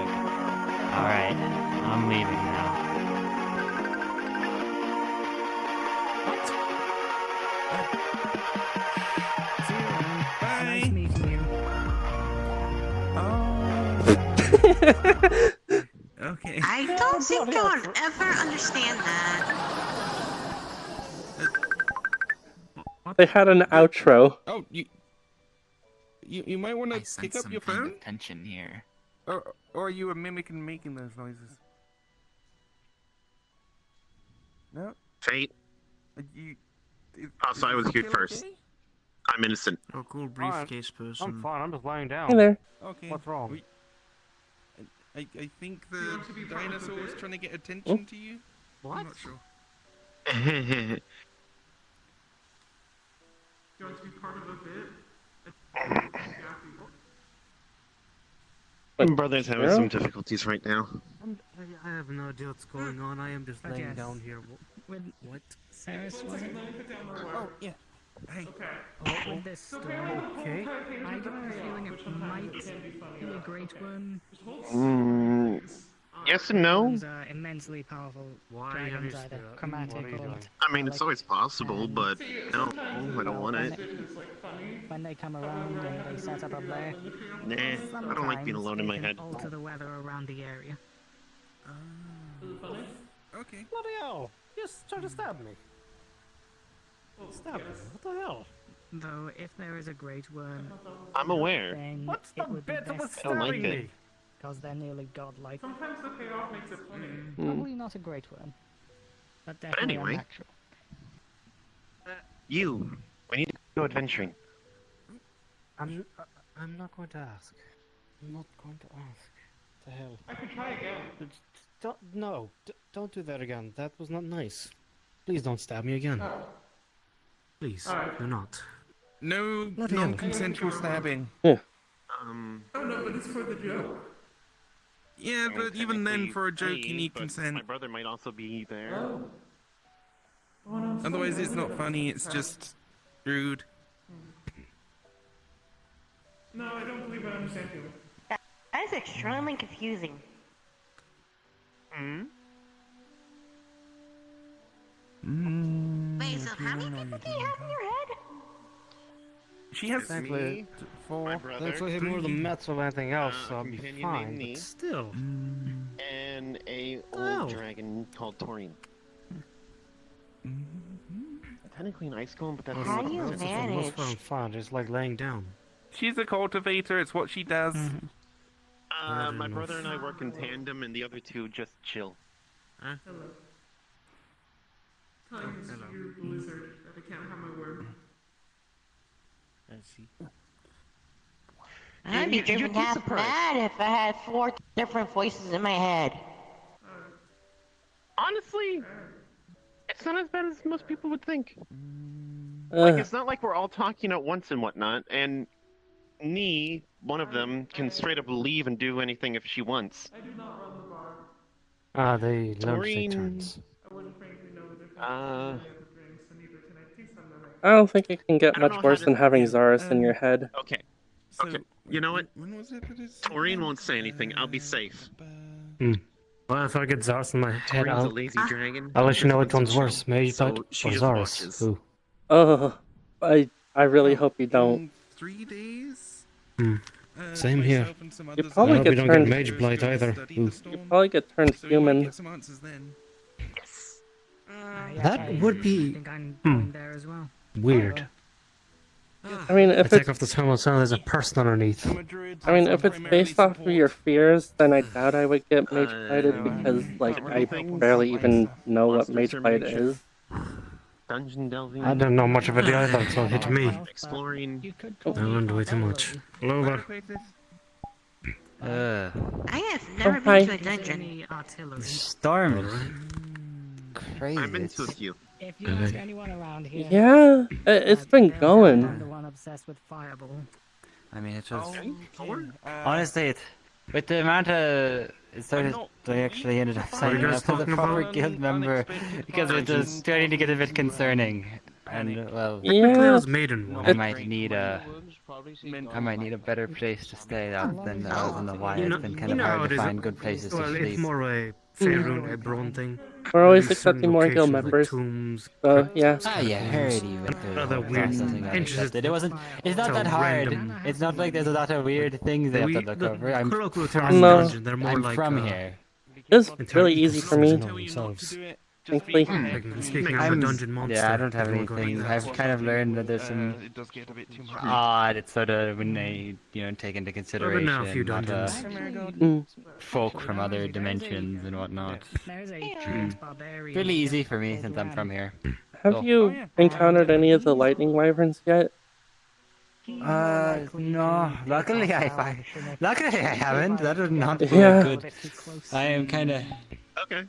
Okay. Alright. I'm leaving now. Nice meeting you. Okay. I don't think you'll ever understand that. They had an outro. Oh, you might want to I sense pick up some your kind phone? of tension here. Or are you a mimic and making those noises? No? Fate. You... Also, I was here first. I'm innocent. Oh, cool briefcase person. I'm fine, I'm just lying down. Hey there. Okay. What's wrong? I think the dinosaur was trying to get attention to you. What? I'm not sure. You want to be part of a bit? Brother's having Squirrel? some difficulties right now. I have no idea what's going on. I am just laying Okay. down here. With What? Sarah's was it? Oh, yeah. Hey. With this storm, Okay. I got a feeling it might be a great one. Yes and no. Those are immensely powerful dragons, either chromatic or I mean, it's always possible, and but no, Sometimes I don't want when it. it's like funny. when they come around and they set up a lair, Nah, I don't like being sometimes alone they in my can head. alter the weather around the area. Is it funny? Okay. Bloody hell! Just try to stab me. Stab me. What the hell? Though if there is a great worm, I'm aware. then What's the it would be bit with best I don't like stabbing it. me? because they're nearly godlike. Sometimes the payoff makes it funny. Probably not a great worm, but But definitely anyway, unnatural. we need to go adventuring. I'm not going to ask. I'm not going to ask. What the hell? I could try again. Don't do that again. That was not nice. Please don't stab me again. Oh. Please, Alright. do not. No Bloody hell. non-consensual stabbing. Oh no, but it's for the joke. Yeah, I mean, but even then, technically, for a joke, you me, need but consent. My brother might also be there. Oh. Oh, no, I'm Otherwise, sorry. it's not funny. It's just rude. No, I don't believe I understand you. That is extremely confusing. Hmm? Wait, so how many people do you have in your head? She has Me, my brother, Thankfully, more than mets or anything else, so I'll be companion fine. named But Nee, still. and a Oh. old dragon called Taurine. Technically an ice golem, but that's How not do you considered. For the most manage? part, I'm fine. Just like laying down. She's a cultivator. It's what she does. My enough. brother and I work in tandem, and the other two just chill. Hello. Telling this weird lizard that I can't have my word. I see. I'd be You'd driven be half surprised. mad if I had 4 different voices in my head. Honestly, it's not as bad as most people would think. Like, it's not like we're all talking at once and whatnot, and Nee, one of them, can straight up leave and do anything if she wants. I do not run the bar. They learn to take Taurine, turns. I wouldn't frankly know the difference Uh, between any of the drinks, and neither can I taste them the right. I don't think it can get I don't much know how worse to- than having yeah, Zaris in your head. Okay, So, okay. You know what? When was it? That it's- Taurine won't say anything. I'll be safe. Well, if I get Zars in my head, Taurine's a lazy dragon. I'll let you know which Just wants one's to worse, chill. Mage So Bite she or just Zars. watches. Ooh. Oh, I really hope you don't. In 3 days. Same here. myself and some You others probably I hope get you don't get turned. Mage Blight either. study the Ooh. You storm. probably get turned So we might human. get some answers then. Yes. Yes, That I would be think I'm going there as well. weird. I mean, I if take it's off the helmet sound, there's a person underneath. I'm a druid, I mean, so if it's primarily based off of support. your fears, then I doubt I would get mage blighted no, because, like, not I really things. barely even know what Monster mage blight extermination. is. Dungeon delving. I don't know much of it either, so hit me. Exploring. You could I call me learned way too much. Hello there. I have never hi. been to a Is there dungeon. any artillery? Storm is crazy. I've been It's- to a few. If you ask anyone around here, Yeah, it's been they'll tell you I'm going. the one obsessed with Fireball. I mean, it was Or honestly, with the amount of it started, not- I actually ended up What are signing you up guys as a talking proper about? guild member because it was starting to get a bit concerning. And well, Technically, I Yeah, was maiden one. I might need a better place to stay out than I was in the wild. You know- It's been you kind of know how hard it to is. find good places to Well, it's sleep. more a Faerun, a Braun thing. we're always Maybe certain accepting more guild locations like members. tombs, So, yeah. Ah, yeah, heard you went through the Other whole weird processing got interesting- accepted. It wasn't. It's not So that hard. random. It's not like there's a lot of weird things they have to look over. I'm colloquial from, terms in No. dungeon, they're more I'm like from here. It's entire really easy for me. ecosystems know themselves. Thankfully. Like, speaking of a dungeon monster, Yeah, I don't have people are going anything. nuts. I've kind of learned that there's some It does get a bit too much. odd sort of when they, take into There have consideration been now a few not, dungeons. Mm. folk from other dimensions and whatnot. There's a giant barbarian. Really easy here for me called since I'm Ram. from here. Have Cool. you encountered any of the lightning wyverns yet? No. Luckily I haven't. That would not be Yeah. good. I am kind of. Okay.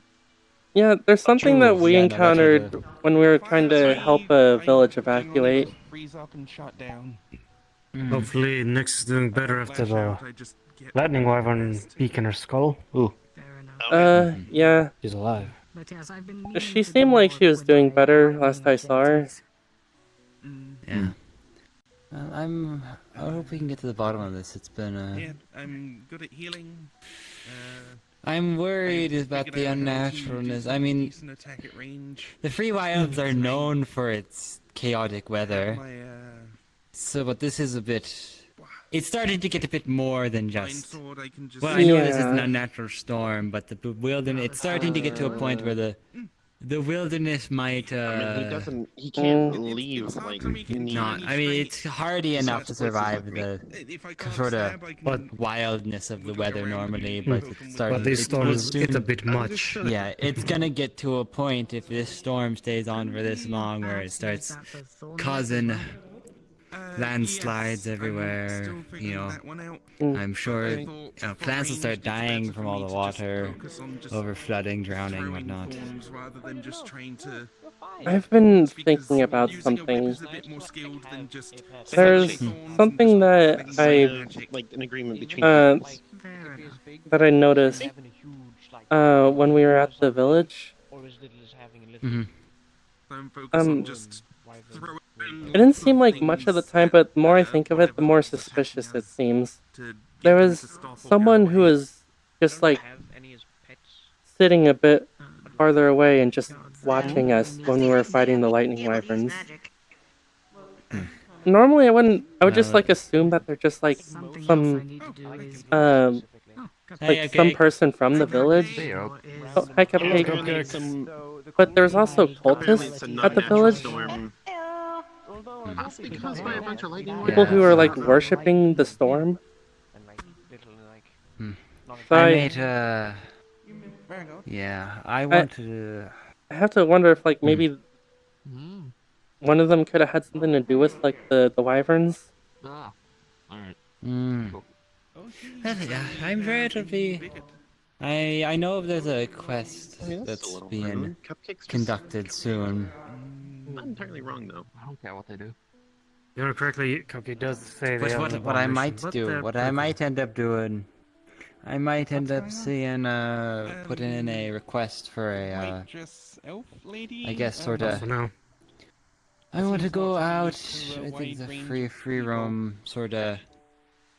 Yeah, there's something that we Yeah, no, that's encountered what when we were trying to help a village evacuate. Freeze up and shut down. Hopefully, Nyx is doing better after Flash the out, I just get lightning wyvern peak in her skull. Ooh, Yeah. she's alive. But yes, I've been meaning She to seemed do like more she was with doing my better harrowing last I saw her. activities. Yeah. Well, I hope we can get to the bottom of this. It's been Yeah, I'm good at healing. I'm worried I about figured the out how to do unnaturalness. some I mean, decent attack at range. the free wilds are known for its chaotic weather. My, So, but this is a bit. It's starting to get a bit more than just. sword, I can just... Well, I know this is an Yeah. unnatural storm, but the wilderness. It's starting to get to a point where the wilderness might. I mean, he can't leave, like, Not. I mean, it's hardy enough to survive the sort of wildness of the weather normally, but it's starting. But this storm is a bit much. Yeah, it's gonna get to a point if this storm stays on for this long, where it starts causing landslides everywhere. You know, I'm sure plants will start dying from all the water, over flooding, drowning, whatnot. Rather than just trying to... I've been thinking about something. a bit more skilled than just... There's something that like an agreement between that I noticed when we were at the village. It didn't seem like much of the time, but the more I think of it, the more suspicious it seems. There was someone who was just like sitting a bit farther away and just watching us when we were fighting the lightning wyverns. Normally, I would just like assume that they're just like some some person from the village. Oh, hi, Cupcake. But there's also cultists at the village. Possibly caused by a bunch of lightning People who are like worshipping the storm. So yeah, I want to. I have to wonder if like maybe one of them could have had something to do with like the wyverns. Ah, alright. Yeah, I'm sure it'll be. I know there's a quest that's being conducted soon. Not entirely wrong though. I don't care what they do. You're correctly, Cookie does say they But have what I might but do, they're what I pretty might end up doing, I might end up seeing, putting in a request for a, I guess sort of. I want to go out. I think the free roam sort of.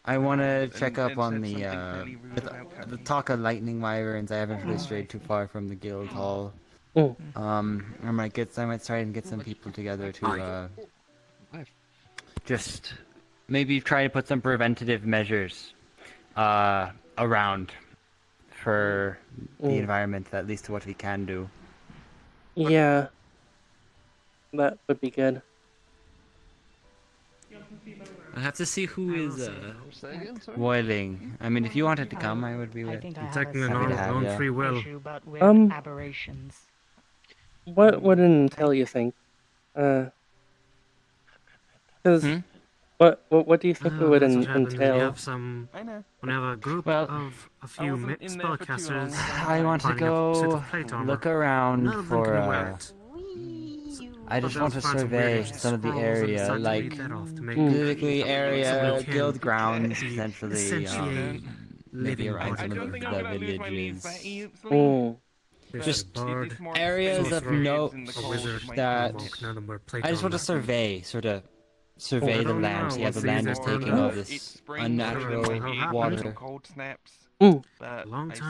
I want to check up on the talk of lightning wyverns. I haven't really strayed too far from the guild hall. I might try and get some people together to just maybe try to put some preventative measures around for the environment, at least to what we can do. Yeah, that would be good. I have to see who is willing. I mean, if you wanted to come, I would be happy to have you. free will. Aberrations. What would it entail, you think? Because what do you think it would That's what happens when entail? you have some, when you have a group of a few spellcasters. I want to go look around for. I just want to survey some of the area, like specifically area, guild grounds, potentially, maybe around some of the villages. Just areas of note that I just want to survey, sort of survey the land, see how the land is taking all this unnatural water.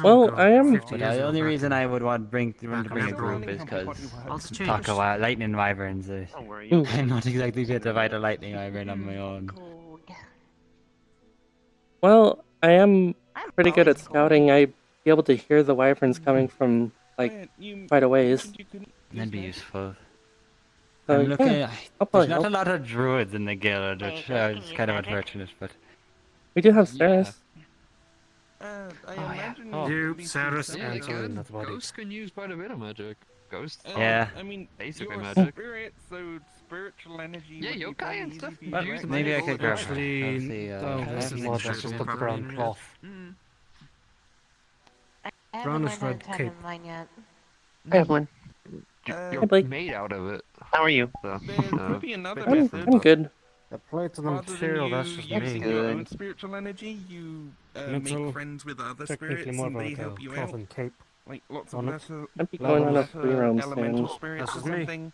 Well, I am. But the only reason I would want to bring a group is because talk about lightning wyverns. I'm not exactly good to fight a lightning wyvern on my own. Well, I am pretty good at scouting. I'd be able to hear the wyverns coming from like quite a ways. That'd be useful. So, I'm looking. yeah, I'll There's probably not help. a lot of druids in the guild, which is kind of unfortunate, but We do have Saris. You, Saris, and Again, Ghosts can use quite a bit of magic. Ghosts Yeah. are basically you're a magic. spirit, so spiritual energy. Yeah, would be yokai very and stuff. easy. Well, Use maybe I magic could grab all the it. time. I'll see. this is not just a brown cloth. Brownish red cape. Hi, Evelyn. You're made out of it. How are you? So, Could be another I'm method. good. The plate of the Rather than material, you that's just using me. your own spiritual energy, you Mental, make friends with other technically spirits more and of they like help a you cloth out. and cape. Like lots of on it. lesser, I'd be going on a lesser free roam elemental soon. spirits or That's me.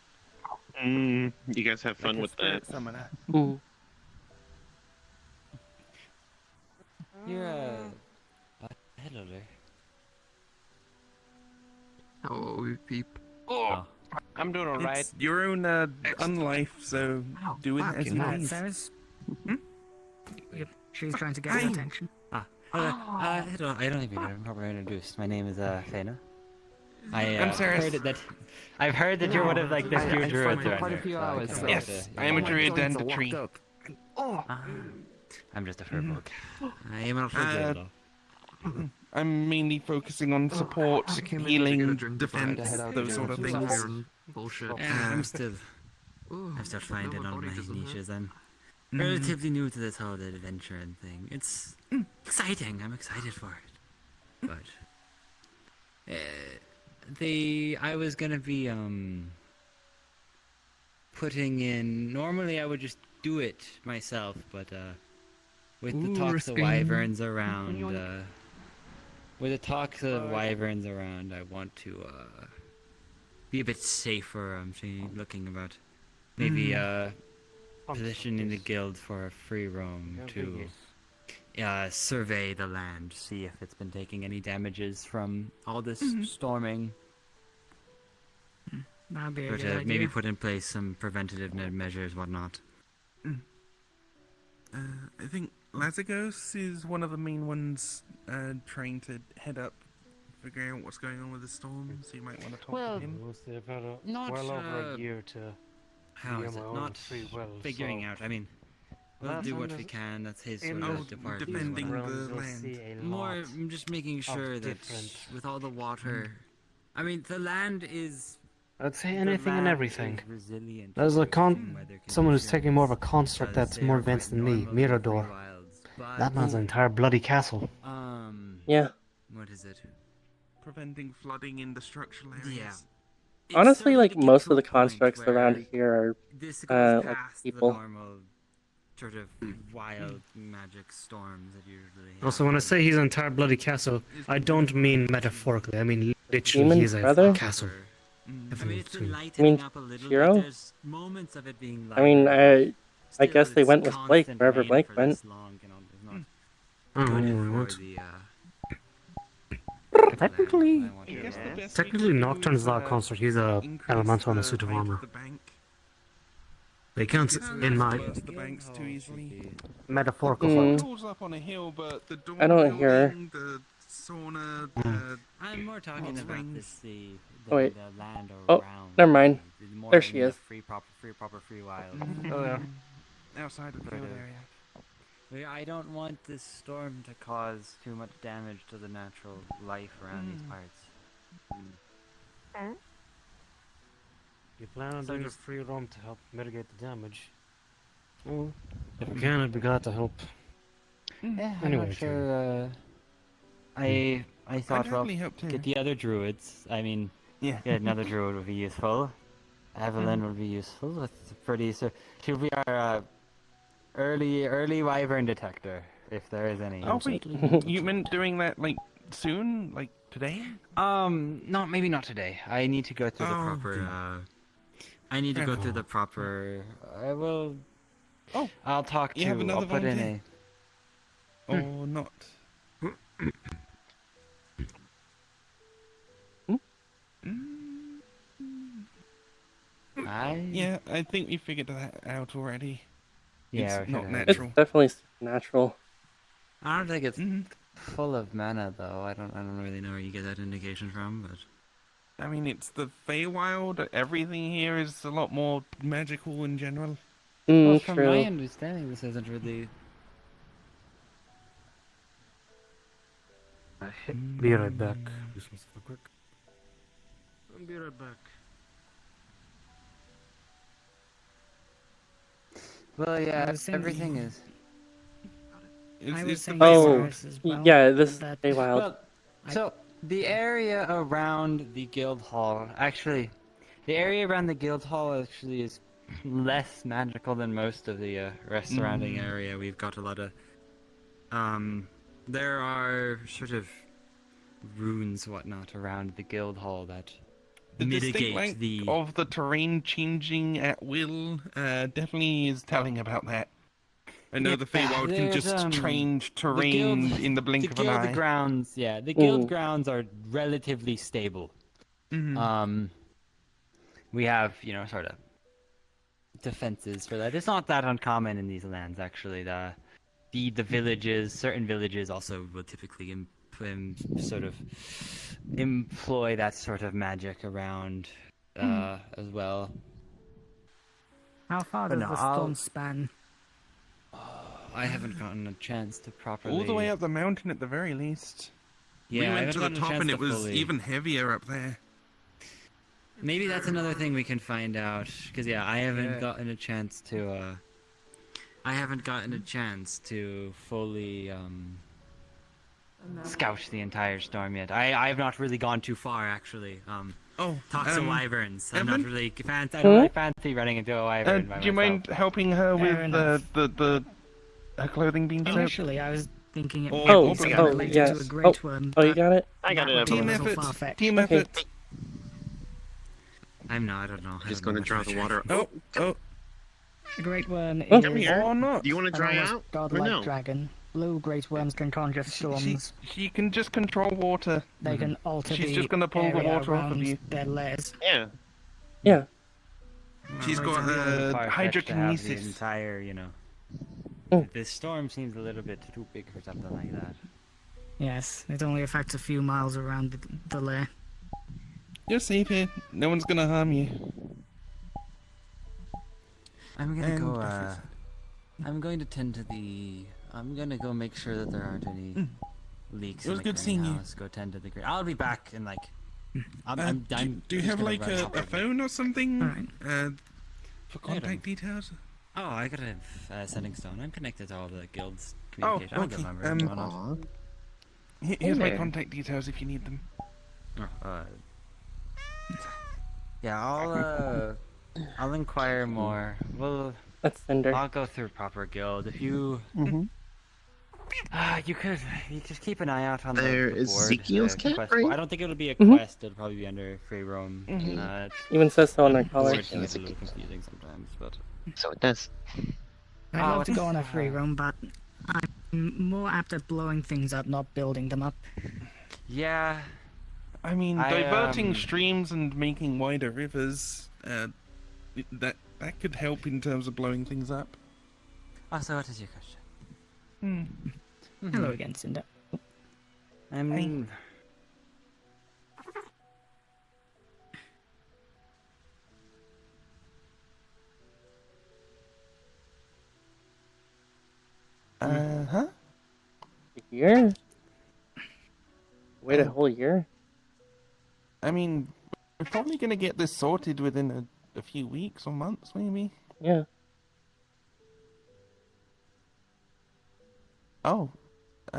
something. You guys have fun Like a with spirit that. summoner. You're a hello there. How are we, peep? Oh, I'm doing alright. it's your own unlife, so do it as you please. Sarah's. Yep, she's trying to get Hi. your attention. I don't even know. I'm probably introduced. My name is Fena. I'm Saris. I've heard that you're one of like the few I've druids for around quite a here. few so I hours, kinda so- Yes, wanted I am a my druid joints and are a tree. walked up. I'm just a furbug. I am also good though. I'm mainly focusing on support, I came in healing, to get a drink before I had to defense, head out those to sort of get things. some bullshit. I'm still finding all my niches. I'm relatively new to this whole adventure and thing. It's exciting. I'm excited for it. But I was gonna be putting in. Normally, I would just do it myself, but with the talks of wyverns around, I want to be a bit safer. I'm looking about maybe positioning the guild for a free roam to survey the land, see if it's been taking any damages from all this storming. That'd be a Or good to idea. maybe put in place some preventative measures, whatnot. I think Lazagos is one of the main ones trying to head up, figuring out what's going on with the storm, so you might want to talk to him. It's about Not, well over a year to How be is on it? my own Not free will. figuring so out. I mean, we'll last do time what is- we can. That's his in sort those of department. defending realms, the you'll land. see a More, lot I'm just making of sure that different- with all the water, I mean, the land is. I'd say the anything and land everything. is resilient There's to a extreme weather someone who's conditions taking more of a construct because that's they more are quite advanced than me, normal in the free Mirador. wilds, but- That man's an entire bloody castle. Yeah. What is it? Preventing flooding in the structural areas. Yeah. Honestly, like most of the constructs around here This are goes like past people. the normal sort of wild magic storms that usually Also, when I say he's an entire bloody castle, I don't mean metaphorically. I mean literally, Demon he's a brother? castle. I mean, it's been You lightening mean up a little Shiro? bit. There's moments of it being I mean, lighter, I but guess still they it's went with Blake constant wherever rain Blake for went. this long, you know, there's not I don't good know what for he wants. the, Technically, I guess the best we technically, could do Nocturne is not a construct. He's a increase elemental in a the suit of height armor. the bank. They can't, It's in my not the banks too easily. metaphorical Mm. fact. Pool's up on a hill, but the door I don't hear. building, the sauna, I'm more talking hot about springs. Oh, wait. the land Oh, around. never mind. More There in she the is. free wild. Oh, yeah. Outside of the field area. I don't want this storm to cause too much damage to the natural life around these parts. You plan on So doing a just- free roam to help mitigate the damage? Well, if we can, I'd be glad to help. Yeah, I'm Anyway, not sure. I thought, well, happily help too. get the other druids. I mean, Yeah. get another druid would be useful. Evelyn would be useful. With pretty, so she'll be our early wyvern detector, if there is any. Oh wait, you meant doing that like soon, like today? Maybe not today. I need to go through the Oh, proper. okay. I need to go through Oh. the proper. I will. Oh, I'll talk to. you have another I'll put in volunteer? Or not? Yeah, I think we figured that out already. Yeah, It's not okay. It's natural. definitely natural. I don't think it's full of mana though. I don't really know where you get that indication from, but. I mean, it's the Feywild. Everything here is a lot more magical in general. Well, from my true. understanding, this isn't really. Be right back. Just real quick. I'll be right back. Well, yeah, I was thinking- everything is. I was thinking Oh, Cyrus as well, yeah, this is that- Feywild. Well, so the area around the guild hall, actually, the area around the guild hall actually is less magical than most of the rest surrounding area. We've got a lot of, there are sort of runes, whatnot, around the guild hall that The distinct mitigate length the. of the terrain changing at will definitely is telling about that. I know the Feywild can there's, just change the terrain guild- in the blink the of an guild eye. grounds, yeah, the guild grounds are relatively stable. We have, you know, sort of defenses for that. It's not that uncommon in these lands, actually. The villages, certain villages, also will typically sort of employ that sort of magic around as well. How far But does no, the storm span? I haven't gotten a chance to properly. All the way up the mountain at the very least. Yeah, we I went haven't to the gotten a top chance and to it was fully- even heavier up there. Maybe that's another thing we can find out. Because yeah, I haven't Yeah. gotten a chance to. I haven't gotten a chance to fully scout the entire storm yet. I have not really gone too far actually. Talk to wyverns. I'm not Evelyn? really I don't really fancy running into a wyvern by Do you myself. mind helping her with Fair enough. the her clothing being soaked? Initially, I was thinking it Oh, might oh, be something yes. related to a great worm. Oh, you got it? I got it, Team Evelyn. effort. Team Okay. effort. I don't know. Just gonna draw the water. Oh. A great worm Oh. is Come here. Or not. Do you want to an dry almost out? Or godlike no? dragon. Blue great worms can conjure storms. She can just control water. They can alter She's the just gonna pull the area water off of around you. their layers. Yeah. Yeah. She's got It's a little her far-fetched to have the hydrokinesis. entire, you know. Oh. This storm seems a little bit too big for something like that. Yes, it only affects a few miles around the lair. You're safe here. No one's gonna harm you. I'm gonna And go. effort. I'm going to tend to the. I'm gonna go make sure that there aren't any leaks. It was in the good seeing you. greenhouse. Go tend to the green. I'll be back in like. I'm do you just have gonna like run a phone or something Alright. for I don't- contact details? Oh, I got a sending stone. I'm connected to all the guilds' Oh, communication. I'll get okay. numbers and whatnot. Here's my there. contact details if you need them. Yeah, I'll inquire more. Well, That's Cinder. I'll go through proper guild. If you, Mm-hmm. you just keep an eye out on There the is board. Ezekiel's the cat, quest right? board. I don't think it'll be a Mhm. quest. It'll probably be under free roam. Even says so on their The collar. board can get a little confusing sometimes, but. So it does. I'd love to go on a free roam, but I'm more apt at blowing things up, not building them up. Yeah. I mean, I, diverting streams and making wider rivers, that could help in terms of blowing things up. So what is your question? Hello again, Cinder. I mean, Huh? A year? Wait a whole year? I mean, we're probably gonna get this sorted within a few weeks or months, maybe. Yeah. Oh. I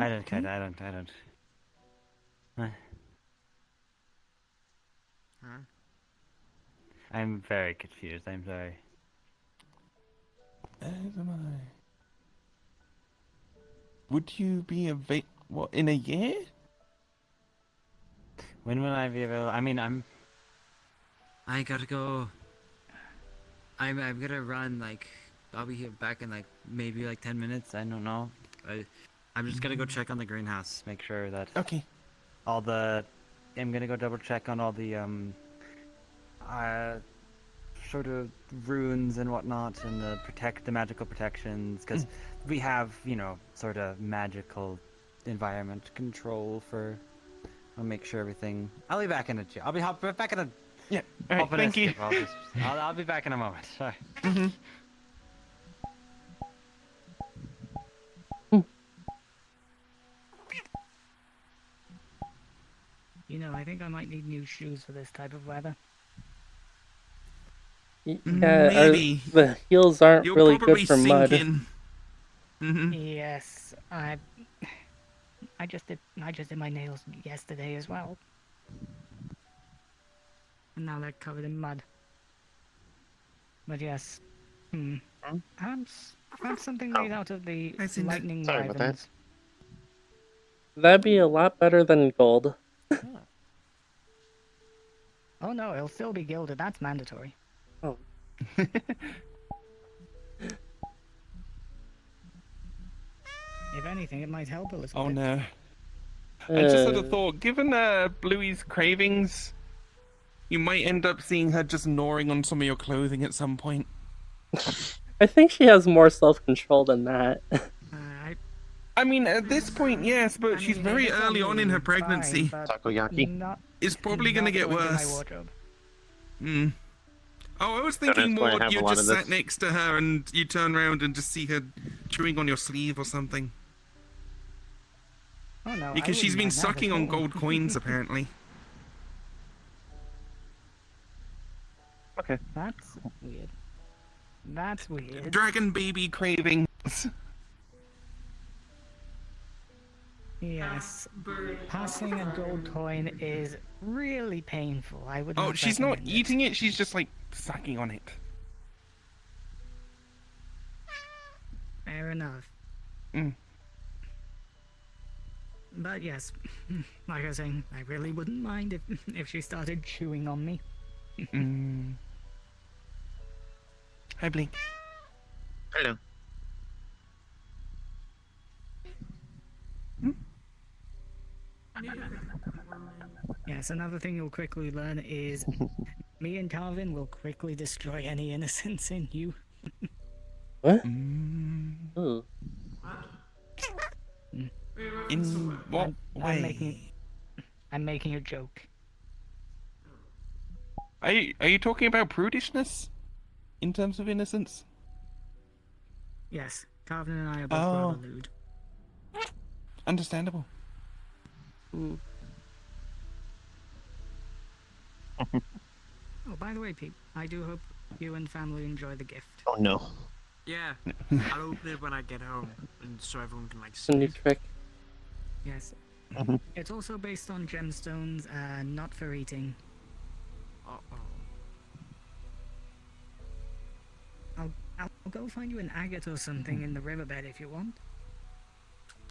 don't. okay. I don't. I'm very confused. I'm sorry. As am I. Would you be what, in a year? When will I be available? I mean, I gotta go. I'm gonna run like. I'll be here back in like maybe like 10 minutes. I don't know. I'm just gonna go check on the greenhouse. Make sure that. Okay. All the. I'm gonna go double check on all the sort of runes and whatnot, and the magical protections, because we have, you know, sort of magical environment control for. I'll make sure everything. I'll be back in a. I'll be back in a. Yeah. All right. Thank you. I'll be back in a moment. Sorry. You know, I think I might need new shoes for this type of weather. Yeah, Maybe. the heels aren't You'll really probably good for sink mud. in. Yes, I just did my nails yesterday as well. And now they're covered in mud. But yes, perhaps something made out of the lightning Sorry about that. wyverns. That'd be a lot better than gold. Oh no, it'll still be gilded. That's mandatory. Oh. If anything, it might help a little Oh bit. no. I just had a thought. Given Bluey's cravings, You might end up seeing her just gnawing on some of your clothing at some point. I think she has more self-control than that. I mean, at this point, yes, but she's mean, very if it's early on in her fine, pregnancy. but Takoyaki. Not, It's probably gonna not get going through my worse. wardrobe. Hmm. Oh, I was Don't thinking ask why I more have a you lot just of sat this. next to her and you turn around and just see her chewing on your sleeve or something. Oh no, Because she's been sucking on gold coins, apparently. Okay. That's weird. That's weird. Dragon baby cravings. Yes. Passing a gold coin is really painful. I would. Oh, she's not eating it, she's just like sucking on it. Fair enough. Mm. But yes, like I was saying, I really wouldn't mind if she started chewing on me. Mm. Hi, Blink. Hello. Yes, another thing you'll quickly learn is me and Calvin will quickly destroy any innocence in you. What? Mm. In what way? I'm making a joke. Are you talking about prudishness? In terms of innocence? Yes, Calvin and I are both Oh. rather lewd. Understandable. Oh, by the way, Pete, I do hope you and family enjoy the gift. Oh no. Yeah, I'll open it when I get home, and so everyone can like It's see a new it. trick. Yes. It's also based on gemstones, not for eating. Uh-oh. I'll go find you an agate or something in the riverbed if you want.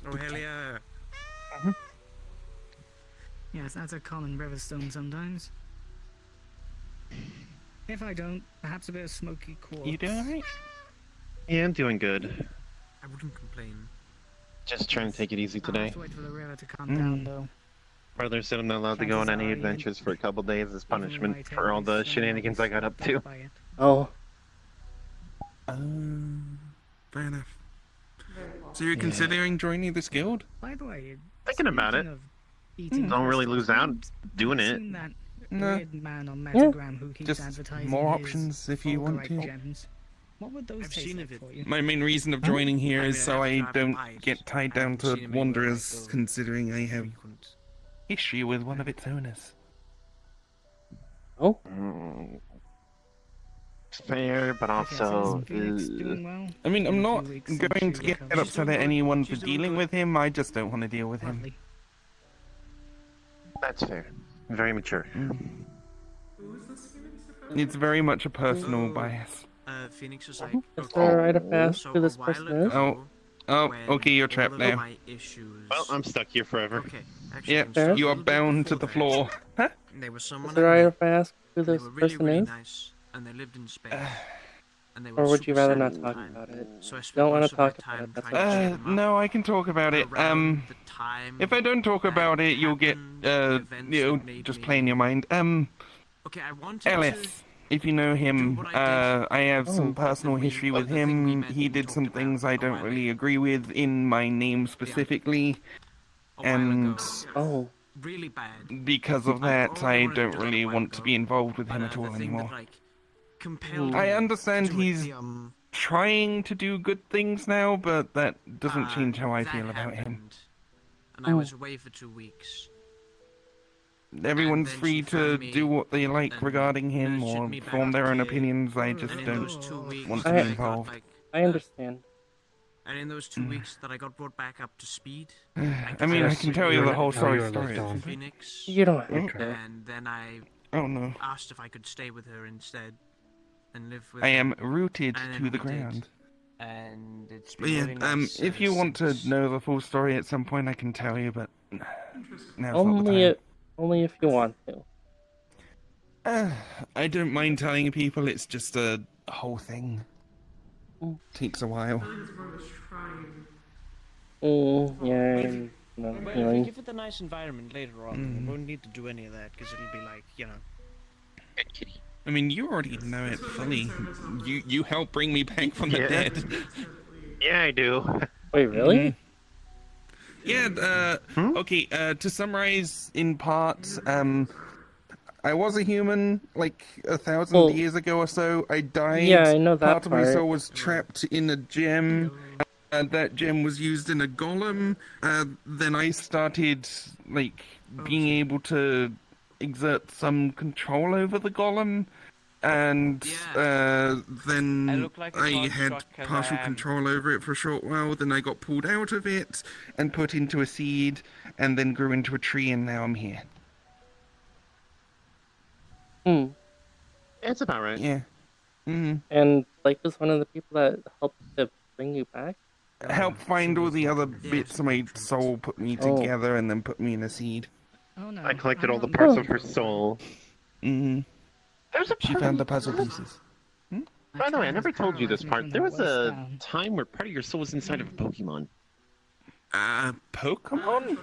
Oh hell yeah! Yes, that's a common riverstone sometimes. If I don't, perhaps a bit of smoky quartz. You doing alright? Yeah, I'm doing good. I wouldn't complain. Just trying to take it easy I'll today. have to wait for the river to calm down, though. Brother said I'm not allowed to go on any adventures for a couple days as punishment for all the shenanigans I got up to. Oh. Fair enough. So you're considering joining this guild? By the way, Thinking about it. speaking of eating Don't really lose out doing I've it. seen that No. weird man on Metagram who keeps Just advertising more his options if you want fulgurite to. gems. What would those I've taste seen like of it. for you? My main reason of joining here is so I after I've don't lied, get tied I down haven't to seen him anywhere, Wanderers, like, considering I have frequent. issue with one of its owners. Oh. Fair, but also. Phoenix doing well? I mean, I'm In a not few weeks, going to she'll get recover. upset at anyone for dealing with him, I just don't want to deal with him. Lovely. That's fair. Very mature. It's very much a personal bias. Phoenix was like, Is there a rite of passage so who a this while person is? ago, Oh, when okay, you're all trapped of now. my issues... Well, I'm stuck here forever. Okay, actually, Yeah, I'm stuck you a are little bit bound to before the that. floor. Huh? There was someone Is there I right met, if I ask who they this were really, person really is? nice, and they lived in space. And they were Or would you super rather sad not at the talk time. about it? So I spent Don't want most to of my talk about time it, that's trying to cheer them up. No, I can talk about it. Around the time If I don't talk about it, you'll get, events you know, that made just me- play in your mind. Okay, I wanted to... Ellis, if you know him, what I I have Oh. some personal history with him. He did some things I don't really agree with in my name specifically, and Oh. really bad. because of I that, already I wanted to don't do that a really while want to ago, be involved with him but, at all the thing anymore. that, like, compelled I me understand to do it, he's trying to do good things now, but that doesn't change how I that feel about him. happened, And I was away for 2 weeks. Everyone's then free she to found me do what they like and regarding him shipped or me back form their to own Kiev. opinions. I just And in don't those 2 weeks, want to be I got, involved. like, I understand. and in those 2 weeks that I got brought back up to speed, I mean, I can tell you the whole story. Phoenix, You don't have to. and then I Oh no. asked if I could stay with her instead and live with I her. am rooted And to then the we did. ground. And it's But been yeah, really nice if ever you want to since. know the full story at some point, I can tell you, but now's not the Only time. only if you want to. I don't mind telling people, it's just a whole thing. Takes a while. Yeah. No, But if we feeling. give it a nice environment later on, we won't need to do any of that because it'll be like, you know, I mean, you already know it fully. You helped bring me back from the Yeah. dead. Yeah, I do. Wait, really? Yeah, okay, to summarize in part, I was a human, like, 1,000 Well, years ago or so. I died. yeah, I know that Part of my part. soul was trapped in a gem. That gem was used in a golem. Then I started, like, being able to exert some control over the golem. And then I had partial control over it for a short while. Then I got pulled out of it and put into a seed, and then grew into a tree, and now I'm here. That's about right. Yeah. And Blake was one of the people that helped to bring you back? Help find all the other bits of my soul, put me together, and then put me in a seed. Oh no. I collected all the parts of her soul. She found the puzzle pieces. By the way, I never told you this part. There was a time where part of your soul was inside of a Pokemon. Pokemon?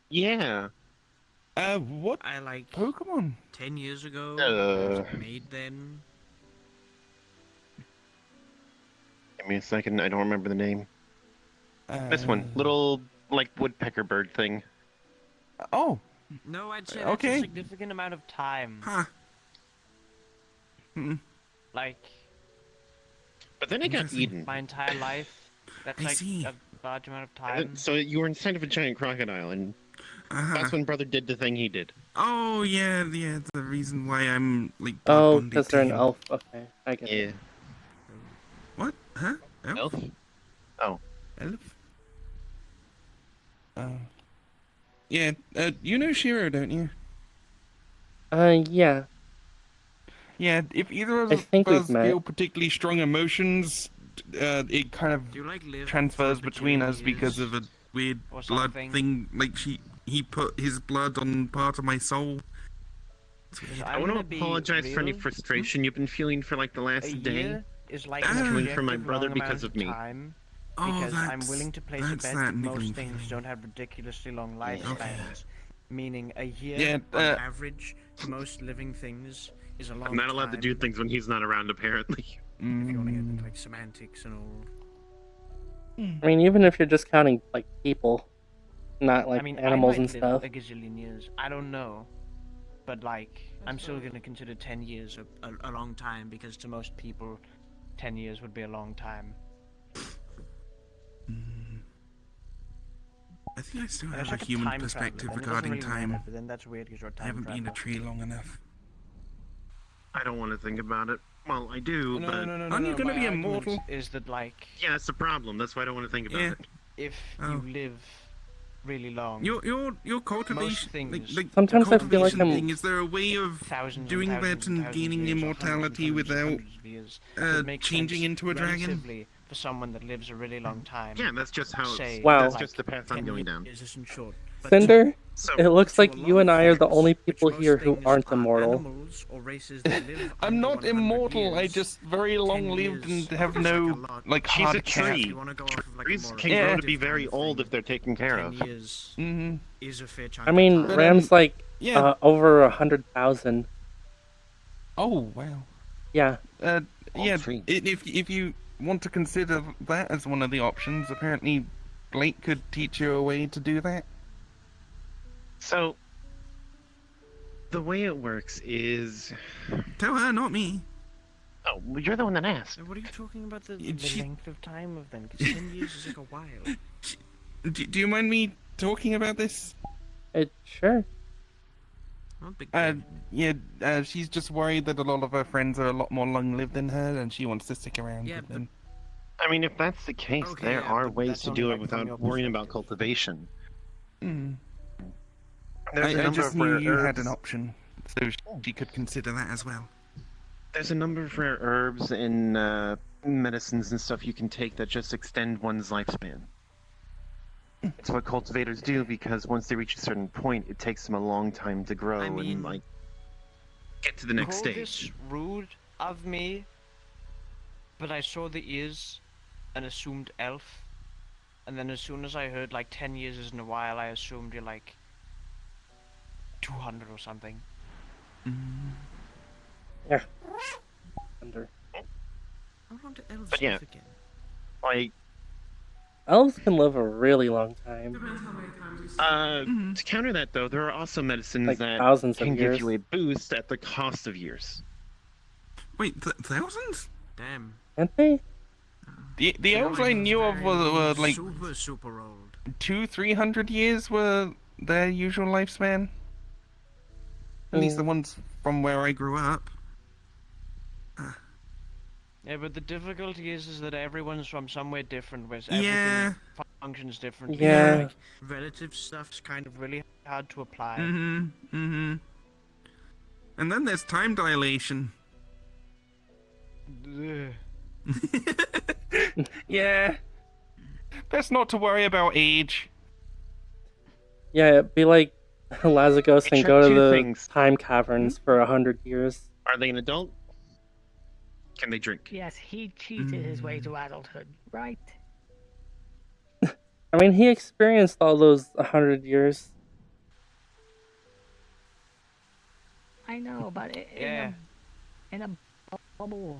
Yeah. What? I like Pokemon? 10 years ago. Was it made then? Give me a second. I don't remember the name. This one, little like woodpecker bird thing. Oh. No, I'd say Okay. that's a significant amount of time. Huh. Like. But then it got eaten. My entire life. That's like a large amount of time. So you were inside of a giant crocodile, and that's when Brother did the thing he did. Oh, yeah, the reason why I'm, like, Oh, blood because they're an bonded to elf. Okay, I get it. What? Huh? Elf? Oh. Elf? Yeah, you know Shiro, don't you? Yeah. Yeah, if either of I think we've us met. feel particularly strong emotions, it kind of transfers between us because of a weird blood thing. Like he put his blood on part of my soul. I want to apologize for any frustration you've been feeling for like the last day. Is like feeling for my brother because of me. Because I'm willing to place a bet that most things don't have ridiculously long lifespans. Meaning a year on average for most living things is a long time. I'm not allowed to do things when he's not around, apparently. If you want to get into like semantics and all. I mean, even if you're just counting, like, people, not, like, animals and I might stuff. live a gazillion years. I don't know. But, like, I'm still going to consider 10 years A long time because to most people, 10 years would be a long time. I think I still And have it's a like a human time perspective traveler, and it doesn't regarding really time. matter, but then that's weird because you're a I time haven't been a traveler. tree long enough. I don't want to think about it. Well, I do, No, but... no, no, Aren't you no, gonna my be argument immortal? Is that, like... Yeah, that's the problem. That's why I don't want to think about it. If you live really long... Your cultivation... things... Like, Sometimes I the feel like cultivation I'm... thing, is there a way of doing that and gaining immortality without changing into a dragon? For someone that lives a really long time. Yeah, that's just how say, it's... Wow. That's just the path I'm going down. Is this in short? Cinder, So- it looks like to a you lot and of I are the folks, only people which here most who things aren't are immortal. animals or races that live I'm under not 100 immortal, I years. just very long lived and have no, like, She's hard a cap. tree. You want to go off of like Trees a more can grow to objective be very kind of old thing. if they're taken care 10 of. years Mm-hmm. is a fair chunk I mean, of time. Ram's like yeah. over 100,000. Oh, wow. Yeah. Yeah, if you want to consider that as one of the options, apparently Blake could teach you a way to do that. So, the way it works is... Tell her, not me. Oh, well, you're the one that asked. What are you talking about the length of time of them? Because 10 years is like a while. Do you mind me talking about this? Sure. Yeah, she's just worried that a lot of her friends are a lot more long-lived than her, and she wants to stick around with them. I mean, if that's the case, Okay, there yeah, are but ways that's to only, do like, it from without your worrying about cultivation. Mm. There's a I number just of knew rare you had herbs. an option, so she could consider that as well. There's a number of rare herbs and medicines and stuff you can take that just extend one's lifespan. It's what cultivators do because once they reach a certain point, it takes them a long time to grow and like get to the next Call stage. this rude of me, but I saw the ears and assumed elf. And then as soon as I heard like 10 years isn't a while, I assumed you're like 200 or something. Yeah. Under. How long do elves But yeah, live again? like Elves can live a really long time. to counter that though, there are also medicines Like that thousands of can give years. you a boost at the cost of years. Wait, thousands? Damn. Can't they? The elves I knew of were like super old. 200-300 years were their usual lifespan. At least the ones from where I grew up. Yeah, but the difficulty is that everyone's from somewhere different, where Yeah. everything functions differently. Yeah. Like, relative stuff's kind of really hard to apply. And then there's time dilation. Yeah. Best not to worry about age. Yeah, it'd be like Lazagos and Check go to two the things. time caverns for 100 years. Are they an adult? Can they drink? Yes, he cheated his way to adulthood, right? I mean, he experienced all those 100 years. I know, but Yeah. in a bubble.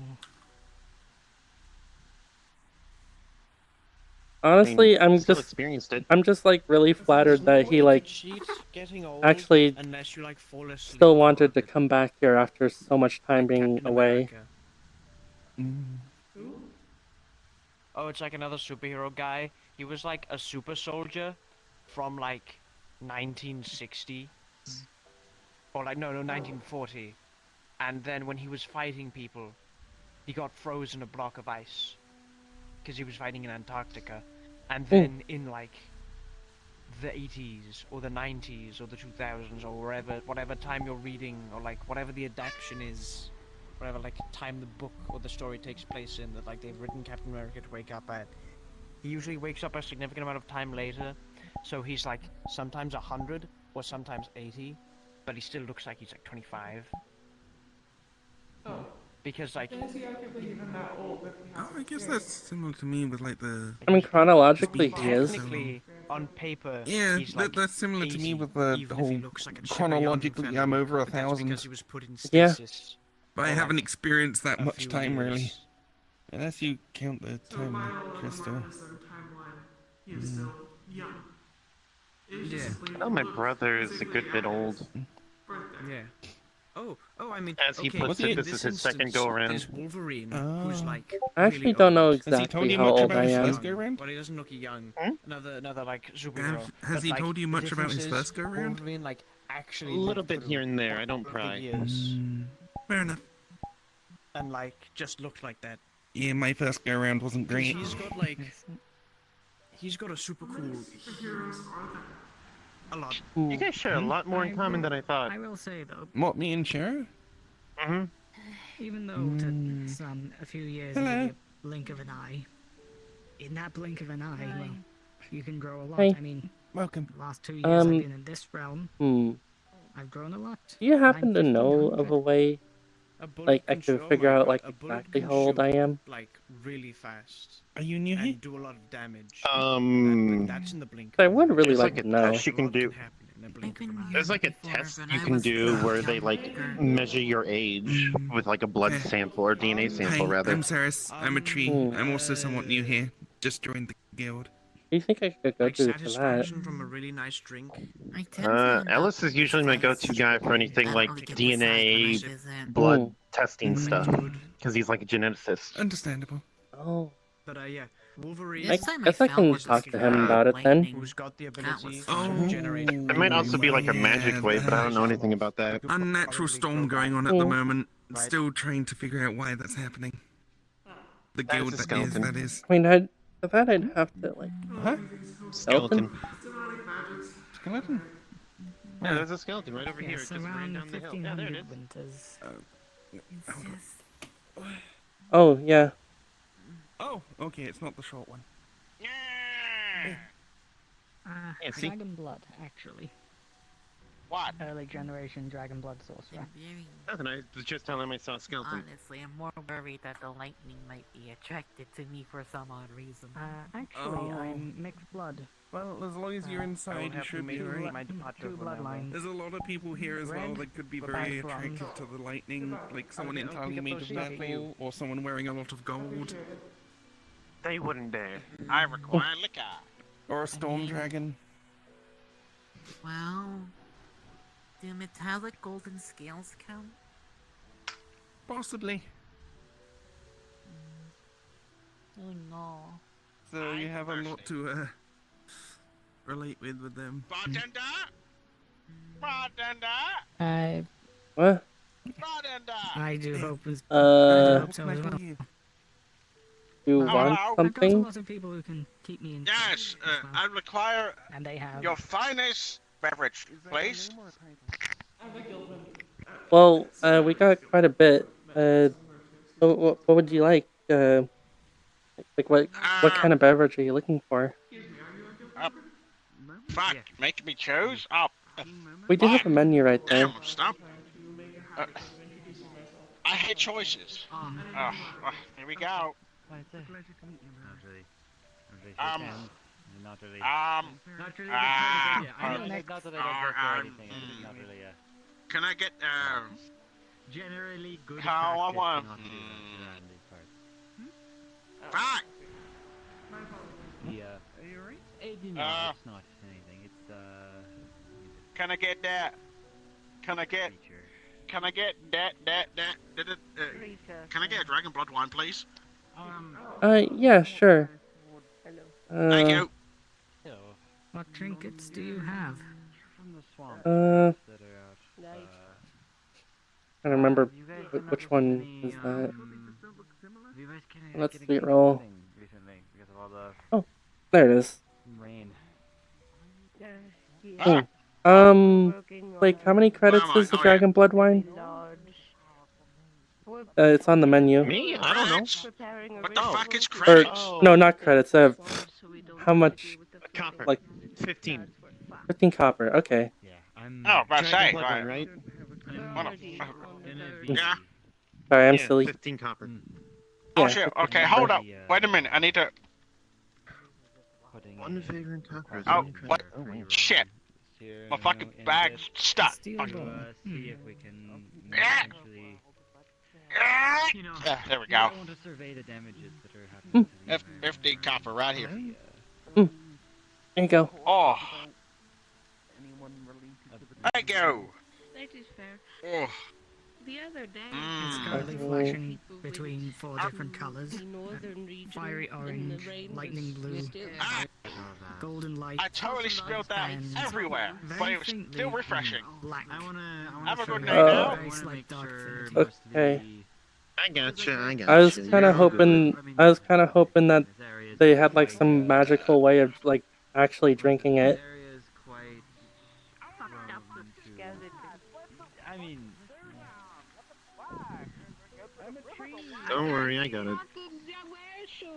Honestly, I'm still just experienced it. I'm just like really flattered that he like actually unless you like fall asleep. still wanted to come back here after so much time being away. Oh, it's like another superhero guy. He was like a super soldier from like 1960. Or like, no, 1940. And then when he was fighting people, he got frozen a block of ice. Because he was fighting in Antarctica. And then in like the 80s or the 90s or the 2000s or whatever time you're reading, or like whatever the adaptation is, whatever like time the book or the story takes place in, that like they've written Captain America to wake up at, he usually wakes up a significant amount of time later, so he's like sometimes 100 or sometimes 80, but he still looks like he's like 25. Oh. Because like, Is he arguably even that old? Oh, I guess that's similar to me with like the. I mean, chronologically he is. technically on paper, Yeah, he's like that's similar to me with the even if he whole looks like a chronologically. chipper young I'm fellow, over but that's 1,000. because he was put in Yeah. stasis But I for, haven't like, experienced that a much few time really. years. Unless you count the time crystal. He was still young. Oh, my brother is a good bit old. Yeah. Oh, I mean, As he okay, puts in it, this is his second instance, go-around. There's Wolverine, who's like. I actually really don't know old. exactly how old I am. But he doesn't look young. Another like superhero. Has But, he like, told you the much about difference his is first go-round? Wolverine like actually A little lived bit through here and there. I don't the pry. years, Fair enough. and like just looked like that. Yeah, my first go-round wasn't great. He's got like. He's got a super cool. A lot. You guys share a lot more in common than I thought. I will say though, What, me and Cher? even though to some a few years Hello. may be a blink of an eye, in that blink of an eye, well, you can grow a lot. Hey. I mean, welcome. The last 2 years I've been in this realm. I've grown a lot. Do you happen to 9, know 1500. of a way, A bullet like I can could shoot- figure oh my out God, like a bullet exactly can how old I shoot, am? Like really fast. Are you new here? And do a lot of damage. That's in the blink. I would really There's like like to a know. test you can do. There's like a test you can do where they like measure your age with like a blood sample or DNA sample Hey, rather. I'm Saris. I'm a tree. I'm also somewhat new here. Just joined the guild. Do you think I could go Like to for that? satisfaction from a really nice drink. Ellis is usually my go-to guy for anything like DNA, blood testing stuff, because he's like a geneticist. Understandable. Oh. But yeah, Wolverine. I guess I can talk to him about it then. Who's got the ability Oh. to generate. It might also be like a magic way, but I don't know anything about that. Unnatural storm going on at the moment. Still trying to figure out why that's happening. The That is guild a that is, skeleton. that is. I mean, for that I'd have to like. Huh? Skeleton. Skeleton? Yeah, there's a skeleton right over here. Yes, It just ran around down the hill. Yeah, there it 1500 is. winters. Oh yeah. Oh, okay, it's not the short one. Yeah, see? Dragon blood, actually. What? Early generation dragon blood sorcerer. Nothing. I was just telling him I saw a skeleton. Honestly, I'm more worried that the lightning might be attracted to me for some odd reason. Actually, I'm mixed blood. Well, as long as you're inside, you should be alright. Two bloodlines. There's a lot of people here as well Red, that could be but very back lungs. attractive to the lightning, like someone I'll entirely pick up made those of sheets for you. metal, or someone wearing a lot of gold, They wouldn't dare. I require liquor. or a storm dragon. Well, do metallic golden scales count? Possibly. Oh no. So you have a lot to relate with them. Bartender? Bartender? What? Bartender? I do hope it's. I Uh, do hope so as well. you Hello? want I've got a something? lot of people who can keep me in. Yes, I require And they have. your finest beverage, please. Well, we got quite a bit. What would you like? Like what kind of beverage are you looking for? Fuck, making me choose? Oh, We do have a menu right there. damn, stop. I hate choices. Here we go. Not really. Not really. Not really. Not that I don't go for anything. It's not really a. Can I get Generally good. how I practice want? not to do that around these parts. Fuck. No, it's not anything. It's Can I get that? Can I get? Can I get that? Can I get a dragon blood wine, please? Yeah, sure. Thank you. What trinkets do you have? From the swamp. I don't remember which one is that. Let's see roll. Recently, because of all the Oh, there it is. rain. Like how many credits is the dragon blood wine? It's on the menu. Me? I don't know. What the fuck is Or credits? no, not credits. How much? Copper. Like 15. 15 copper. Okay. Oh, about to say, Blood wine, right? What a yeah. Sorry, I'm Yeah, silly. 15 copper. Oh Yeah, shit. 15 Okay, copper. hold up. Wait a minute. I need to. One vagrant copper. Oh, what? Shit. My fucking bag's stuck. See if we can actually. Yeah, there we go. I want to survey the damages that are happening. to the 15 copper right here. There you go. Oh. Thank you. That is fair. Oh. The other day, It's currently flashing between 4 different colors: fiery orange, lightning blue, golden light. I totally spilled that and everywhere, but it was still refreshing. black. Have a good night Uh, now. Very slight dark affinity. Okay. I gotcha. I was kind of hoping. I was kind of hoping that they had like some magical way of like actually drinking it. I mean, Don't worry, I got it.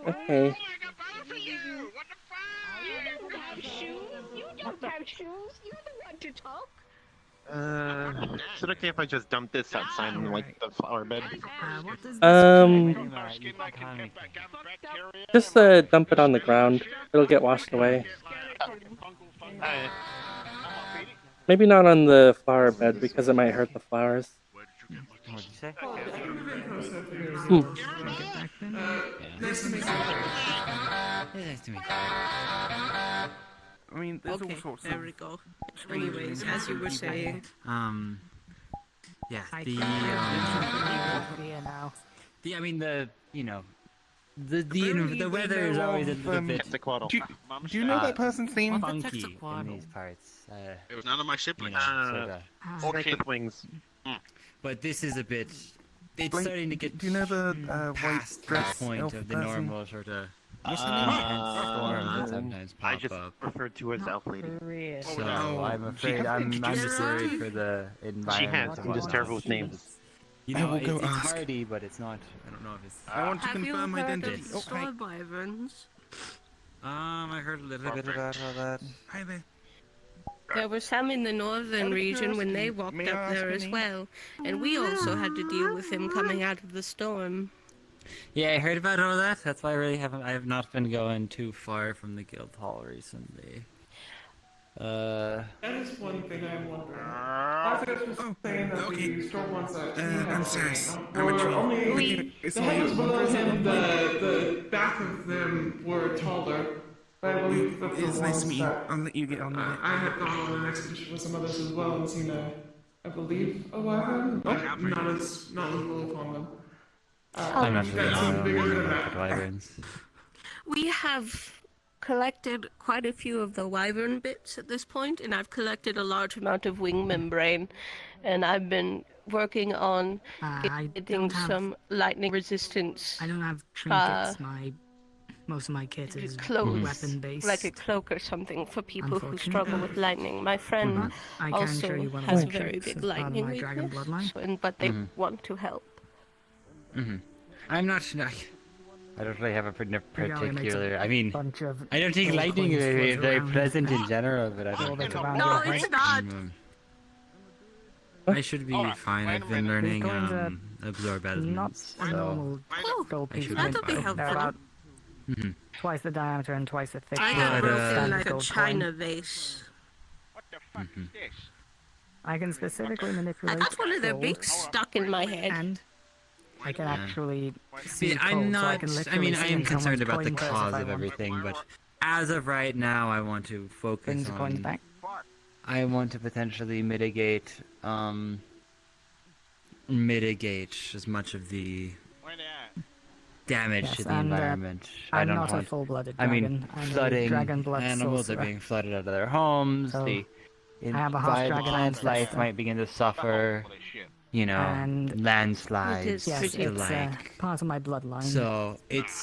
Okay. You don't have shoes. You're the one to talk. Is it okay if I just dump this outside in like the flower bed? Just dump it on the ground. It'll get washed away. Maybe not on the flower bed because it might hurt the flowers. what'd you say? Nice to meet you. Nice to meet you. I mean, there's all Okay, sorts there of. we go. Anyways, as you were saying, Yeah, I the here now. I mean the weather is always a little bit Do you know that person's name? funky in these parts. It was none of my siblings. Siblings. But this is a bit. It's Blake, starting to get. do you know the past white dress the point elf of the person? normal sort of What's her intense storms that sometimes I pop just up. referred to as Elf Lady. So I'm afraid I'm just worried for the environment. She has. and I'm just whatnot. terrible with names. You I know, will go it's ask. hardy, but it's not. I don't know if it's. I want to have you confirm heard identity. of Oh, hi. Storm Wyverns? I heard a little bit about all that. Hi there. There were some in the northern region when they walked up there as well, and we also had to deal with them coming out of the storm. Yeah, I heard about all that. That's why I have not been going too far from the guild hall recently. That is one thing I'm wondering. Lazarus was saying that the store ones that he had seen were only the head was below him, the back of them were taller. But I believe that the ones that I'll let you get on with it. I had gone on an expedition with some others as well and seen I believe a wyvern, but not as knowledgeable upon them. I'm not really That seemed bigger than about that. wyverns. We have collected quite a few of the wyvern bits at this point, and I've collected a large amount of wing membrane, and I've been working on getting some lightning resistance. I don't have trinkets. Most of my kit is weapon based. Like a cloak or something for people who struggle with lightning. My friend I can also show you one of has a my very tricks big as part of lightning my dragon weakness, bloodline. but they want to help. I'm not. I don't really have a particular. I mean, bunch of I don't think lightning is very pleasant in general, but I don't. No, it's not. I should be fine. I've been learning absorb elements, not a normal gold I piece. should That'll be They're helpful. about twice the diameter and twice the thickness. I have of a broken standard like a gold china coin. vase. I can specifically manipulate. I got one of the gold, big stuck in my head. and I can actually See, see I'm cold, so I not. can I literally mean, see I am in someone's concerned about the coin purse if cause I of want. everything, but as of right now, I want to focus Brings the coins on. back. I want to potentially mitigate as much of the damage Yes, to the and, environment. I I'm don't not a want. full-blooded I mean, dragon. I'm a flooding. dragon blood Animals are sorcerer. being flooded out of their homes. So, the I have a half the dragon plant's life ancestor. might begin to suffer. You know, And landslides, yes, the it's like. part of my bloodline. So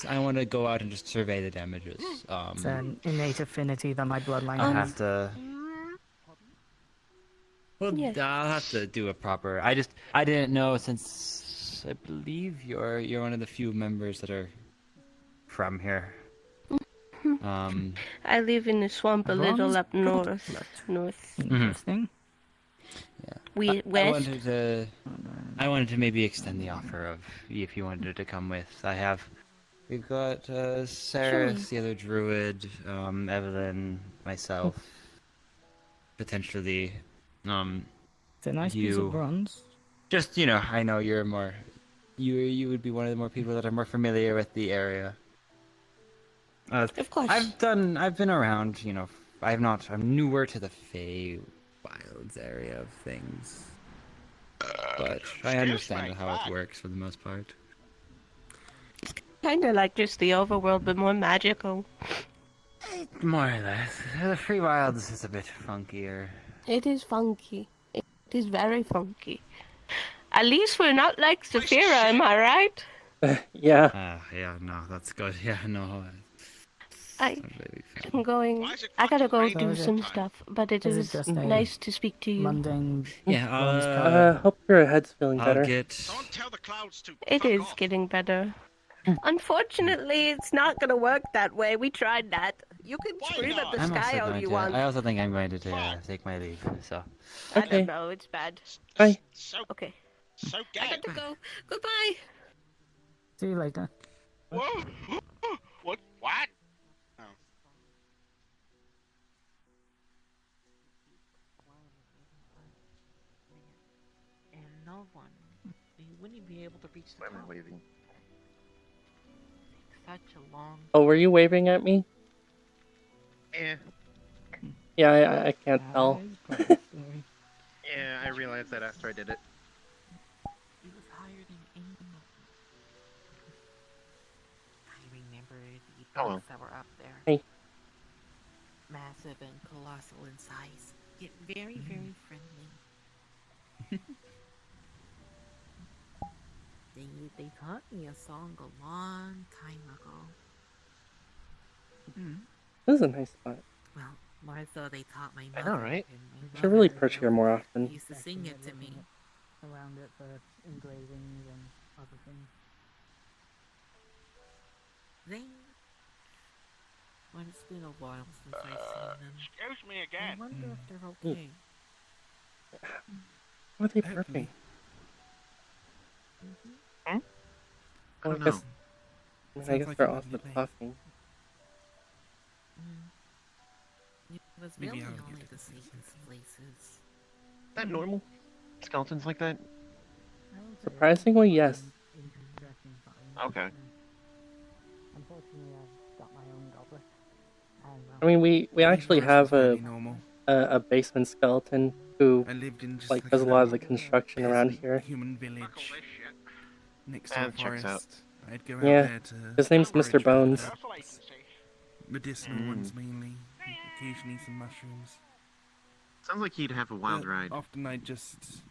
I want to go out and just survey the damages. It's an innate affinity that my bloodline I'll has. have to. Well, I'll have to do a proper. I didn't know, since I believe you're one of the few members that are from here. I live in the swamp a little up north. Interesting. Yeah. West. I wanted to maybe extend the offer of if you wanted to come with. We've got Saris, the other druid, Evelyn, myself, potentially. It's a nice piece of bronze. Just I know you're more. You would be one of the more people that are more familiar with the area. Of course. I've been around. I'm newer to the Fey Wilds area of things, but I understand how it works for the most part. Kind of like just the overworld, but more magical. More or less. The Free Wilds is a bit funkier. It is funky. It is very funky. At least we're not like Saphira, am I right? Yeah. Yeah, no, that's good. Yeah, no. I'm going. I gotta go do some stuff, but it is just a nice to speak to you. Mundane. Yeah, hope your head's feeling better. It is getting better. Unfortunately, it's not gonna work that way. We tried that. You can scream at the sky all you want. I also think I'm going to take my leave. So. I don't know. It's bad. Bye. Okay. I got to go. Goodbye. See you later. Whoa! What? Oh. And no one. You wouldn't be able to reach the top. Waving. Such a long. Oh, were you waving at me? Yeah, I can't tell. Yeah, I realized that after I did it. He was higher than anyone. I remember the Hello. things that were up there. Hey. Massive and colossal in size, yet very, very friendly. They taught me a song a long time ago. This is a nice spot. Well, more so they taught my I mother. know, right? and my Should really mother perch here more often. used to sing it to me. Around it for engravings and other things. They Well, it's been a while since I've seen them. Excuse me I again. wonder if they're okay. What are they burping? Hmm? Well, I don't know. I Sounds guess like they're a also lovely place. talking. It was Maybe really I'll only get the to see safest places. Is that normal? Skeletons like that? Surprisingly, yes. Okay. Unfortunately, I've got my own goblet. I mean, we actually Forest was have fairly normal. a basement skeleton who I lived in just like like does a a lot of little the construction around peasant here. human village next to a Checks out. forest. I'd go out Yeah, there to his name's forage Mr. for Bones. herbs, medicinal ones mainly, occasionally some mushrooms. Sounds like he'd have a wild But ride. often I'd just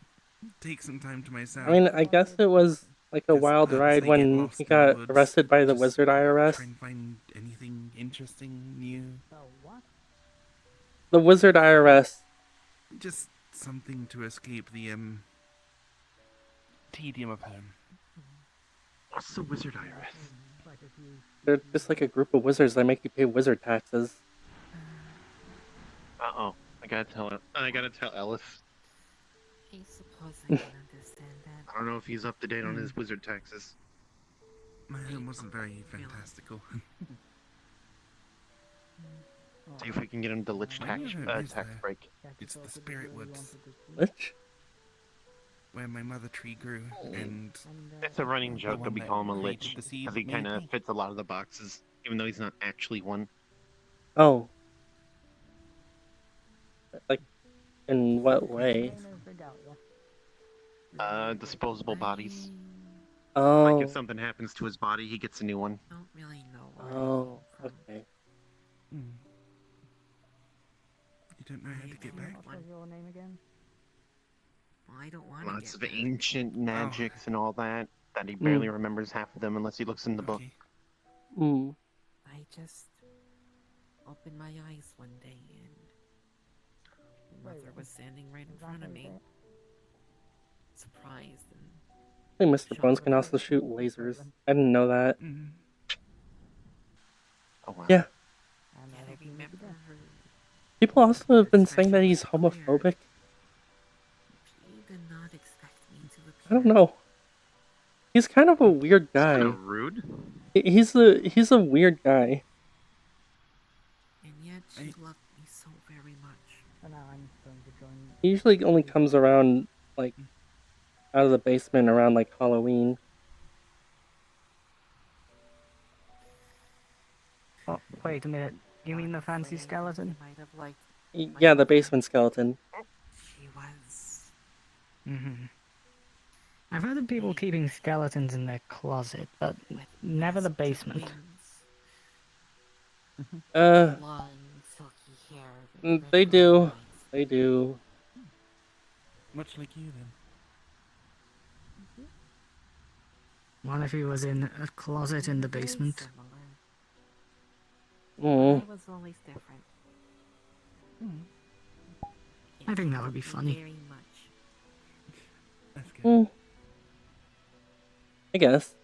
take some time to myself. I mean, I guess it was like a wild ride Purposely get when lost he in the got woods, arrested by the just Wizard IRS. try and find anything interesting, new. The Wizard IRS. Just something to escape the tedium of home. What's the Wizard IRS? They're just like a group of wizards that make you pay wizard taxes. Uh-oh. I gotta tell Ellis. I suppose I can understand that. I don't know if he's up to date on his wizard taxes. My home wasn't very fantastical. See if we can get him the Lich I tax, know who it is tax there. break. It's the Spirit Woods, Lich? where my mother tree grew, and It's a running joke that we call him a Lich, created the seed because he that kind made of me. fits a lot of the boxes, even though he's not actually one. Oh. Like, in what way? Disposable bodies. Oh. Like if something happens to his body, he gets a new one. I don't really know. Oh, okay. You don't know how to get back? What's your name again? Well, I don't want to Lots get of back. ancient magics and all that he barely remembers half of them unless he looks in the book. Hmm. I just opened my eyes one day and my mother was standing right in front of me, surprised and I think Mr. Bones can also shoot lasers. I didn't know that. Oh, wow. Yeah. I remember her. People also have been saying that he's homophobic. She did not expect me to appear. I don't know. He's kind of a weird guy. Kind of rude. He's a weird guy. And yet she loved me so very much. So now I'm going to join. He usually only comes around, like, out of the basement around, like, Halloween. Oh, wait a minute. You mean the fancy skeleton? Might have liked. Yeah, the basement skeleton. She was. Mm-hmm. I've heard of people keeping skeletons in their closet, but never the basement. Long, silky hair. with They red do. eyes. They do. Much like you, then. What if he was in a closet in the Very basement? similar. Mm. I was always different. I think that would be funny. Very much. That's good. Mm. I guess.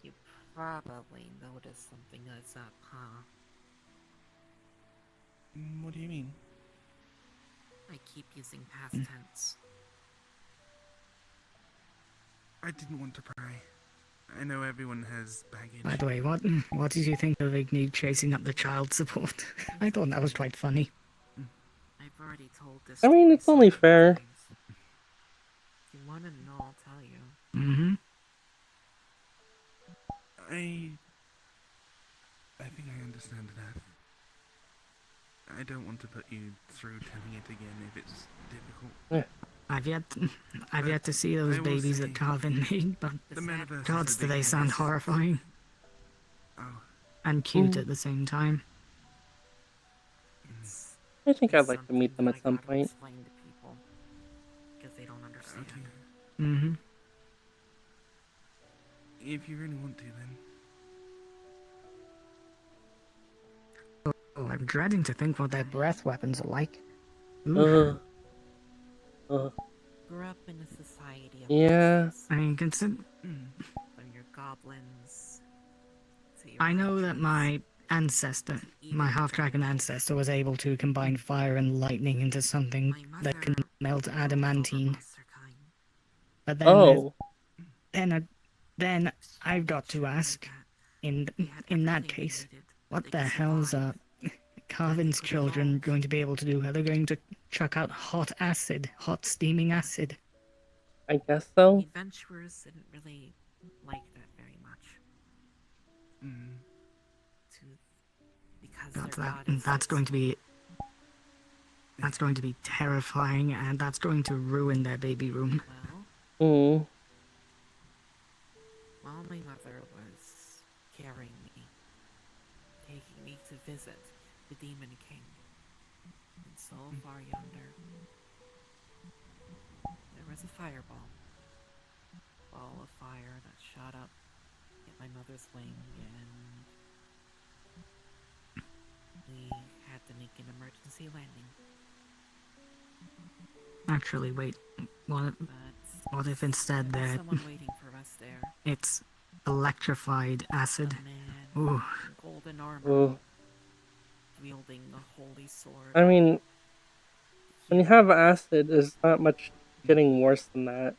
You probably noticed something that's up, huh? What do you mean? I keep using past tense. I didn't want to pry. I know everyone has baggage. By the way, what did you think of Igni chasing up the child support? I thought that was quite funny. I've already told this. I mean, it's only fair. If you want to know, I'll tell you. Mm-hmm. I think I understand that. I don't want to put you through telling it again if it's difficult. Yeah. I've yet to see those I will babies say, that Carvin made, but the metaverse gods, is a do big they sound mess. horrifying. Oh. And cute at the same time. I think I'd like to meet them at some point. Explain to people because they don't understand. Mm-hmm. If you really want to, then. Oh, I'm dreading to think what their breath weapons are like. Ooh. grew up in a society of Yeah. I mean, consider. from your goblins to your I know that archers. my ancestor, my half-dragon ancestor, was able to combine fire and lightning into something that can melt adamantine. But then, Oh. then I've got to ask, in that case, what the hell's Carvin's children going to be able to do? Are they going to chuck out hot acid, hot steaming acid? I guess so. Adventurers didn't really like that very much. Because That's going to be. That's going to be terrifying, and that's going to ruin their baby room. Mm. While my mother was carrying me, taking me to visit the Demon King, and so far yonder, there was a fireball. Ball of fire that shot up, hit my mother's wing, and we had to make an emergency landing. Actually, wait. What if instead There was that someone waiting for us there. it's electrified acid? A man Ooh. in golden armor, Ooh. wielding a holy sword. I mean, when you have acid, there's not much getting worse than that.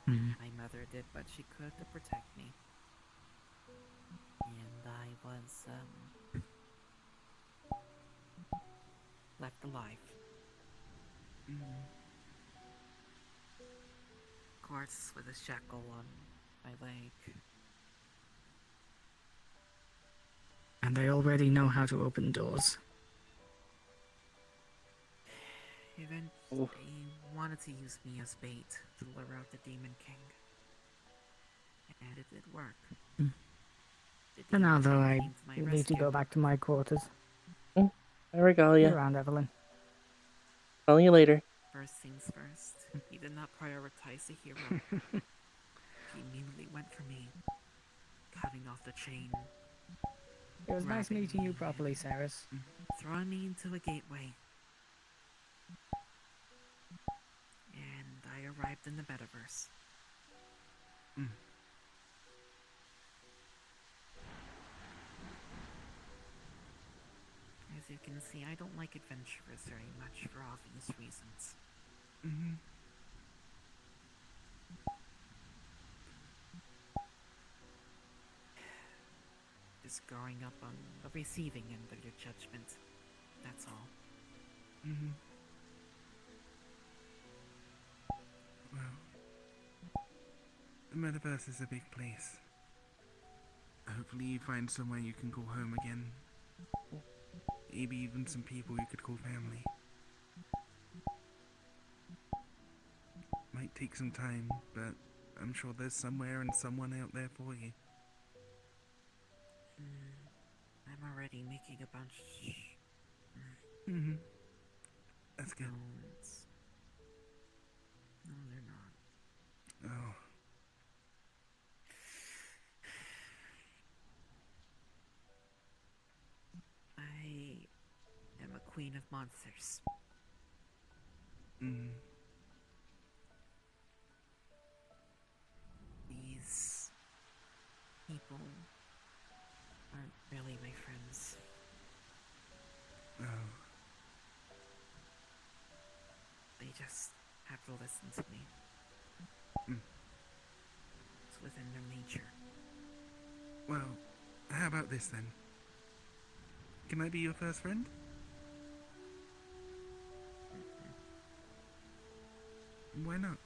My mother did what she could to protect me. And I was, left alive. Of course, with a shackle on my leg. And they already know how to open doors. Even they wanted to use me as bait to lure out the Demon King. And it did work. For now, though, I need to go back to my quarters. I regale See ya. you around, Evelyn. Tell you later. First things first, he did not prioritize the hero. He immediately went for me, cutting off the chain. It was nice meeting you properly, Saris. Throwing me into a gateway. And I arrived in the metaverse. As you can see, I don't like adventurers very much for obvious reasons. Just growing up on the receiving end of your judgment. That's all. Well, the metaverse is a big place. Hopefully you find somewhere you can call home again. Maybe even some people you could call family. Might take some time, but I'm sure there's somewhere and someone out there for you. I'm already making a bunch. That's good. No, they're not. Oh. I am a queen of monsters. These people aren't really my friends. Oh. They just have to listen to me. It's within their nature. Well, how about this then? Can I be your first friend? Why not?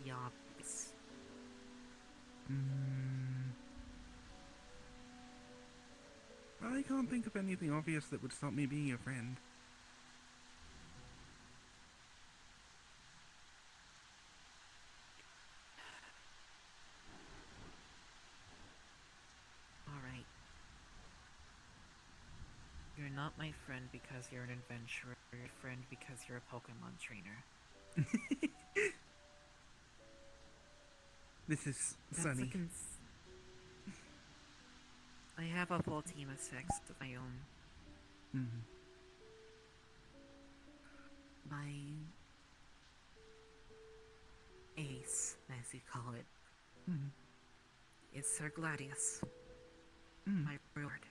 The obvious. I can't think of anything obvious that would stop me being your friend. Alright. You're not my friend because you're an adventurer. You're a friend because you're a Pokemon trainer. This is That's Sunny. I have a full team of 6 of my own. Mm. My ace, as you call it, Mm. is Sir Gladius. Mm. My reward.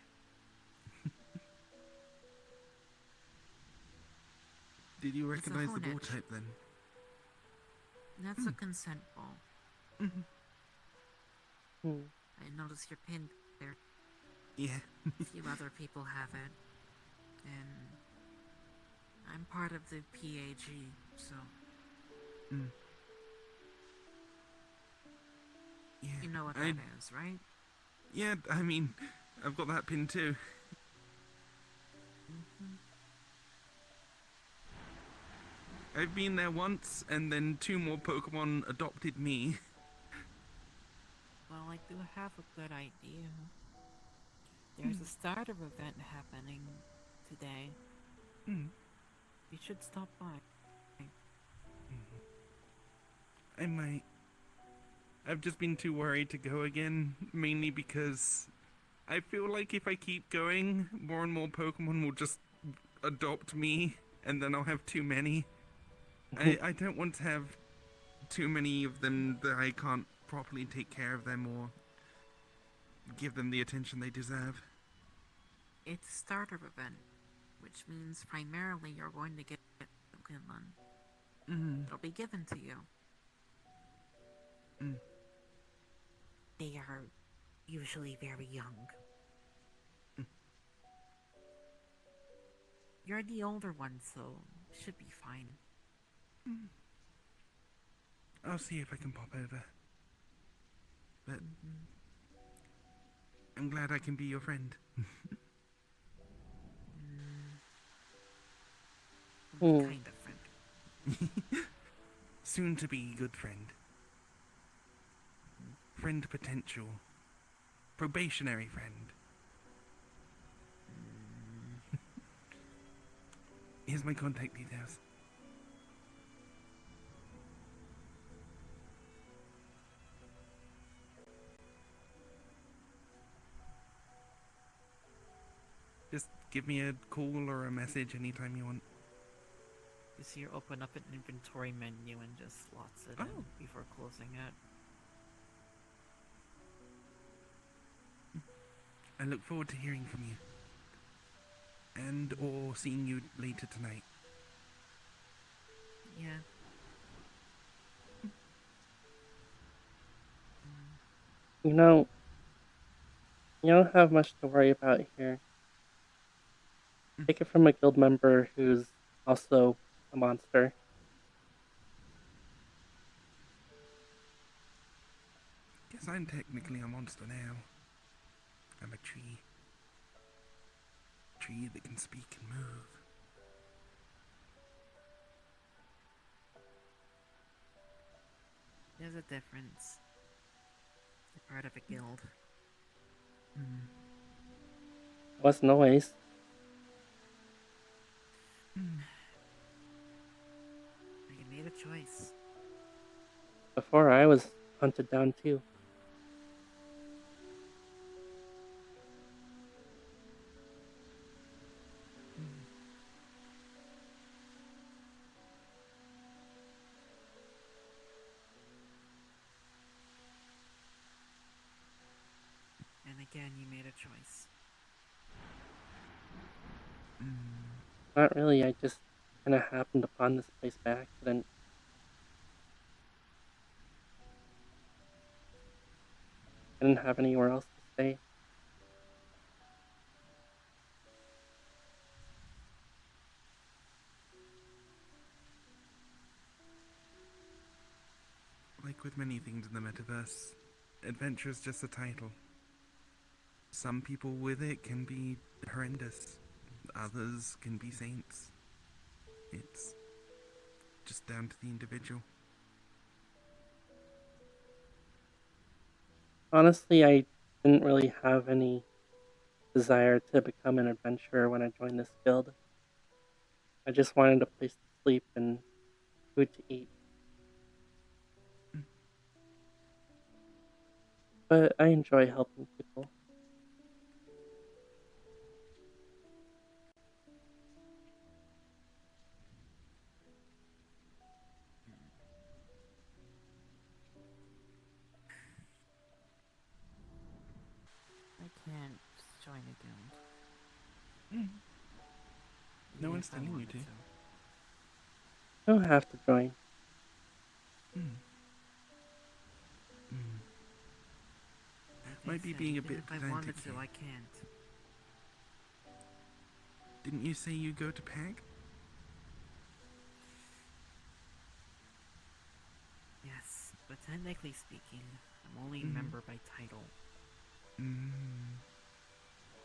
Did you It's a recognize the ball Honedge. type then? That's a consent ball. Mhm. I noticed your pin there. Yeah. A few other people have it. And I'm part of the PAG, so. Mm. Yeah. You know what that is, right? Yeah, I mean, I've got that pin too. Mm-hmm. I've been there once, and then 2 more Pokemon adopted me. Well, I do have a good idea. There's a starter event happening today. Mm. You should stop by. I might. I've just been too worried to go again, mainly because I feel like if I keep going, more and more Pokemon will just adopt me, and then I'll have too many. I don't want to have too many of them that I can't properly take care of them or give them the attention they deserve. It's a starter event, which means primarily you're going to get Pokemon. Mm. It'll be given to you. Mm. They are usually very young. Mm. You're the older one, so should be fine. Mm. I'll see if I can pop over. But I'm glad I can be your friend. Kind of friend. Soon to be good friend. Friend potential. Probationary friend. Here's my contact details. Just give me a call or a message anytime you want. You see, you open up an inventory menu and just slots it in before closing it. I look forward to hearing from you. And or seeing you later tonight. Yeah. You know, you don't have much to worry about here. Take it from a guild member who's also a monster. Guess I'm technically a monster now. I'm a tree. Tree that can speak and move. There's a difference. You're part of a guild. What's noise? You made a choice. Before I was hunted down too. And again, you made a choice. Not really, I just kinda happened upon this place by accident. I didn't have anywhere else to stay. Like with many things in the metaverse, adventure is just a title. Some people with it can be horrendous. Others can be saints. It's just down to the individual. Honestly, I didn't really have any desire to become an adventurer when I joined this guild. I just wanted a place to sleep and food to eat. But I enjoy helping people. Mm. No Even one's if I telling you wanted to. to. You don't have to join. Mm. Mm. Like I Might be said, being a even bit if I pedantic wanted to, here. I can't. Didn't you say you go to PAG? Yes, but technically speaking, I'm only a Mhm. member by title. Mm.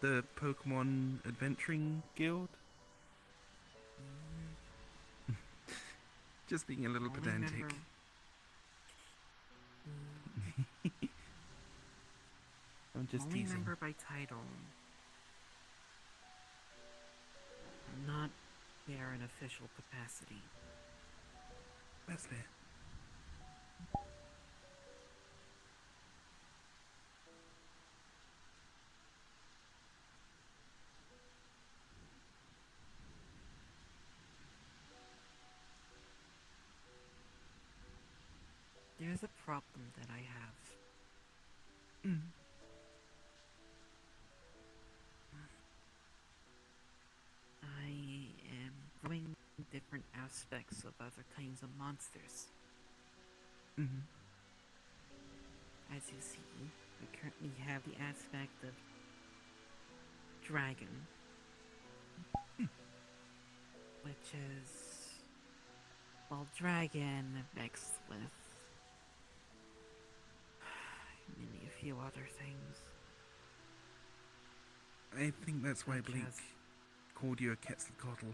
The Pokemon Adventuring Guild? Just being a little Only pedantic. member. I'm just Only teasing. member by title. I'm not there in official capacity. That's fair. There's a problem that I have. Mm. I am growing different aspects of other kinds of monsters. Mm-hmm. As you see, I currently have the aspect of dragon, which is, well, dragon mixed with maybe a few other things. I think that's why Such Blake as- called you a Quetzalcoatl.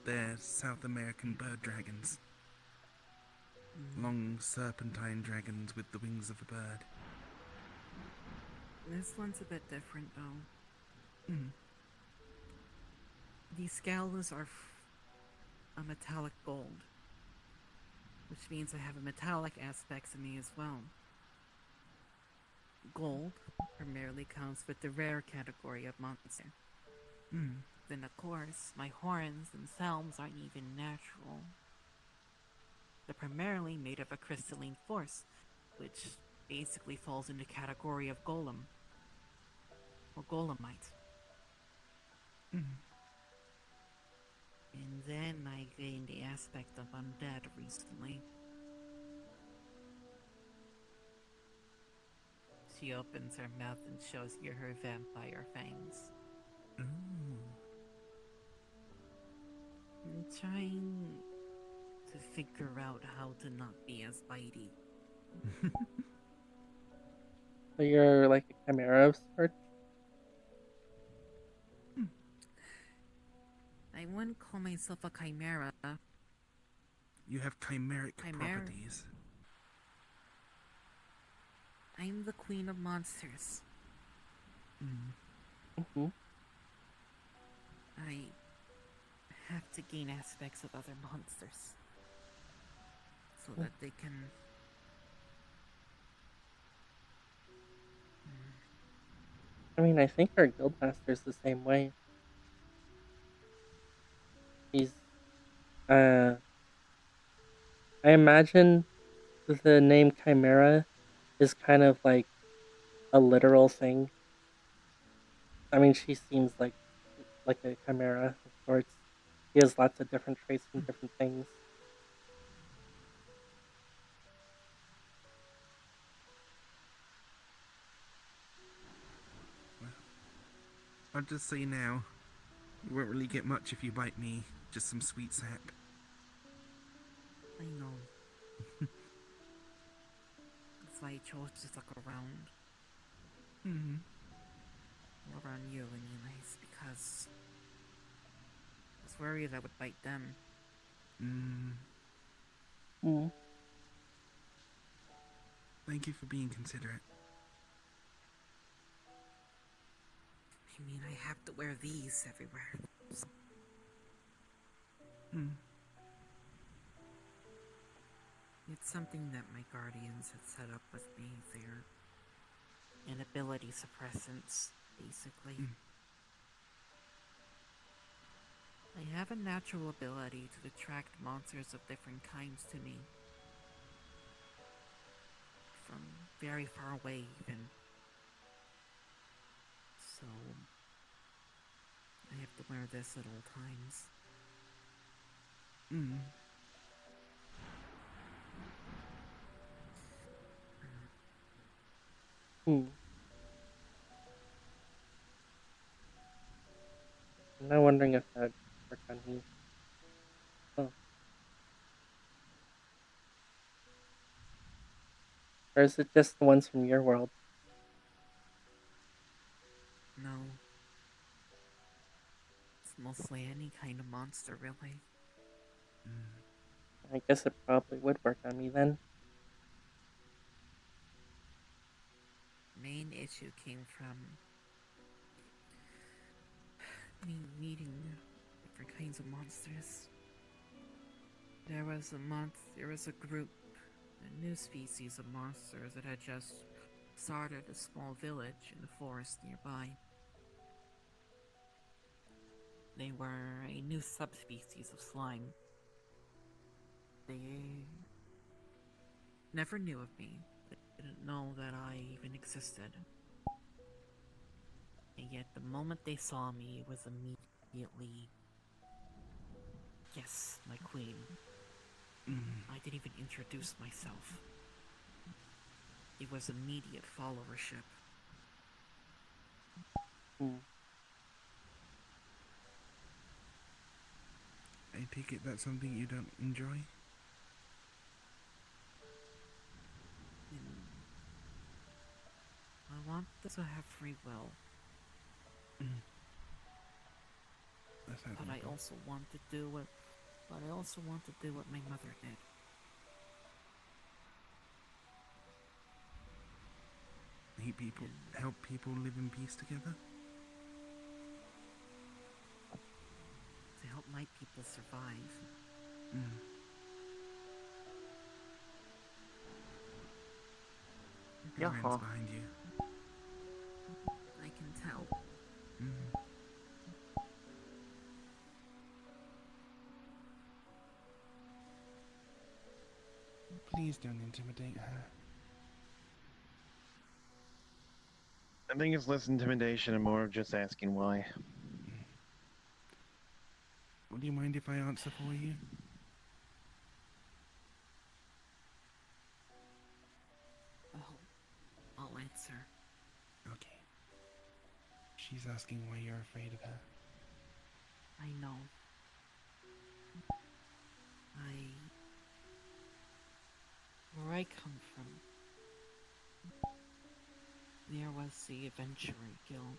They're South American bird dragons. Long serpentine dragons with the wings of a bird. This one's a bit different though. Mm. These scales are a metallic gold, which means I have a metallic aspect to me as well. Gold primarily comes with the rare category of monster. Mm. Then of course, my horns themselves aren't even natural. They're primarily made of a crystalline force, which basically falls in the category of golem, or golemite. Mm. And then I gained the aspect of undead recently. She opens her mouth and shows you her vampire fangs. Ooh. I'm trying to figure out how to not be as bitey. So you're like a chimera of sorts? I wouldn't call myself a chimera. You have chimeric Chimera. properties. I'm the queen of monsters. Mm-hmm. I have to gain aspects of other monsters so that they can I mean, I think our guildmaster's the same way. He's, I imagine the name Chimera is kind of like a literal thing. I mean, she seems like a chimera of sorts. He has lots of different traits from different things. I'll just say now, you won't really get much if you bite me. Just some sweet sap. I know. That's why I chose to stuck around. Mm-hmm. Around you, anyways, because I was worried I would bite them. Mm. Thank you for being considerate. I mean, I have to wear these everywhere. It's something that my guardians had set up with me. They're inability suppressants, basically. I have a natural ability to attract monsters of different kinds to me. From very far away, even. so I have to wear this at all times. Mm. Hmm. I'm now wondering if that would work on me. Oh. Or is it just the ones from your world? No. It's mostly any kind of monster, really. I guess it probably would work on me then. Main issue came from me meeting different kinds of monsters. There was a group, a new species of monsters that had just started a small village in the forest nearby. They were a new subspecies of slime. They never knew of me. They didn't know that I even existed. And yet the moment they saw me, it was immediately, yes, my queen. I didn't even introduce myself. It was immediate followership. I take it that's something you don't enjoy? I want them to have free will. That's But I also want to do what my mother did. Help people live in peace together? To help my people survive. Evelyn's behind you. I can tell. Please don't intimidate her. I think it's less intimidation and more of just asking why. Would you mind if I answer for you? I'll answer. Okay. She's asking why you're afraid of her. I know. Where I come from, there was the Adventurer Guild.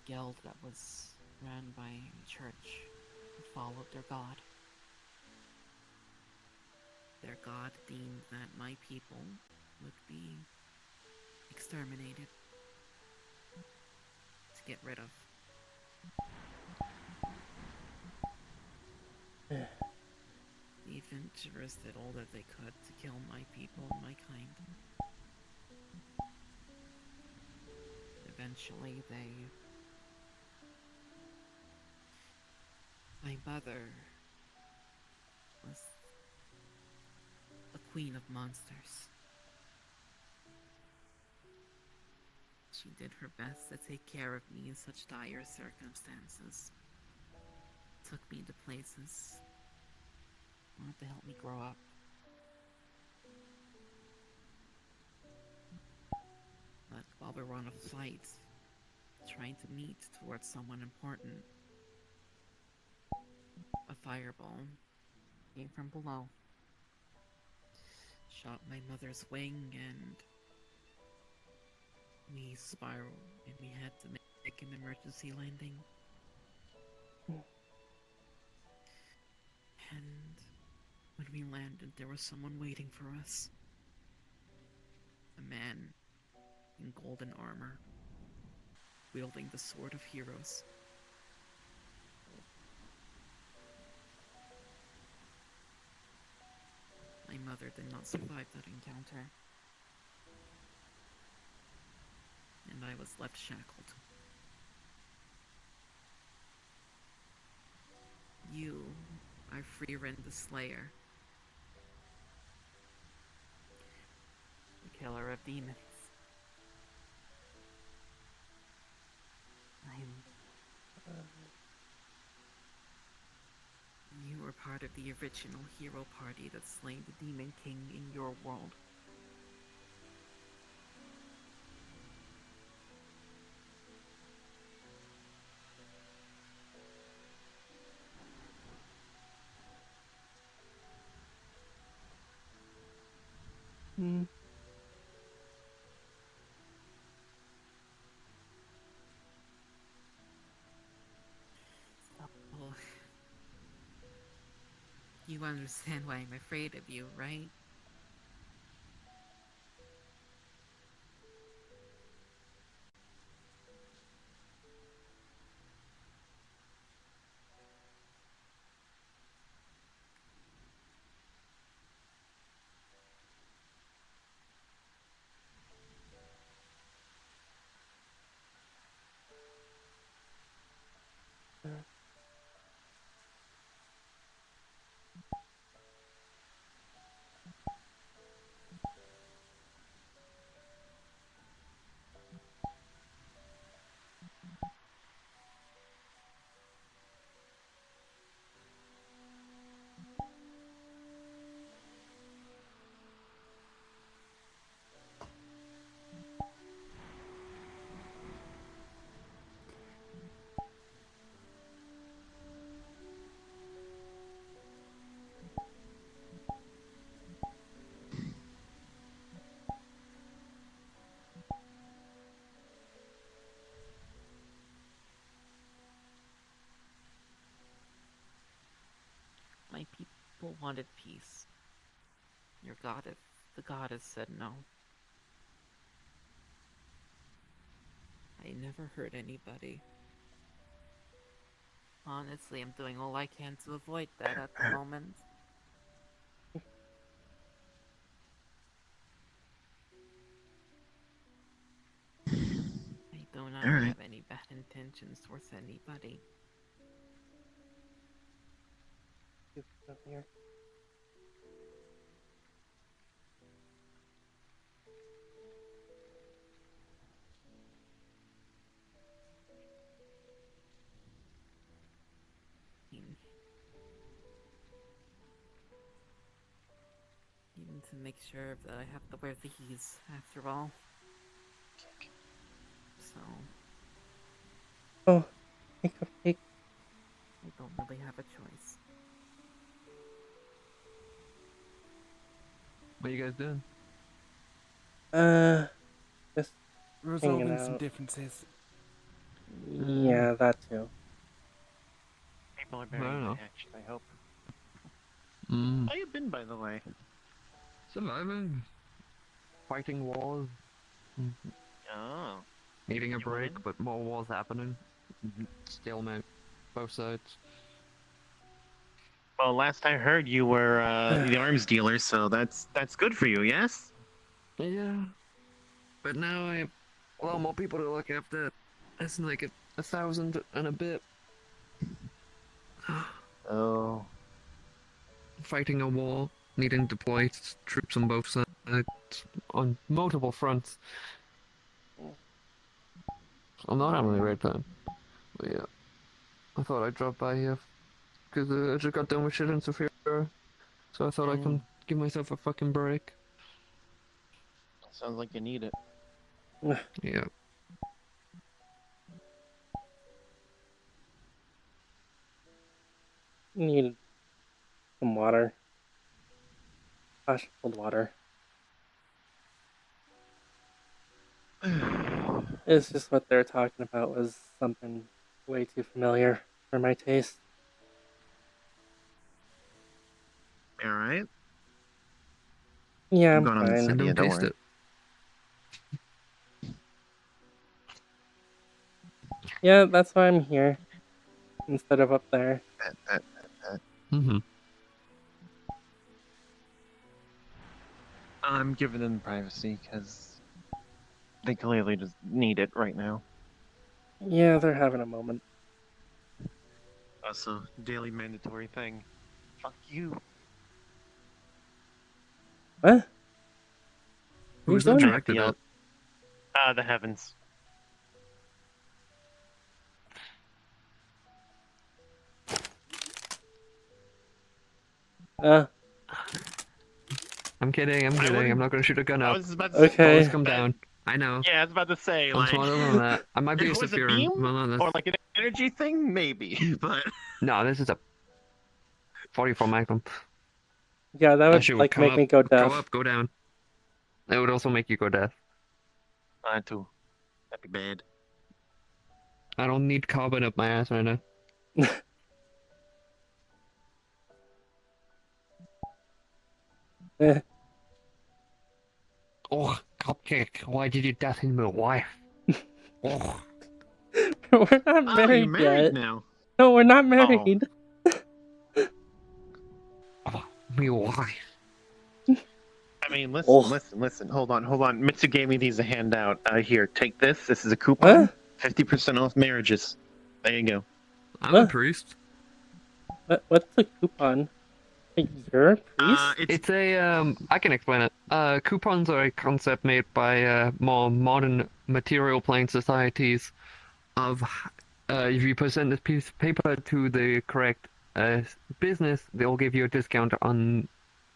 Guild that was ran by a church who followed their god. Their god deemed that my people would be exterminated to get rid of. The adventurers did all that they could to kill my people and my kind. Eventually, my mother was the queen of monsters. She did her best to take care of me in such dire circumstances. Took me to places. Wanted to help me grow up. But while we were on a flight, trying to meet towards someone important, a fireball came from below, shot my mother's wing, and we spiraled, and we had to make an emergency landing. And when we landed, there was someone waiting for us. A man in golden armor, wielding the Sword of Heroes. My mother did not survive that encounter. And I was left shackled. You are Freerin the Slayer. The killer of demons. You were part of the original hero party that slain the Demon King in your world. Hmm. Oh, you understand why I'm afraid of you, right? My people wanted peace. The goddess said no. I never hurt anybody. Honestly, I'm doing all I can to avoid that at the moment. I do not have any bad intentions towards anybody. Up here. Even to make sure that I have to wear these, after all. So... Oh, hey, cupcake. I don't really have a choice. What are you guys doing? Just hanging Resolving some out. differences. Yeah, that too. People are I don't very know. attached, I hope. Mm. How you been, by the way? Surviving. Fighting wars. Oh. Needing a You break, win? but more wars happening. Stalemate. Both sides. Well, last I heard, you were the arms dealer, so that's good for you, yes? Yeah. But now I have a lot more people to look after. That's like 1,000 and a bit. Oh. Fighting a war, needing deployed troops on both sides, on multiple fronts. I'm not having a great time. But yeah, I thought I'd drop by here because I just got done with shit in Sophia, so I thought I can give myself a fucking break. Sounds like you need it. Yeah. Need some water. Gosh, cold water. It's just what they're talking about was something way too familiar for my taste. Alright. Yeah, I'm going on the fine. yeah, don't worry. Yeah, that's why I'm here instead of up there. Mm-hmm. I'm giving them privacy because they clearly just need it right now. Yeah, they're having a moment. Also, daily mandatory thing. Fuck you. What? Who's that directed at? The heavens. Uh, I'm kidding, I'm kidding. I'm not gonna shoot a gun I up. was about to say. Okay. Always come down. I know. Yeah, I was about to say, I'm like. smarter than that. I might be If a it was a Saphir. beam Well, no, or that's... like an energy thing, maybe. But No, this is a 44 Magnum. Yeah, that That would shit would like come make up, me go go deaf. up, go down. It would also make you go deaf. mine too. That'd be bad. I don't need carbon up my ass right now. Eh. Oh, Cupcake, why did you death in my wife? Oh. We're not Oh, married you're married yet. now. No, we're not married. Me wife. I mean, listen. Hold on. Mitsu gave me these a handout. Here, take this. This is a coupon. 50% off marriages. There you go. I'm a priest. What's the coupon? Wait, you're a priest? It's a I can explain it. Coupons are a concept made by more modern material plane societies of if you present this piece of paper to the correct business, they'll give you a discount on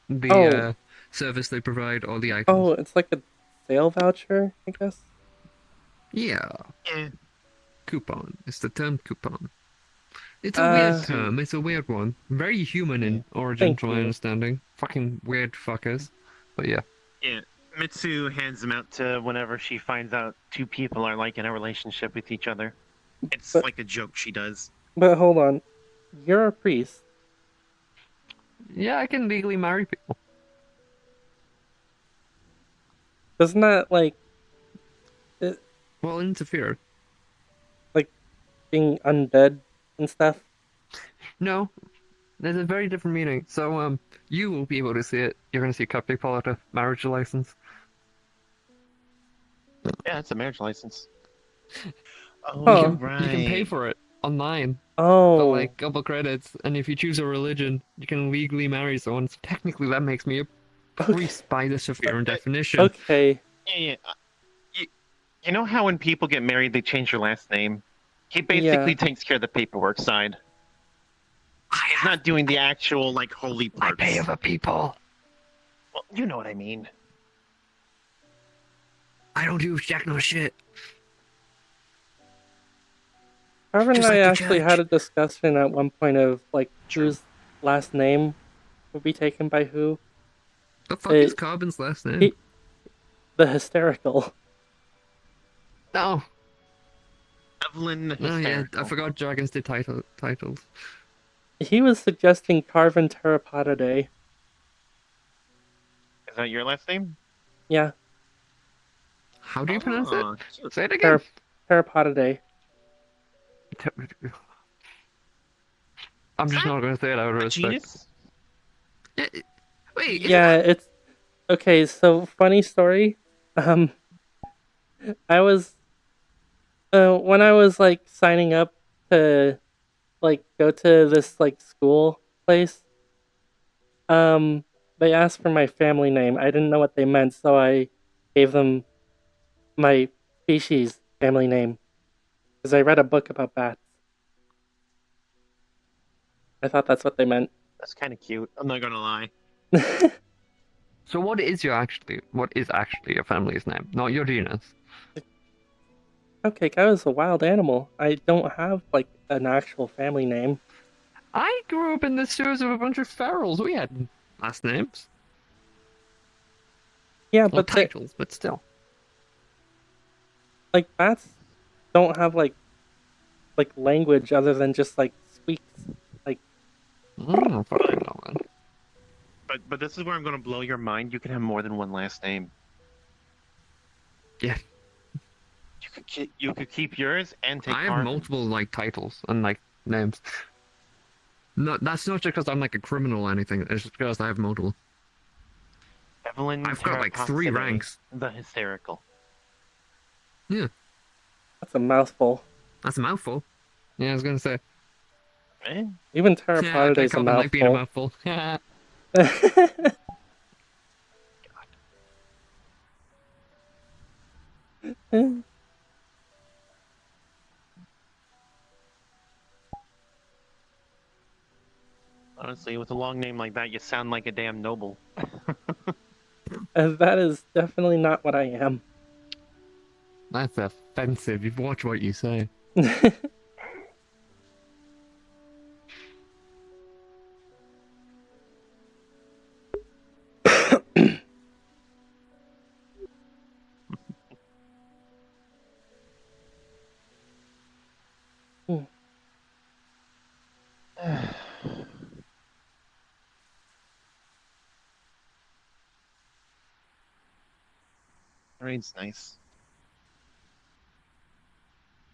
the service they provide or the items. Oh, it's like a sale voucher, I guess? Yeah. Yeah. Coupon. It's the term coupon. It's a weird So- term. It's a weird one. Very human in origin, Thank from my you. understanding. Fucking weird fuckers. But yeah. Yeah. Mitsu hands them out to whenever she finds out two people are like in a relationship with each other. It's like a joke she does. But hold on. You're a priest. Yeah, I can legally marry people. Doesn't that, like... Well, interfere. Like, being undead and stuff? No. There's a very different meaning. So, you will be able to see it. You're gonna see Cupcake pull out a marriage license. Yeah, it's a marriage license. You can pay for it online. Oh. For like a couple credits, and if you choose a religion, you can legally marry someone. So technically, that makes me a priest by the Saphirian definition. Okay. Yeah. You know how when people get married, they change their last name? He basically takes care of the paperwork side. He's not doing the actual, like, holy parts. I pay other people. Well, you know what I mean. I don't do jack no shit. Carver and Just I like the actually had a discussion at one point of, like, whose last name would be taken by who. The fuck is Carbon's last name? The hysterical. No. Evelyn Oh yeah, Hysterical. I forgot dragons did titles. He was suggesting Carven Terrapata. Is that your last name? Yeah. How do you pronounce Oh, it? cute. Say it again. Terrapata. I'm just not gonna say it out of respect. Genus? Wait. Yeah, it's okay. So funny story. I was when I was like signing up to like go to this like school place. They asked for my family name. I didn't know what they meant, so I gave them my species family name because I read a book about bats. I thought that's what they meant. That's kind of cute. I'm not gonna lie. So what is actually your family's name? Not your genus. Okay, I was a wild animal. I don't have like an actual family name. I grew up in the sewers of a bunch of ferals. We had last names. Yeah, Well, but titles, but still. Like bats don't have like language other than just like squeaks. Like fucking know, man. But this is where I'm gonna blow your mind. You can have more than one last name. Yeah. You could keep yours and take. I have Carven's. multiple like titles and like names. No, that's not just because I'm like a criminal or anything. It's just because I have multiple. Evelyn I've got like 3 Terrapata, ranks. The hysterical. Yeah. That's a mouthful. That's a mouthful. Yeah, I was gonna say. Even Yeah, Terrapata I is a can't mouthful. like being a mouthful. Yeah. Honestly, with a long name like that, you sound like a damn noble. That is definitely not what I am. That's offensive. You watch what you say. Rain's nice.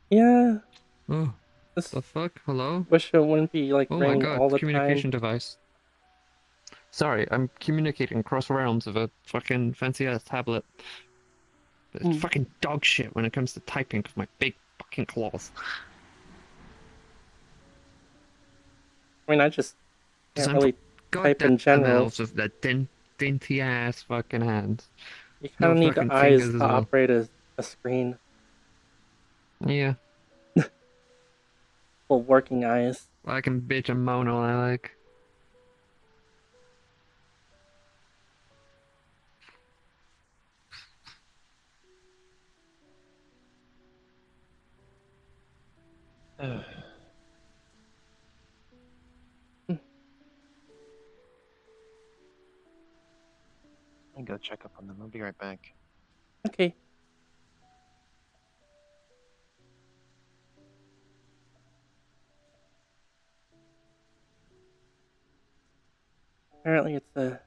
Yeah. Oh, the fuck? Hello? Wish it wouldn't be like Oh my raining god, all the communication time. device. Sorry, I'm communicating across realms of a fucking fancy ass tablet. It's fucking dog shit when it comes to typing with my big fucking claws. I mean, I just Because can't I'm really type in goddamn general. elves of the dainty ass fucking hands. You kind No of need the fucking eyes fingers to as well. operate a screen. Yeah. Well, working eyes. I can bitch and moan all I like. I'll go check up on them. I'll be right back. Okay. Apparently, it's a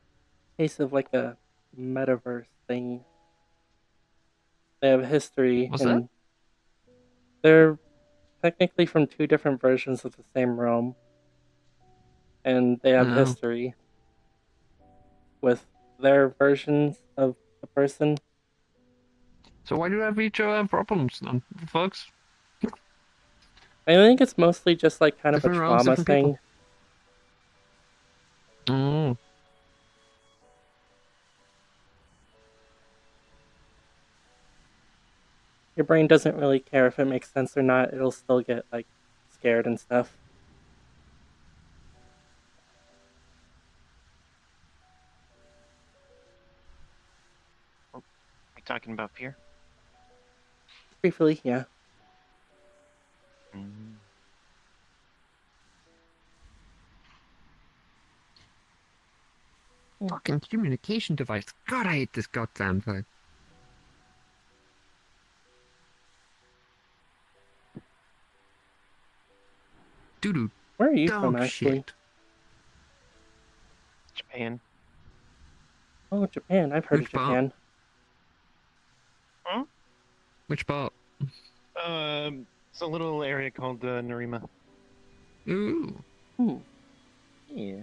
case of like a metaverse thing. They have history, What's and that? they're technically from two different versions of the same realm, and they have No. history with their versions of the person. So why do each have problems then, folks? I think it's mostly just like kind of a Different realms, trauma different thing. people. Oh. Your brain doesn't really care if it makes sense or not. It'll still get like scared and stuff. Oh, we talking about Pier? Briefly, yeah. Fucking communication device. God, I hate this goddamn thing. Doo-doo. Where are you Dog from, actually? shit. Japan. Oh, Japan. I've heard Which of Japan. Huh? Which part? It's a little area called Narima. Ooh. Yeah.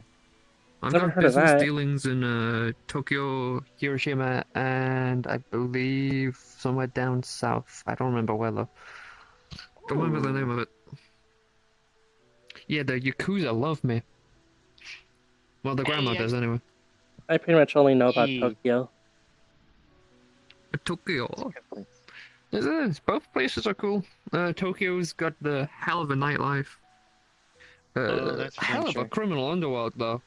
I've Never got heard of business that. dealings in Tokyo, Hiroshima, and I believe somewhere down south. I don't remember where though. Don't remember the name of it. Yeah, the Yakuza love me. Well, the grandma does anyway. I pretty much only know about Tokyo. Tokyo. It is. Both places are cool. Tokyo's got the hell of a nightlife. That's for Hell damn of a sure. criminal underworld though.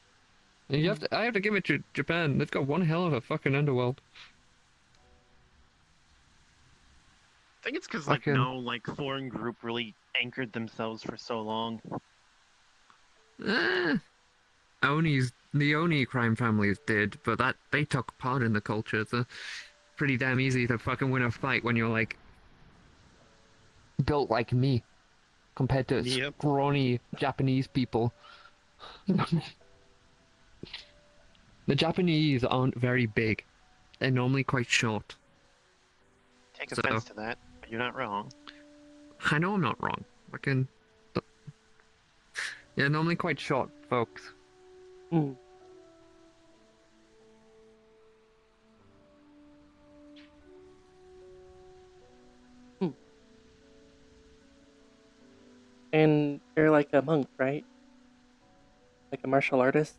And you have to, I have to give it to Japan. They've got one hell of a fucking underworld. I think it's because like Fucking- no like foreign group really anchored themselves for so long. The Oni crime families did, but that they took part in the culture. It's pretty damn easy to fucking win a fight when you're like built like me, compared to scrawny Japanese people. The Japanese aren't very big. They're normally quite short. Take offense to that, but you're not wrong. I know I'm not wrong. Fucking. Yeah, normally quite short, folks. And you're like a monk, right? Like a martial artist?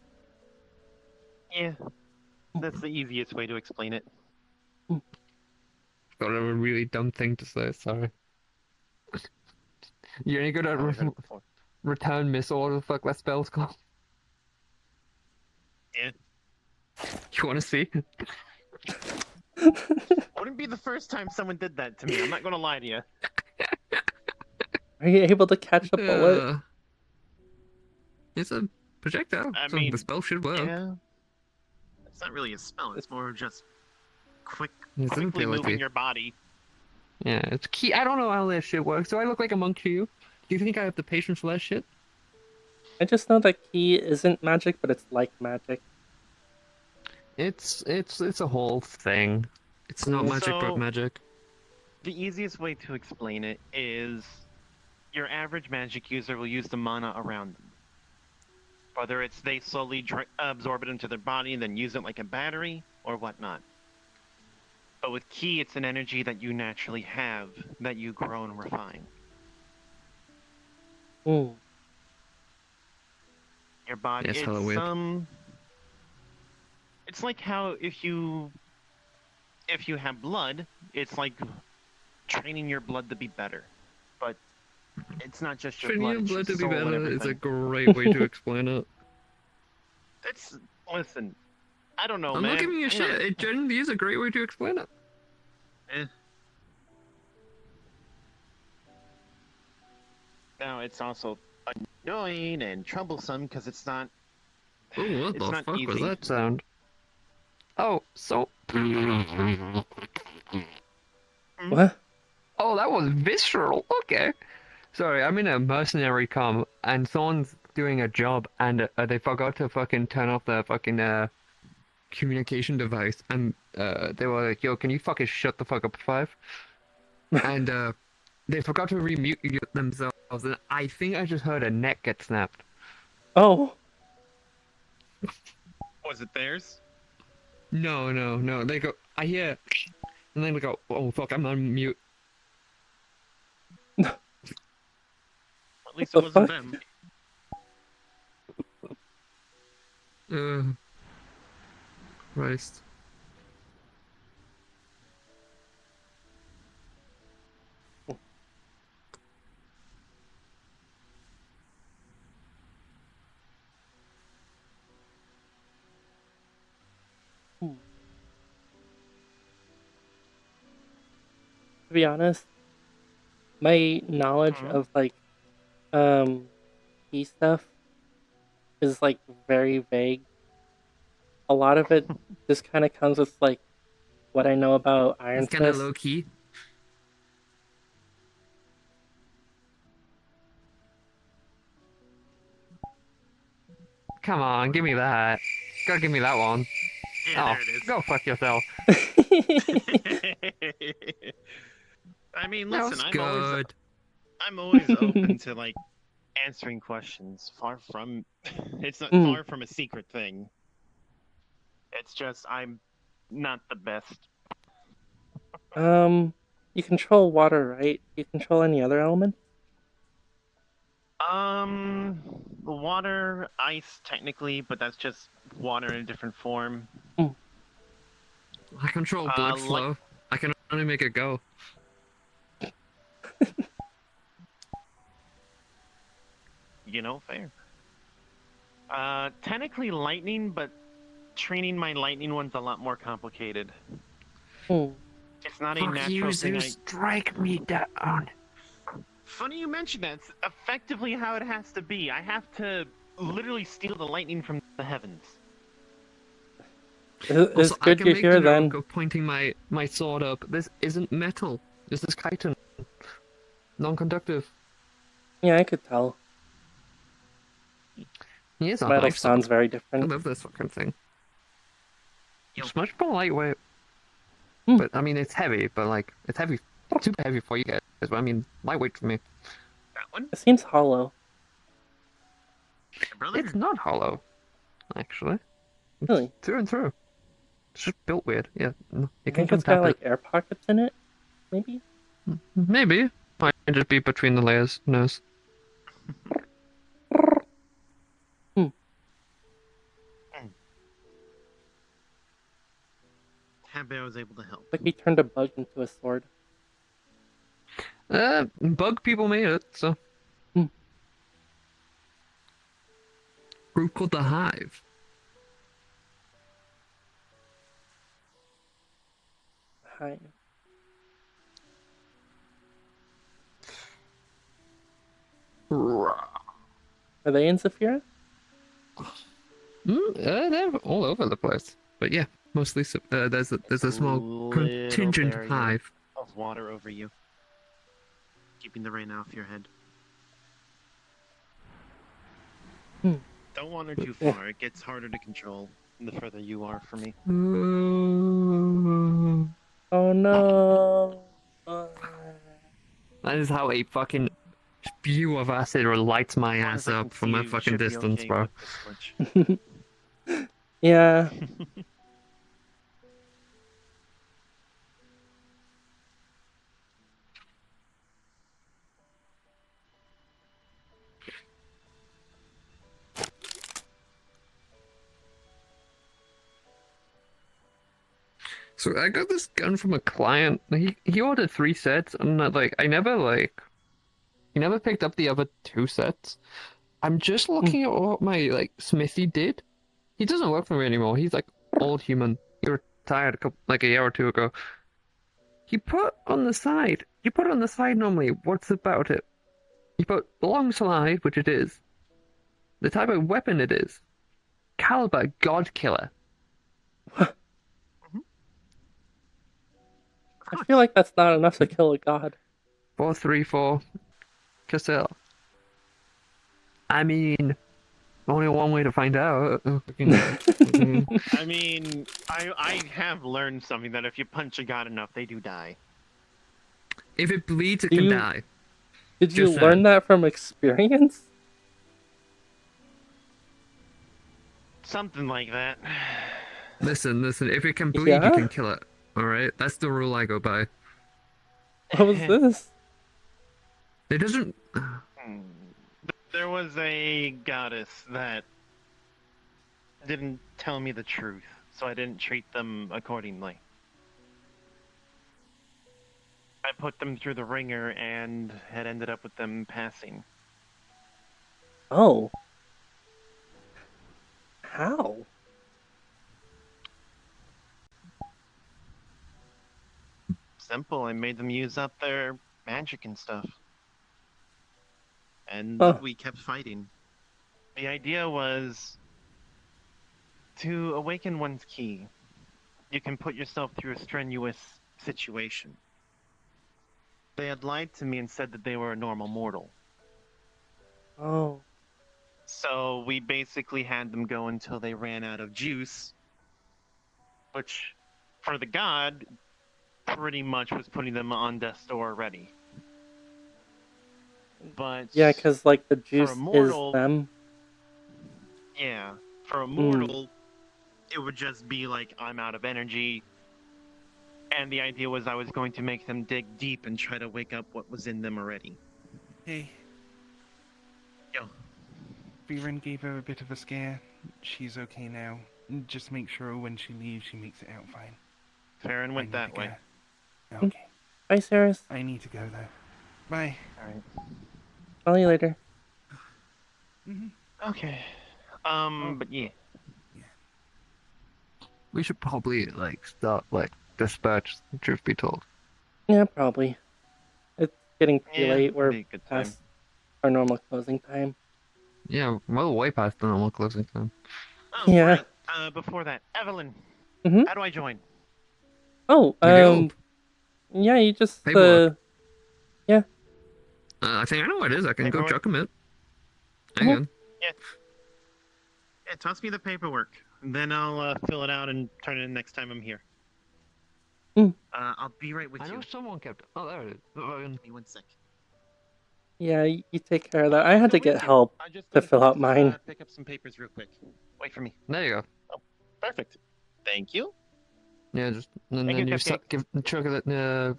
Yeah, that's the easiest way to explain it. Got a really dumb thing to say, sorry. You any good at return miss or the fuck that spell's called? Yeah. You want to see? Wouldn't be the first time someone did that to me. I'm not gonna lie to you. Are you able to catch a bullet? It's a projectile, I so mean, the spell should work. yeah. It's not really a spell. It's more just It's an quickly ability. moving your body. Yeah, it's key. I don't know how that shit works. Do I look like a monk to you? Do you think I have the patience for that shit? I just know that key isn't magic, but it's like magic. It's a whole thing. It's not magic, but So- magic. The easiest way to explain it is your average magic user will use the mana around them. Whether it's they slowly absorb it into their body and then use it like a battery or whatnot. But with ki, it's an energy that you naturally have, that you grow and refine. Ooh. Your body, It's hella weird. It's like how if you have blood, it's like training your blood to be better. But it's not just your Training blood. your it's blood to your be soul and better is a everything. great way to explain it. Listen, I don't know, I'm man. not giving you You shit. know, It genuinely is a great way to explain it. Now it's also annoying and troublesome because it's not. Oh, what it's the not fuck easy. was that sound? Oh, so. What? Oh, that was visceral. Okay. Sorry, I'm in a mercenary comm, and someone's doing a job, and they forgot to fucking turn off their fucking communication device, and they were like, "Yo, can you fucking shut the fuck up, Five?" And they forgot to remute themselves, and I think I just heard a neck get snapped. Oh. Was it theirs? No. They go, I hear, and then they go, "Oh fuck, I'm on mute." At least it wasn't them. Christ. To be honest, my knowledge of like key stuff is like very vague. A lot of it just kind of comes with like what I know about Iron It's kind of Fist. low key. Come on, give me that. Gotta give me that one. Yeah, Oh, there it is. go fuck yourself. I mean, That listen, was good. I'm always open to like answering questions. Far from, it's not far from a secret thing. It's just I'm not the best. You control water, right? You control any other element? The water, ice, technically, but that's just water in a different form. I control blood flow. I can only make it go. You know, fair. Technically lightning, but training my lightning one's a lot more complicated. It's not a Fuck natural you, thing. Zeus, strike me down. Funny you mention that. It's effectively how it has to be. I have to literally steal the lightning from the heavens. It's I good can you're make here the then. joke of pointing my sword up. This isn't metal. This is chitin. Non-conductive. Yeah, I could tell. Here's a Metal hive sounds sword. very I different. love this fucking thing. It's much more lightweight. But I mean, it's heavy. But like, it's heavy. Not super heavy for you guys. But I mean, lightweight for me. That one? It seems hollow. It's not hollow, actually. It's Really? through and through. It's just built weird. Yeah. You I can think it's got untap like it. air pockets in it, maybe? Maybe. Might just be between the layers. Who knows? Happy I was able to help. Like he turned a bug into a sword. Bug people made it, so. Group called the Hive. time. Are they in Zafira? They're all over the place. But yeah, mostly there's a small Little contingent barrier hive. of water over you, keeping the rain off your head. Don't wander too far. It gets harder to control the further you are from me. Oh no. That is how a fucking spew of acid lights my As long as ass I can up from see a you, fucking should be distance, okay bro. with this glitch. Yeah. So I got this gun from a client. He ordered 3 sets, and I never picked up the other 2 sets. I'm just looking at what my Smithy did. He doesn't work for me anymore. He's old human. He retired a year or 2 ago. You put on the side normally. What's about it? You put long slide, which it is. The type of weapon it is. Caliber God Killer. I feel like that's not enough to kill a god. 434 Cassell. I mean, only one way to find out. I mean, I have learned something that if you punch a god enough, they do die. If it bleeds, it can die. Did you learn that from experience? Something like that. Listen. If it can bleed, you can kill it. Alright? That's the rule I go by. What was this? It doesn't... There was a goddess that didn't tell me the truth, so I didn't treat them accordingly. I put them through the ringer and had ended up with them passing. Oh. How? Simple, I made them use up their magic and stuff. And we kept fighting. The idea was to awaken one's ki. You can put yourself through a strenuous situation. They had lied to me and said that they were a normal mortal. Oh. So we basically had them go until they ran out of juice, which, for the god, pretty much was putting them on death's door already. But yeah, because the juice mortal, is them. Yeah, for a mortal, it would just be I'm out of energy. And the idea was I was going to make them dig deep and try to wake up what was in them already. Hey. Yo. Viren gave her a bit of a scare. She's okay now. Just make sure when she leaves, she makes it out fine. Farron went that way. Okay. Bye, Saris. I need to go though. Bye. Alright. Call you later. Okay. But yeah. We should probably start dispatch, truth be told. Yeah, probably. It's getting pretty Yeah, late. We're be a good time. past our normal closing time. Yeah, well, way past the normal closing time. Oh, Yeah. right. Before that, Evelyn. Mhm. How do I join? Oh, yeah, you just Paperwork. yeah. I think I know what it is. I can go Paperwork. chuck him in. Hang on. Yeah. Yeah, toss me the paperwork. Then I'll fill it out and turn it in next time I'm here. I'll be right with I you. know someone kept. Oh, there it is. Give me 1 sec. Yeah, you take care of that. I had to get help I just to fill out mine. pick up some papers real quick. Wait for me. There you go. Oh, perfect. Thank you. Yeah, just and Thank then you, you Cupcake. give chuck it.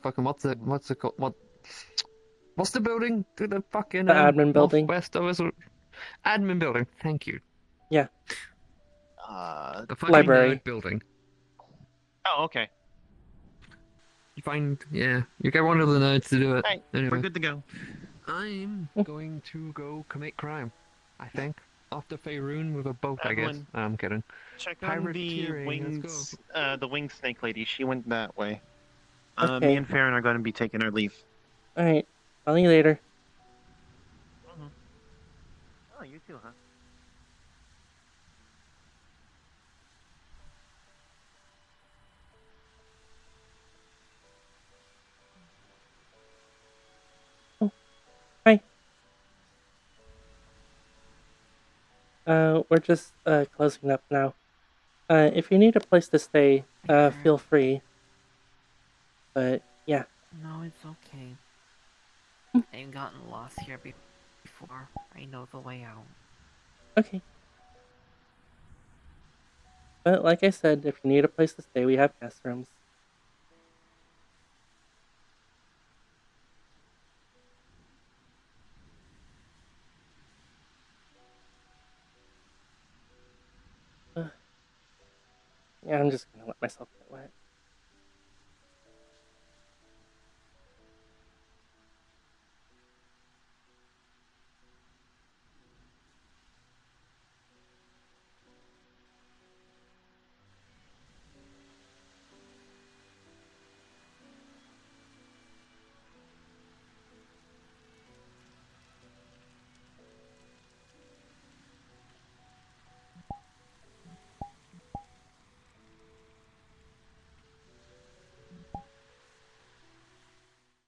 Fucking what's it called? What's the building? The fucking The admin building. West of us. Admin building. Thank you. Yeah. The fucking Library. nerd building. Oh, okay. You get one of the nerds to do it. Alright, Anyway. we're good to go. I'm going to go commit crime. I think after Faerun with a boat. I guess. Evelyn. I'm kidding. Check on the Privateering, let's wings, the wing snake lady. She went that way. Me Okay. and Farron are going to be taking our leave. Alright. Call you later. Oh, you too, huh? Hi. We're just, closing up now. If you need a place to stay, feel free. But, yeah. No, it's okay. I've gotten lost here before. I know the way out. Okay. But like I said, if you need a place to stay, we have guest rooms. Yeah, I'm just gonna let myself get wet.